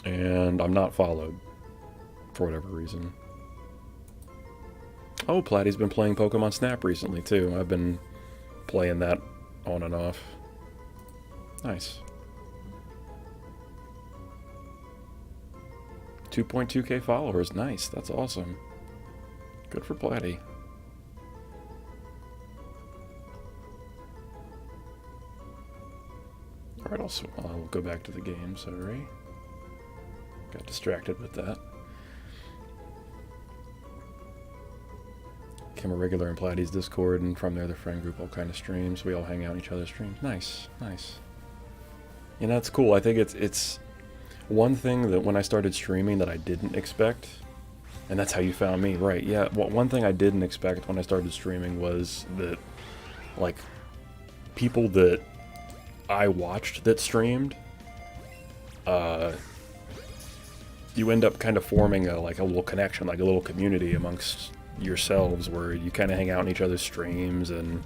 And I'm not followed. For whatever reason. Oh, Platty's been playing Pokemon Snap recently, too. I've been playing that on and off. Nice. 2.2k followers. Nice. That's awesome. Good for Platty. Alright, I'll go back to the game, sorry. Got distracted with that. Became a regular in Platty's Discord, and from there the friend group all kind of streams. We all hang out in each other's streams. Nice, nice. You know, that's cool. I think it's one thing that when I started streaming that I didn't expect, and that's how you found me, right? Yeah, one thing I didn't expect when I started streaming was that, like, people that I watched that streamed, you end up kind of forming a little connection, like a little community amongst yourselves, where you kind of hang out in each other's streams, and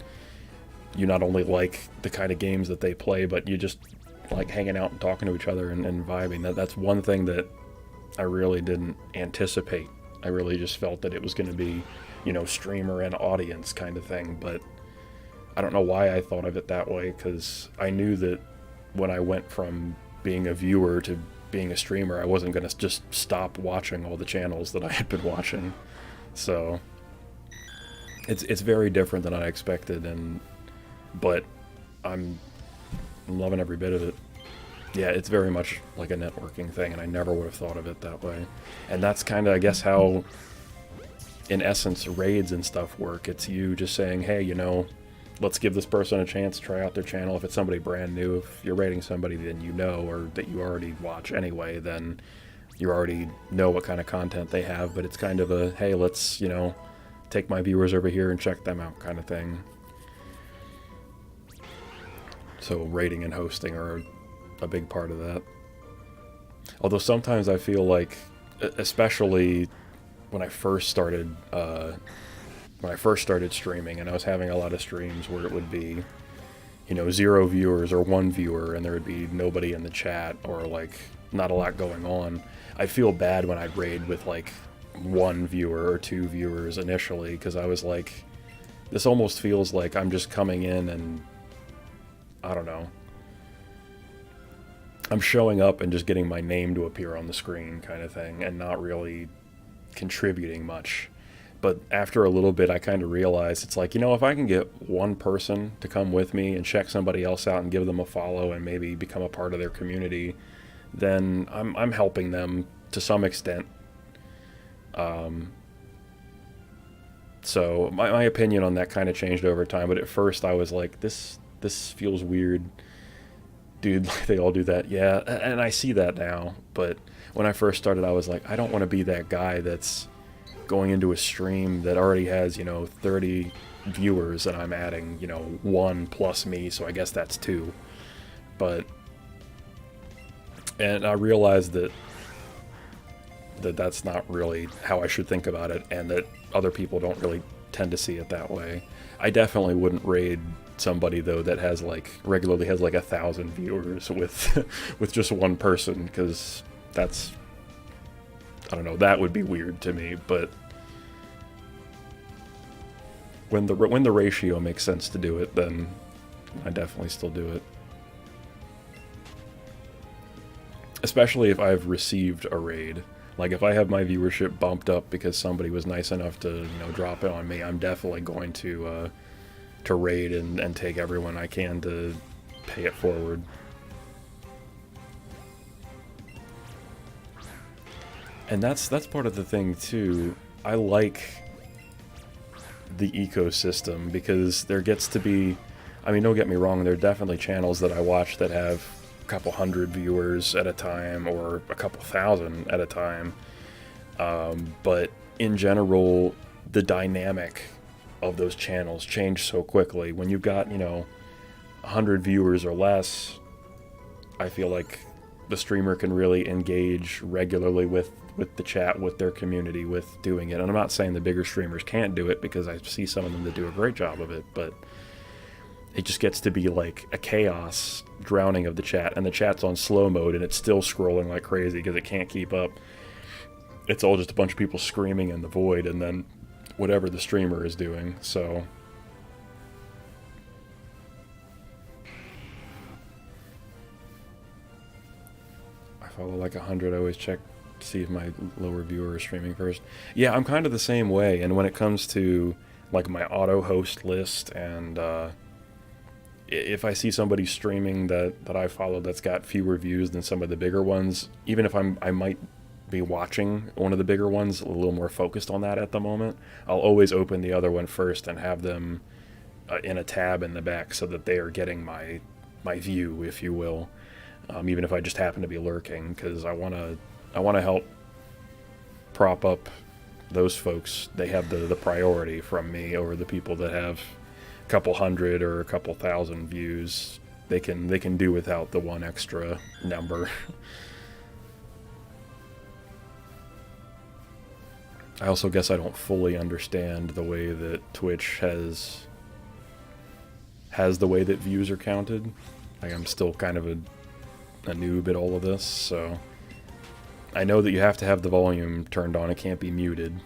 you not only like the kind of games that they play, but you just like hanging out and talking to each other and vibing. That's one thing that I really didn't anticipate. I really just felt that it was going to be, you know, streamer and audience kind of thing, but I don't know why I thought of it that way, because I knew that when I went from being a viewer to being a streamer, I wasn't going to just stop watching all the channels that I had been watching. So it's very different than I expected, but I'm loving every bit of it. Yeah, it's very much like a networking thing, and I never would have thought of it that way. And that's kind of, I guess, how, in essence, raids and stuff work. It's you just saying, hey, you know, let's give this person a chance to try out their channel. If it's somebody brand new, if you're raiding somebody then you know, or that you already watch anyway, then you already know what kind of content they have. But it's kind of a, hey, let's, you know, take my viewers over here and check them out kind of thing. So raiding and hosting are a big part of that. Although sometimes I feel like, especially when I first started streaming, and I was having a lot of streams where it would be, you know, 0 viewers or 1 viewer, and there would be nobody in the chat, or like not a lot going on. I feel bad when I'd raid with like 1 viewer or 2 viewers initially, because I was like, this almost feels like I'm just coming in and, I don't know, I'm showing up and just getting my name to appear on the screen kind of thing, and not really contributing much. But after a little bit, I kind of realized it's like, you know, if I can get 1 person to come with me and check somebody else out and give them a follow and maybe become a part of their community, then I'm helping them to some extent. So my opinion on that kind of changed over time, but at first I was like, this feels weird. Dude, like, they all do that. Yeah, and I see that now, but when I first started, I was like, I don't want to be that guy that's going into a stream that already has, you know, 30 viewers, and I'm adding, you know, 1 plus me, so I guess that's 2. And I realized that's not really how I should think about it, and that other people don't really tend to see it that way. I definitely wouldn't raid somebody, though, that has regularly has 1,000 viewers with just 1 person, because that's, I don't know, that would be weird to me. But when the ratio makes sense to do it, then I definitely still do it. Especially if I've received a raid. Like, if I have my viewership bumped up because somebody was nice enough to, you know, drop it on me, I'm definitely going to raid and take everyone I can to pay it forward. And that's part of the thing too. I like the ecosystem, because there gets to be, I mean, don't get me wrong, there are definitely channels that I watch that have a couple hundred viewers at a time, or a couple thousand at a time. But in general, the dynamic of those channels change so quickly. When you've got, you know, 100 viewers or less, I feel like the streamer can really engage regularly with the chat, with their community, with doing it. And I'm not saying the bigger streamers can't do it, because I see some of them that do a great job of it, but it just gets to be like a chaos drowning of the chat, and the chat's on slow mode and it's still scrolling like crazy because it can't keep up. It's all just a bunch of people screaming in the void and then whatever the streamer is doing. So I follow like 100. I always check to see if my lower viewer is streaming first. Yeah, I'm kind of the same way. And when it comes to like my auto host list, and if I see somebody streaming that I follow that's got fewer views than some of the bigger ones, even if I might be watching one of the bigger ones, a little more focused on that at the moment, I'll always open the other one first and have them in a tab in the back so that they are getting my view, if you will, even if I just happen to be lurking, because I want to help prop up those folks. They have the priority from me over the people that have a couple hundred or a couple thousand views. They can do without the one extra number. I also guess I don't fully understand the way that Twitch has the way that views are counted. Like, I'm still kind of a noob at all of this, so I know that you have to have the volume turned on, it can't be muted,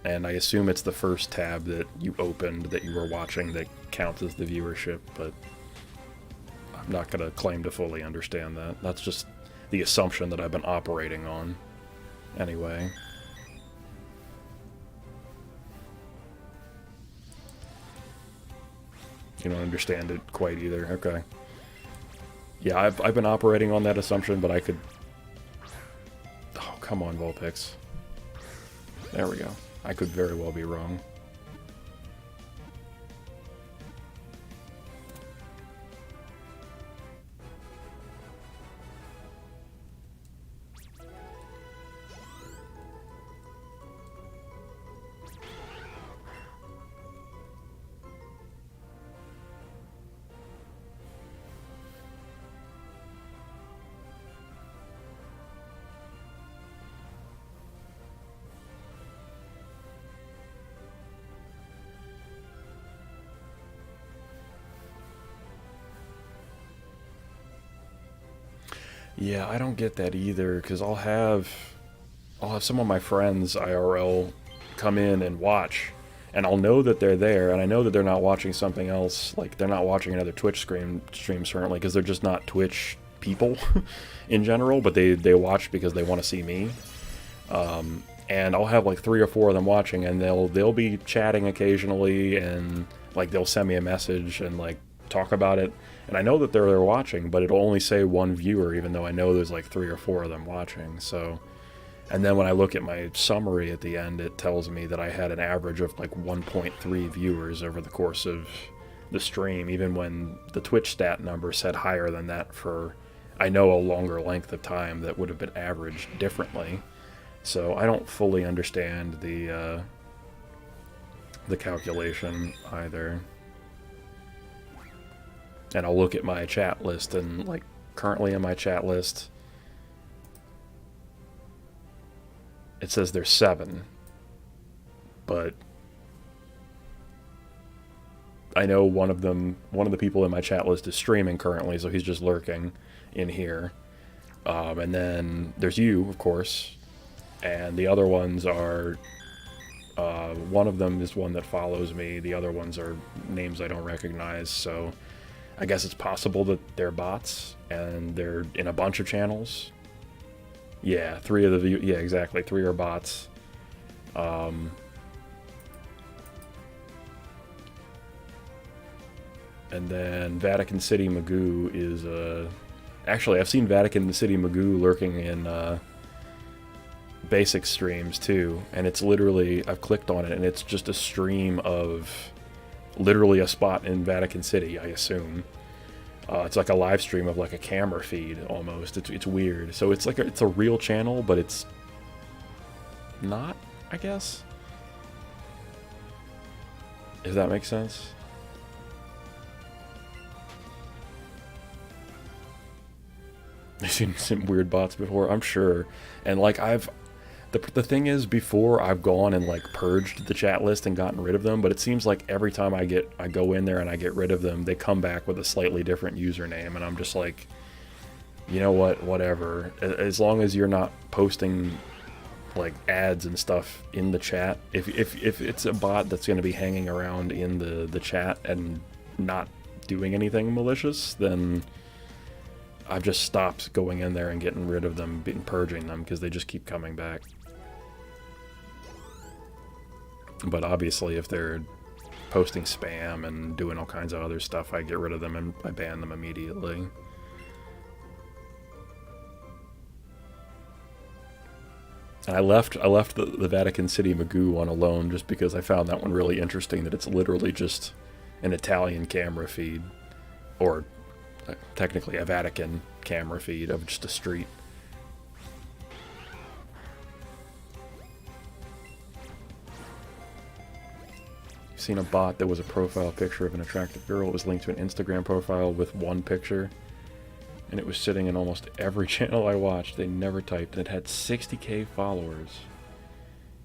and I assume it's the first tab that you opened that you were watching that counts as the viewership, but I'm not going to claim to fully understand that. That's just the assumption that I've been operating on. Anyway. You don't understand it quite either. Okay. Yeah, I've been operating on that assumption, but I could... Oh, come on, Vulpix. There we go. I could very well be wrong. Yeah, I don't get that either, because I'll have some of my friends IRL come in and watch, and I'll know that they're there, and I know that they're not watching something else, like they're not watching another Twitch stream certainly, because they're just not Twitch people in general, but they watch because they want to see me. And I'll have like 3 or 4 of them watching, and they'll be chatting occasionally, and like they'll send me a message and like talk about it. And I know that they're watching, but it'll only say 1 viewer, even though I know there's like 3 or 4 of them watching. So, and then when I look at my summary at the end, it tells me that I had an average of like 1.3 viewers over the course of the stream, even when the Twitch stat number said higher than that for, I know, a longer length of time that would have been averaged differently. So I don't fully understand the calculation either. And I'll look at my chat list, and like currently in my chat list, it says there's 7, but I know one of the people in my chat list is streaming currently, so he's just lurking in here. And then there's you, of course, and the other ones are, one of them is one that follows me, the other ones are names I don't recognize, so I guess it's possible that they're bots, and they're in a bunch of channels. Yeah, 3 of the... Yeah, exactly. 3 are bots. And then Vatican City Magoo is... Actually, I've seen Vatican City Magoo lurking in basic streams, too. And it's literally... I've clicked on it, and it's just a stream of... literally a spot in Vatican City, I assume. It's like a live stream of like a camera feed almost. It's weird. So it's like it's a real channel, but it's not, I guess. If that makes sense. I've seen some weird bots before, I'm sure. And like The thing is, before I've gone and like purged the chat list and gotten rid of them, but it seems like every time I go in there and I get rid of them, they come back with a slightly different username, and I'm just like, you know what, whatever. As long as you're not posting like ads and stuff in the chat, if it's a bot that's going to be hanging around in the chat and not doing anything malicious, then I've just stopped going in there and getting rid of them and purging them because they just keep coming back. But obviously if they're posting spam and doing all kinds of other stuff, I get rid of them and I ban them immediately. And I left the Vatican City Magoo one alone just because I found that one really interesting, that it's literally just an Italian camera feed, or technically a Vatican camera feed of just a street. You've seen a bot that was a profile picture of an attractive girl. It was linked to an Instagram profile with one picture, and it was sitting in almost every channel I watched. They never typed, and it had 60k followers.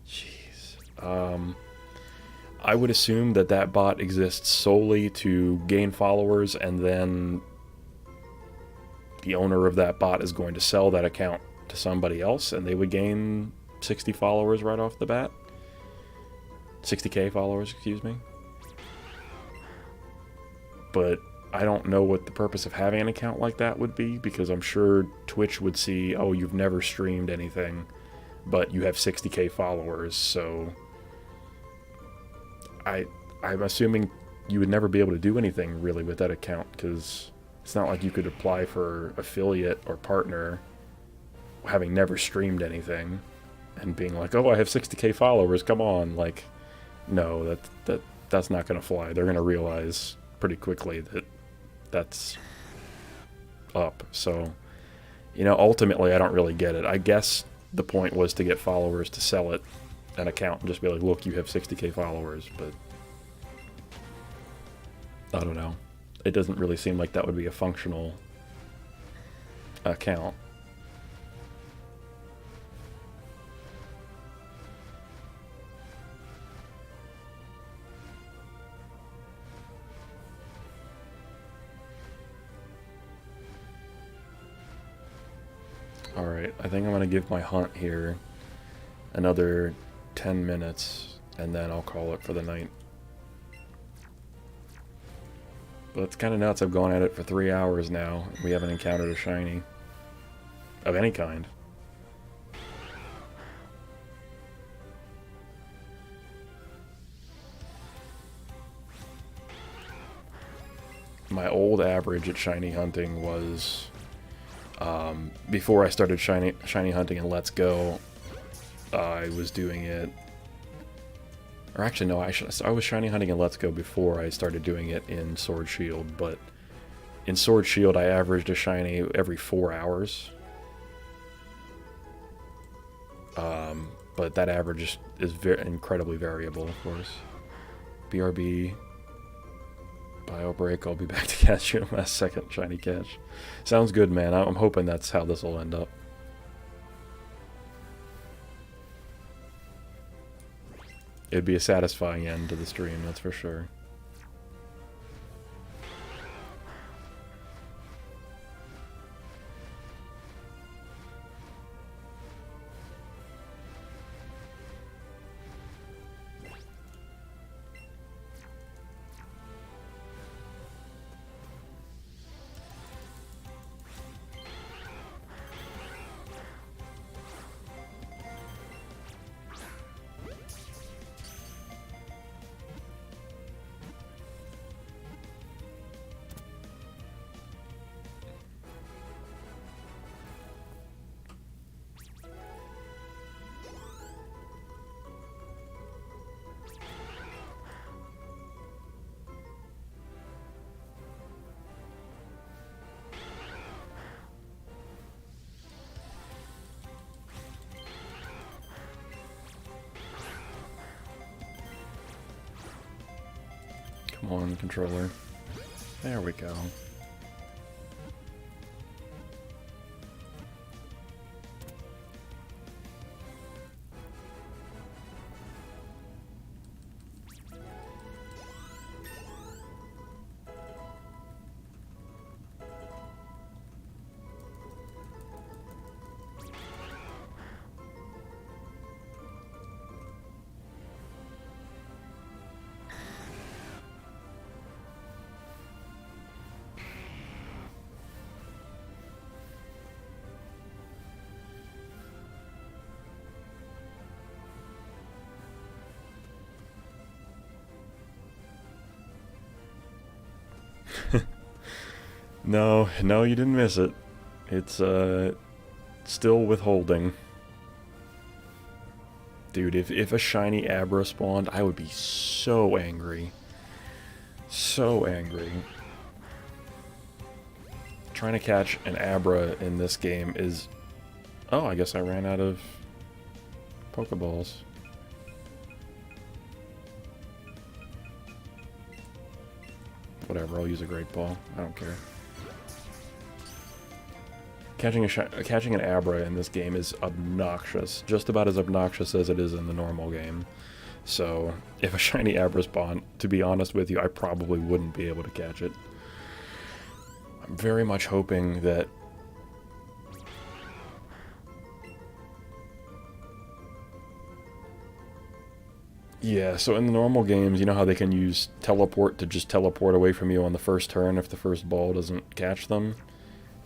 Jeez. I would assume that that bot exists solely to gain followers, and then the owner of that bot is going to sell that account to somebody else, and they would gain 60 followers right off the bat. 60k followers, excuse me. But I don't know what the purpose of having an account like that would be, because I'm sure Twitch would see, oh, you've never streamed anything, but you have 60k followers, so I'm assuming you would never be able to do anything really with that account, because it's not like you could apply for affiliate or partner having never streamed anything and being like, oh, I have 60k followers, come on. Like, no, that's not going to fly. They're going to realize pretty quickly that that's up. So, you know, ultimately I don't really get it. I guess the point was to get followers to sell it an account and just be like, look, you have 60k followers, but I don't know. It doesn't really seem like that would be a functional account. Alright, I think I'm going to give my hunt here another 10 minutes, and then I'll call it for the night. But it's kind of nuts. I've gone at it for 3 hours now. We haven't encountered a shiny of any kind. My old average at shiny hunting was, before I started shiny hunting in Let's Go, I was doing it, or actually no, I was shiny hunting in Let's Go before I started doing it in Sword Shield, but in Sword Shield I averaged a shiny every 4 hours. But that average is incredibly variable, of course. BRB, Bio Break, I'll be back to catch you in my second shiny catch. Sounds good, man. I'm hoping that's how this will end up. It'd be a satisfying end to the stream, that's for sure. Come on, controller. There we go. No, no, you didn't miss it. It's, still withholding. Dude, if a shiny Abra spawned, I would be so angry. So angry. Trying to catch an Abra in this game is... Oh, I guess I ran out of Pokeballs. Whatever, I'll use a Great Ball. I don't care. Catching an Abra in this game is obnoxious. Just about as obnoxious as it is in the normal game. So, if a shiny Abra spawned, to be honest with you, I probably wouldn't be able to catch it. I'm very much hoping that... Yeah, so in the normal games, you know how they can use teleport to just teleport away from you on the first turn if the first ball doesn't catch them?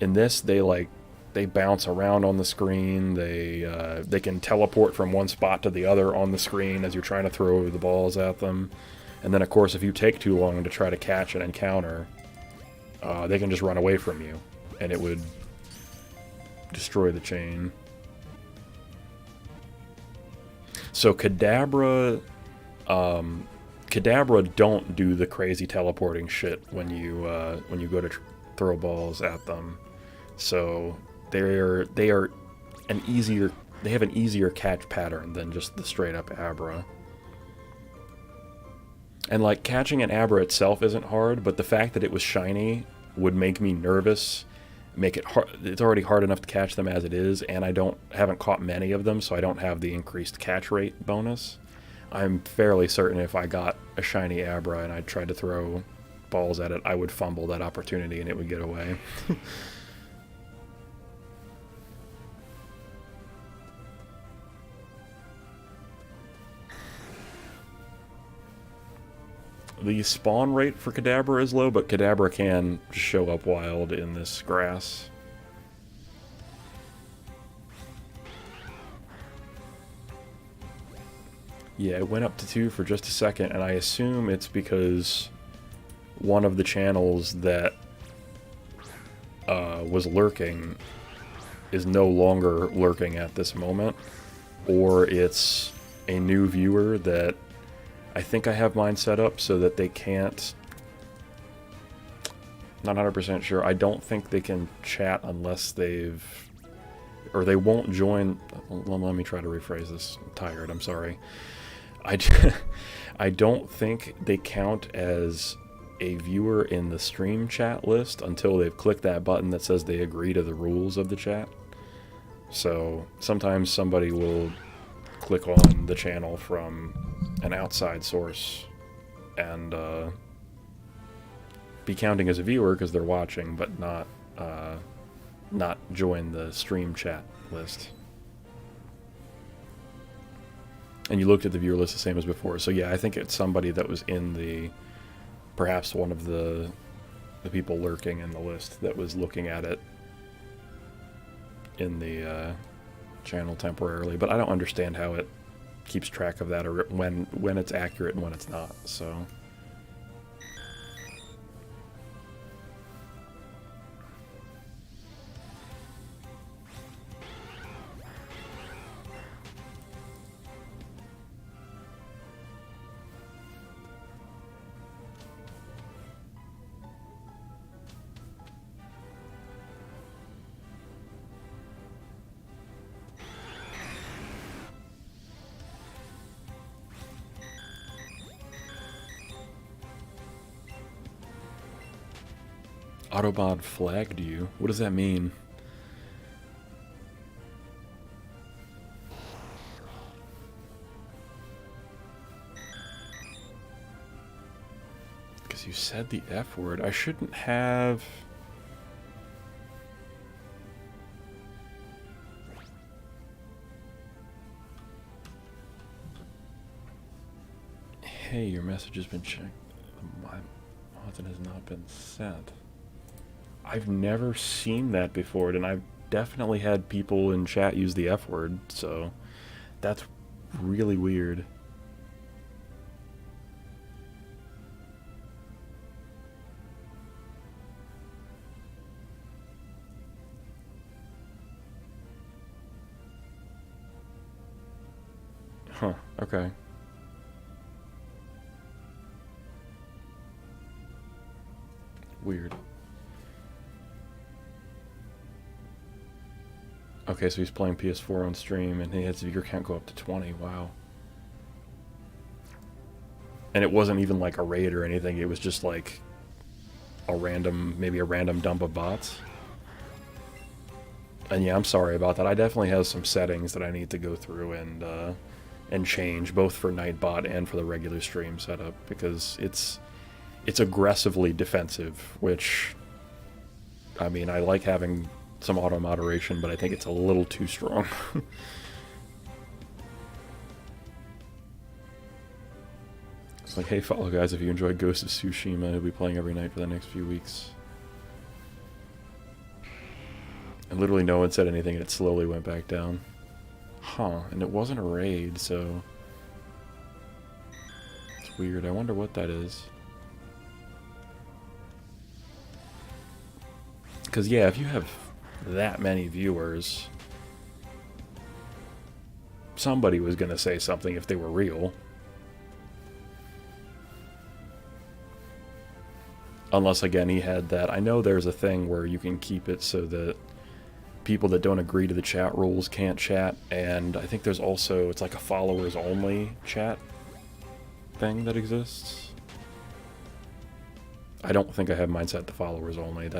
In this, they bounce around on the screen. They can teleport from one spot to the other on the screen as you're trying to throw the balls at them. And then, of course, if you take too long to try to catch an encounter, they can just run away from you, and it would destroy the chain. So Kadabra don't do the crazy teleporting shit when you go to throw balls at them. So they have an easier catch pattern than just the straight up Abra. And like catching an Abra itself isn't hard, but the fact that it was shiny would make me nervous. Make it hard. It's already hard enough to catch them as it is, and I haven't caught many of them, so I don't have the increased catch rate bonus. I'm fairly certain if I got a shiny Abra and I tried to throw balls at it, I would fumble that opportunity and it would get away. The spawn rate for Kadabra is low, but Kadabra can show up wild in this grass. Yeah, it went up to 2 for just a second, and I assume it's because one of the channels that was lurking is no longer lurking at this moment, or it's a new viewer that I think I have mine set up so that they can't... Not 100% sure. I don't think they can chat unless they've... Or they won't join... Well, let me try to rephrase this. I'm tired, I'm sorry. I don't think they count as a viewer in the stream chat list until they've clicked that button that says they agree to the rules of the chat. So sometimes somebody will click on the channel from an outside source and be counting as a viewer because they're watching, but not join the stream chat list. And you looked at the viewer list the same as before. So yeah, I think it's somebody that was in the, perhaps one of the people lurking in the list that was looking at it in the channel temporarily. But I don't understand how it keeps track of that, or when it's accurate and when it's not, so... Autobot flagged you? What does that mean? Because you said the F word. I shouldn't have... Hey, your message has been checked. My content has not been sent. I've never seen that before, and I've definitely had people in chat use the F word, so that's really weird. Huh, okay. Weird. Okay, so he's playing PS4 on stream, and his viewer count go up to 20. Wow. And it wasn't even like a raid or anything. It was just like maybe a random dump of bots. And yeah, I'm sorry about that. I definitely have some settings that I need to go through and change, both for Nightbot and for the regular stream setup, because it's aggressively defensive, which, I mean, I like having some auto moderation, but I think it's a little too strong. It's like, hey, follow guys, if you enjoyed Ghost of Tsushima, he'll be playing every night for the next few weeks. And literally no one said anything, and it slowly went back down. Huh, and it wasn't a raid, so it's weird. I wonder what that is. Because, yeah, if you have that many viewers, somebody was going to say something if they were real. Unless, again, he had that. I know there's a thing where you can keep it so that people that don't agree to the chat rules can't chat, and I think there's also, it's like a followers-only chat thing that exists. I don't think I have mine set to followers-only.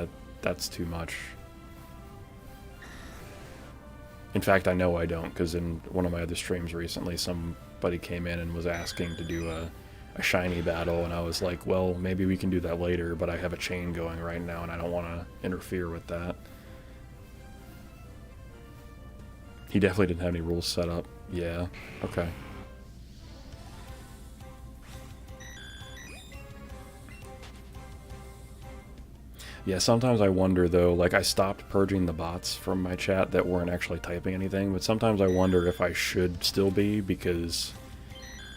That's too much. In fact, I know I don't, because in one of my other streams recently, somebody came in and was asking to do a shiny battle, and I was like, well, maybe we can do that later, but I have a chain going right now, and I don't want to interfere with that. He definitely didn't have any rules set up. Yeah, okay. Yeah, sometimes I wonder, though, like, I stopped purging the bots from my chat that weren't actually typing anything, but sometimes I wonder if I should still be, because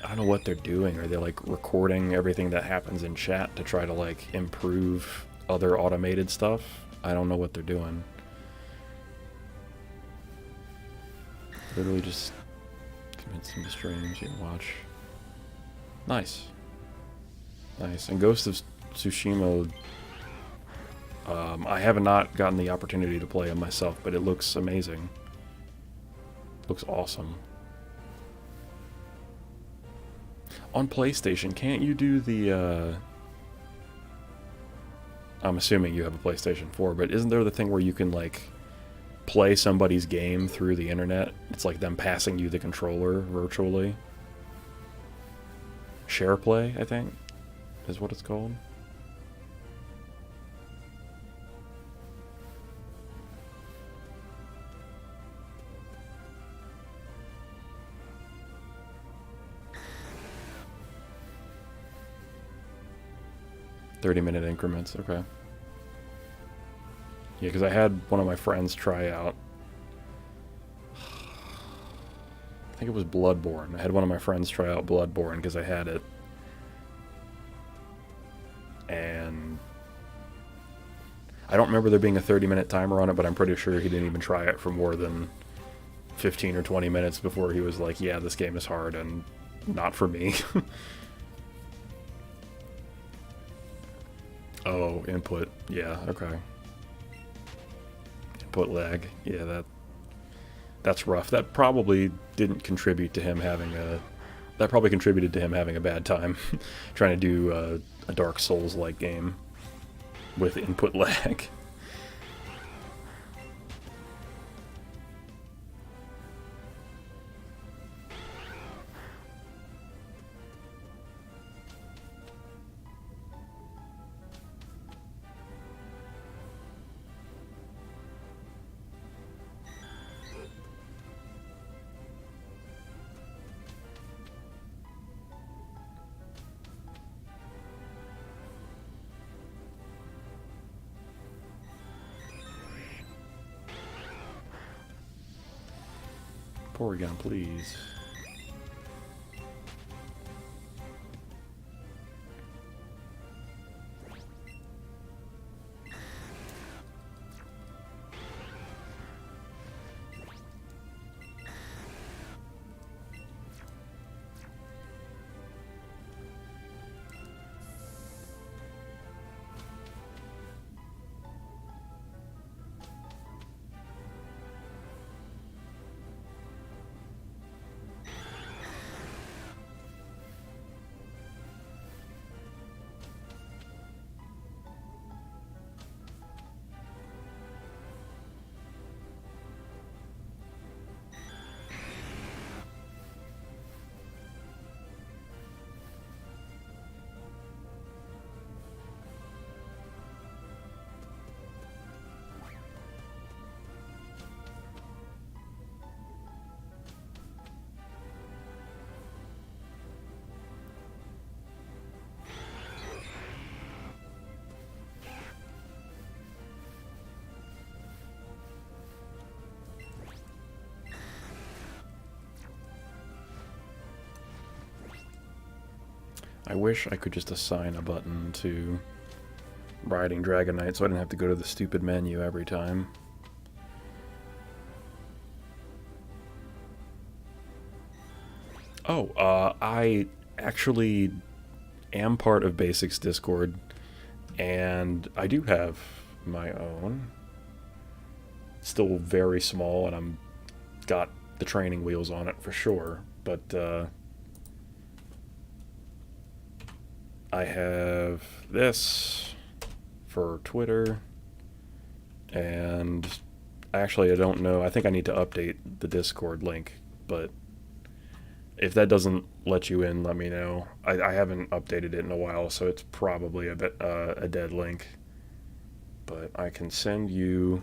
I don't know what they're doing. Are they, like, recording everything that happens in chat to try to, like, improve other automated stuff? I don't know what they're doing. Literally just commit some streams you can watch. Nice. Nice. And Ghost of Tsushima, I have not gotten the opportunity to play it myself, but it looks amazing. Looks awesome. On PlayStation, can't you do the, I'm assuming you have a PlayStation 4, but isn't there the thing where you can, like, play somebody's game through the internet? It's like them passing you the controller virtually. SharePlay, I think, is what it's called. .30-minute increments, okay. Yeah, because I had one of my friends try out, I think it was Bloodborne. I had one of my friends try out Bloodborne because I had it. And I don't remember there being a 30-minute timer on it, but I'm pretty sure he didn't even try it for more than 15 or 20 minutes before he was like, yeah, this game is hard and not for me. Oh, input. Yeah, okay. Input lag. Yeah, that's rough. That probably didn't contribute to him having a... That probably contributed to him having a bad time trying to do a Dark Souls-like game with input lag. Porygon, please. I wish I could just assign a button to riding Dragon Knight so I didn't have to go to the stupid menu every time. Oh, I actually am part of Basics Discord, and I do have my own. Still very small, and I'm got the training wheels on it for sure, but I have this for Twitter, and actually I don't know, I think I need to update the Discord link, but if that doesn't let you in, let me know. I haven't updated it in a while, so it's probably a dead link, but I can send you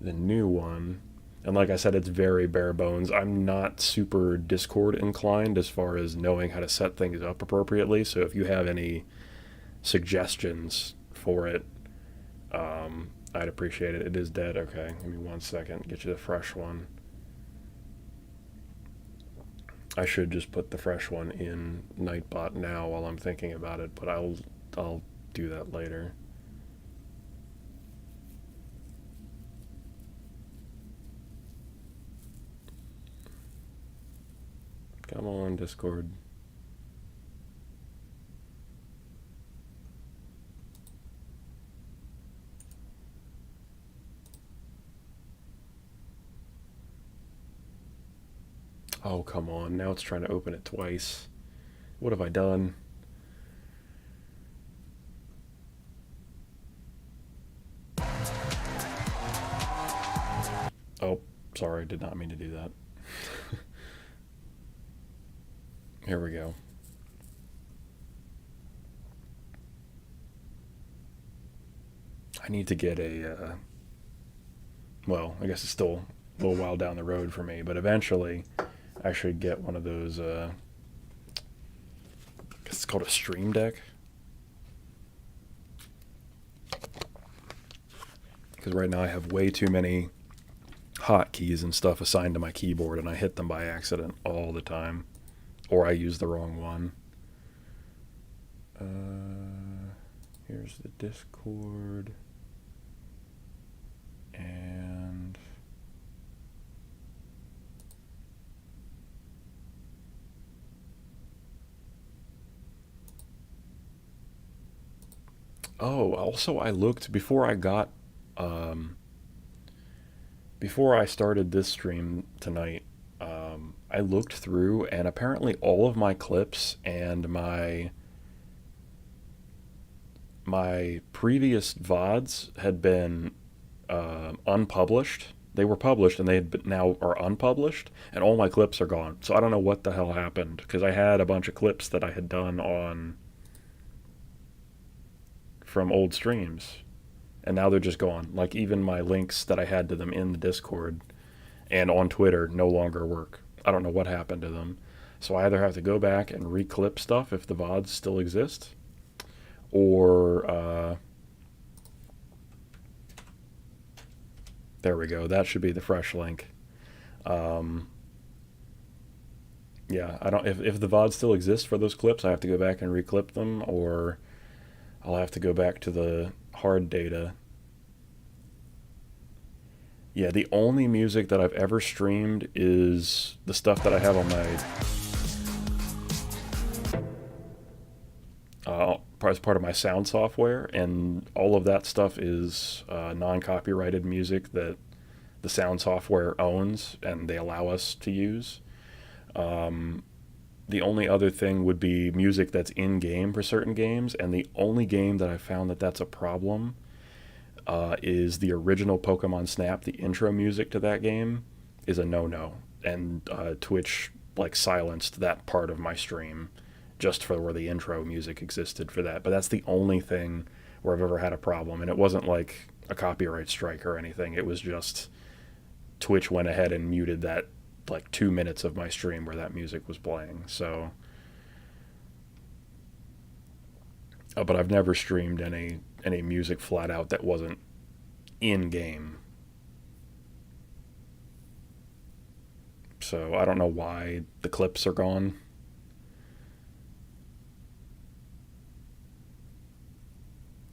the new one. And like I said, it's very bare bones. I'm not super Discord inclined as far as knowing how to set things up appropriately. So if you have any suggestions for it, I'd appreciate it. It is dead. Okay, give me 1 second. Get you the fresh one. I should just put the fresh one in Nightbot now while I'm thinking about it, but I'll do that later. Come on, Discord. Oh, come on. Now it's trying to open it twice. What have I done? Oh, sorry. Did not mean to do that. Here we go. I need to get a, well, I guess it's still a little while down the road for me, but eventually I should get one of those, I guess it's called a Stream Deck. Because right now I have way too many hotkeys and stuff assigned to my keyboard, and I hit them by accident all the time. Or I use the wrong one. Here's the Discord. And oh, also I looked before I started this stream tonight. I looked through, and apparently all of my clips and my previous VODs had been unpublished. They were published, and now are unpublished, and all my clips are gone. So I don't know what the hell happened, because I had a bunch of clips that I had done from old streams, and now they're just gone. Like, even my links that I had to them in the Discord and on Twitter no longer work. I don't know what happened to them. So I either have to go back and reclip stuff if the VODs still exist, or there we go. That should be the fresh link. Yeah, I don't. If the VODs still exist for those clips, I have to go back and reclip them, or I'll have to go back to the hard data. Yeah, the only music that I've ever streamed is the stuff that I have on my as part of my sound software, and all of that stuff is non-copyrighted music that the sound software owns and they allow us to use. The only other thing would be music that's in-game for certain games, and the only game that I found that's a problem is the original Pokemon Snap. The intro music to that game is a no-no, and Twitch silenced that part of my stream just for where the intro music existed for that. But that's the only thing where I've ever had a problem, and it wasn't like a copyright strike or anything. It was just Twitch went ahead and muted that 2 minutes of my stream where that music was playing. So, but I've never streamed any music flat out that wasn't in game. So I don't know why the clips are gone.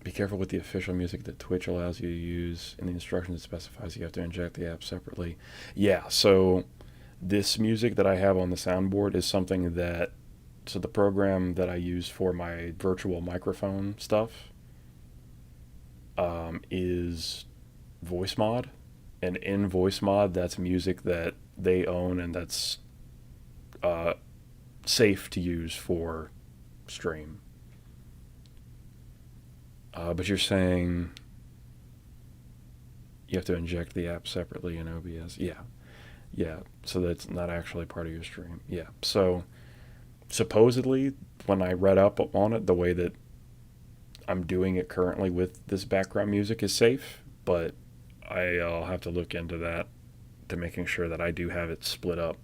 Be careful with the official music that Twitch allows you to use. In the instructions, it specifies you have to inject the app separately. Yeah, so this music that I have on the soundboard is something that, so the program that I use for my virtual microphone stuff is voice mod. And in voice mod, that's music that they own and that's safe to use for stream. But you're saying you have to inject the app separately in OBS. Yeah. Yeah. So that's not actually part of your stream. Yeah. So supposedly, when I read up on it, the way that I'm doing it currently with this background music is safe, but I'll have to look into that to making sure that I do have it split up.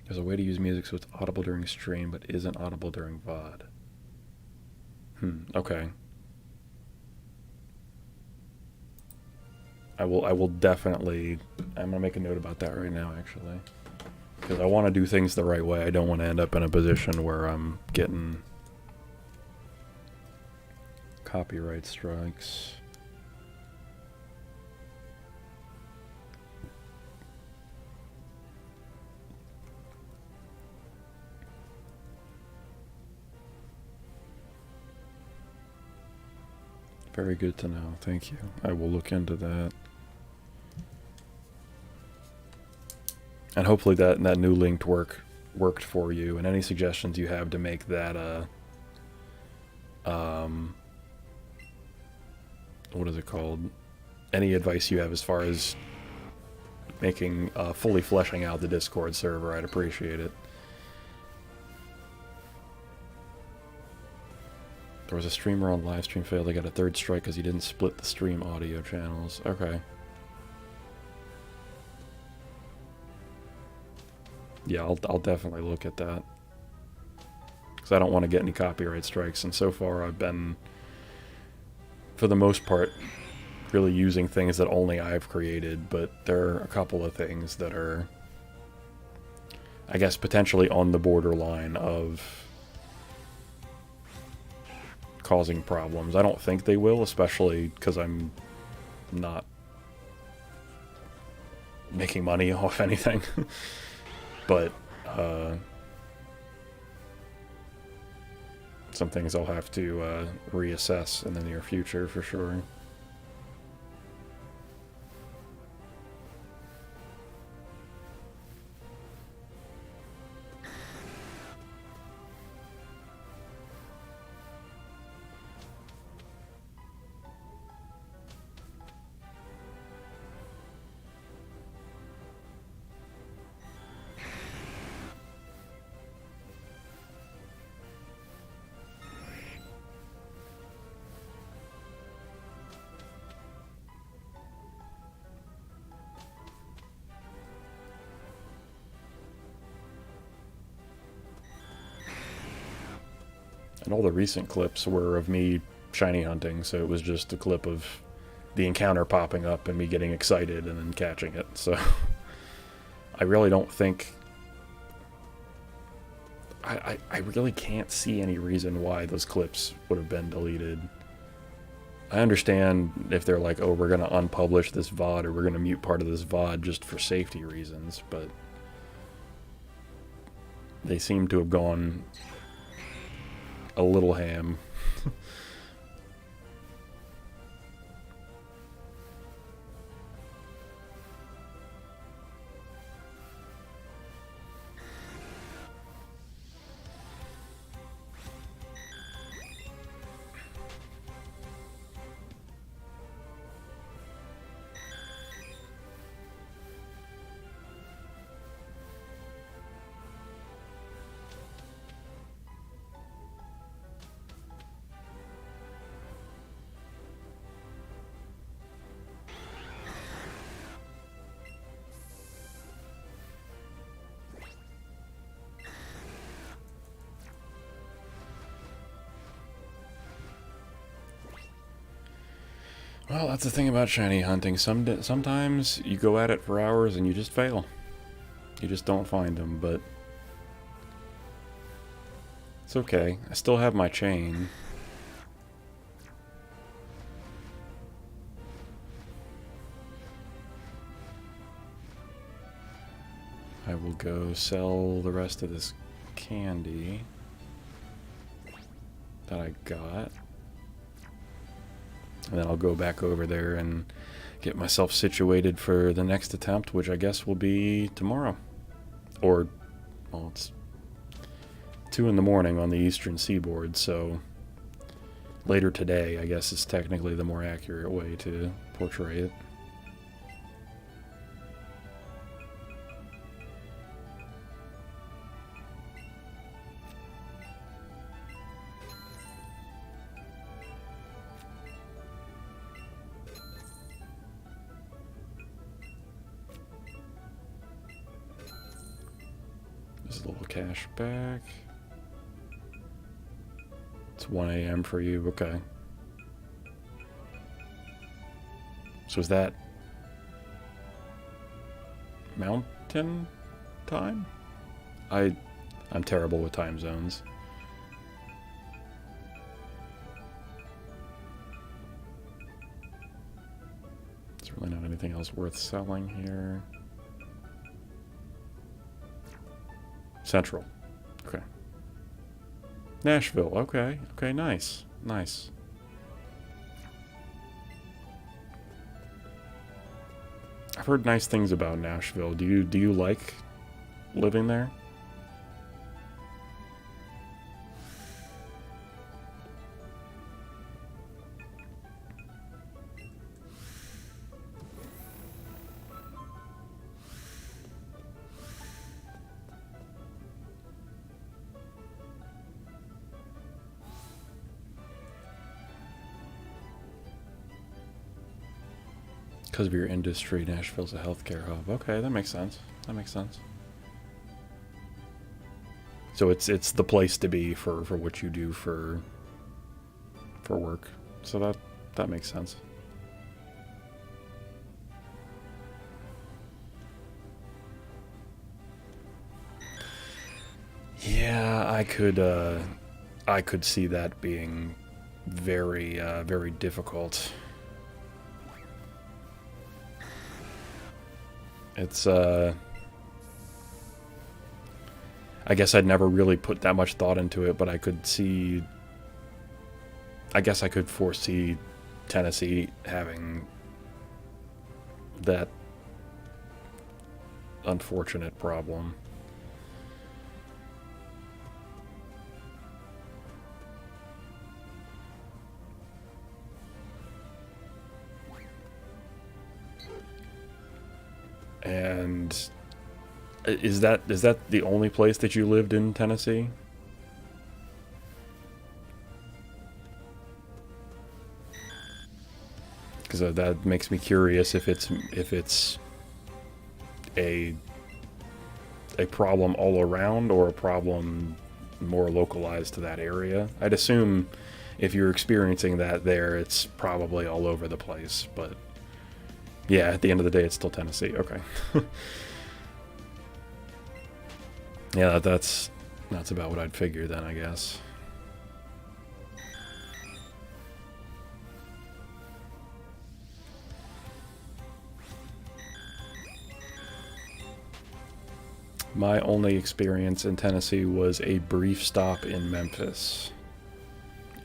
There's a way to use music so it's audible during stream but isn't audible during VOD. Okay. I will definitely, I'm gonna make a note about that right now actually. Because I want to do things the right way. I don't want to end up in a position where I'm getting copyright strikes. Very good to know. Thank you. I will look into that. And hopefully that new linked worked for you. And any suggestions you have to make that what is it called? Any advice you have as far as making fully fleshing out the Discord server, I'd appreciate it. There was a streamer on live stream failed. They got a third strike because he didn't split the stream audio channels. Okay. Yeah, I'll definitely look at that. Because I don't want to get any copyright strikes. And so far I've been, for the most part, really using things that only I've created. But there are a couple of things that are, I guess, potentially on the borderline of causing problems. I don't think they will, especially because I'm not making money off anything. But some things I'll have to reassess in the near future for sure. And all the recent clips were of me shiny hunting, so it was just a clip of the encounter popping up and me getting excited and then catching it. So I really don't think... I really can't see any reason why those clips would have been deleted. I understand if they're like, oh, we're going to unpublish this VOD or we're going to mute part of this VOD just for safety reasons, but they seem to have gone a little ham. Well, that's the thing about shiny hunting. Sometimes you go at it for hours and you just fail. You just don't find them, but it's okay. I still have my chain. I will go sell the rest of this candy that I got. And then I'll go back over there and get myself situated for the next attempt, which I guess will be tomorrow. Or, well, it's 2 in the morning on the eastern seaboard, so later today, I guess, is technically the more accurate way to portray it. Just a little cash back. It's 1 a.m. for you, okay. So is that mountain time? I'm terrible with time zones. There's really not anything else worth selling here. Central. Okay. Nashville. Okay. Okay, nice. Nice. I've heard nice things about Nashville. Do you like living there? Because of your industry, Nashville's a healthcare hub. Okay, that makes sense. That makes sense. So it's the place to be for what you do for work. So that makes sense. Yeah, I could see that being very very difficult. It's, I guess I'd never really put that much thought into it, but I could see, I guess I could foresee Tennessee having that unfortunate problem. And is that the only place that you lived in Tennessee? Because that makes me curious if it's a problem all around or a problem more localized to that area. I'd assume if you're experiencing that there, it's probably all over the place, but yeah, at the end of the day, it's still Tennessee. Okay. Yeah, that's about what I'd figure then, I guess. My only experience in Tennessee was a brief stop in Memphis.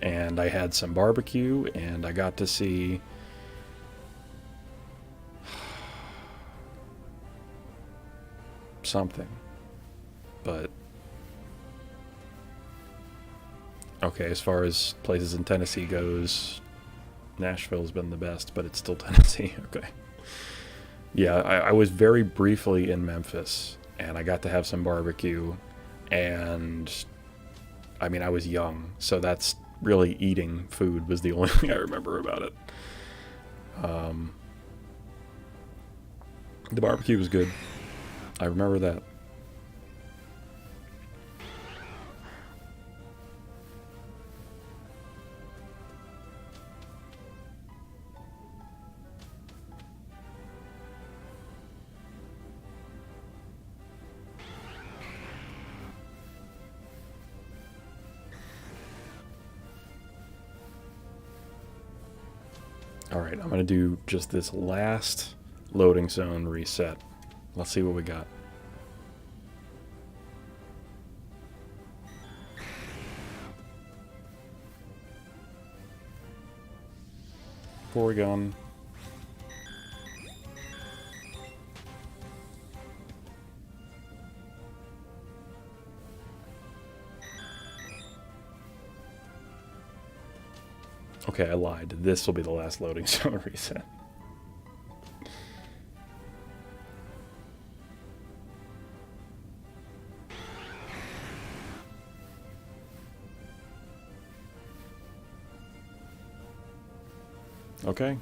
And I had some barbecue, and I got to see something. But okay, as far as places in Tennessee goes, Nashville's been the best, but it's still Tennessee. Okay. Yeah, I was very briefly in Memphis, and I got to have some barbecue, and I mean, I was young, so that's really eating food was the only thing I remember about it. The barbecue was good. I remember that. Alright, I'm going to do just this last loading zone reset. Let's see what we got. Porygon. Okay, I lied. This will be the last loading zone reset. Okay.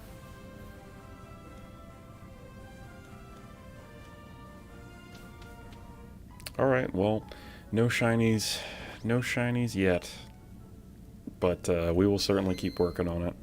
Alright, well, no shinies yet. But we will certainly keep working on it.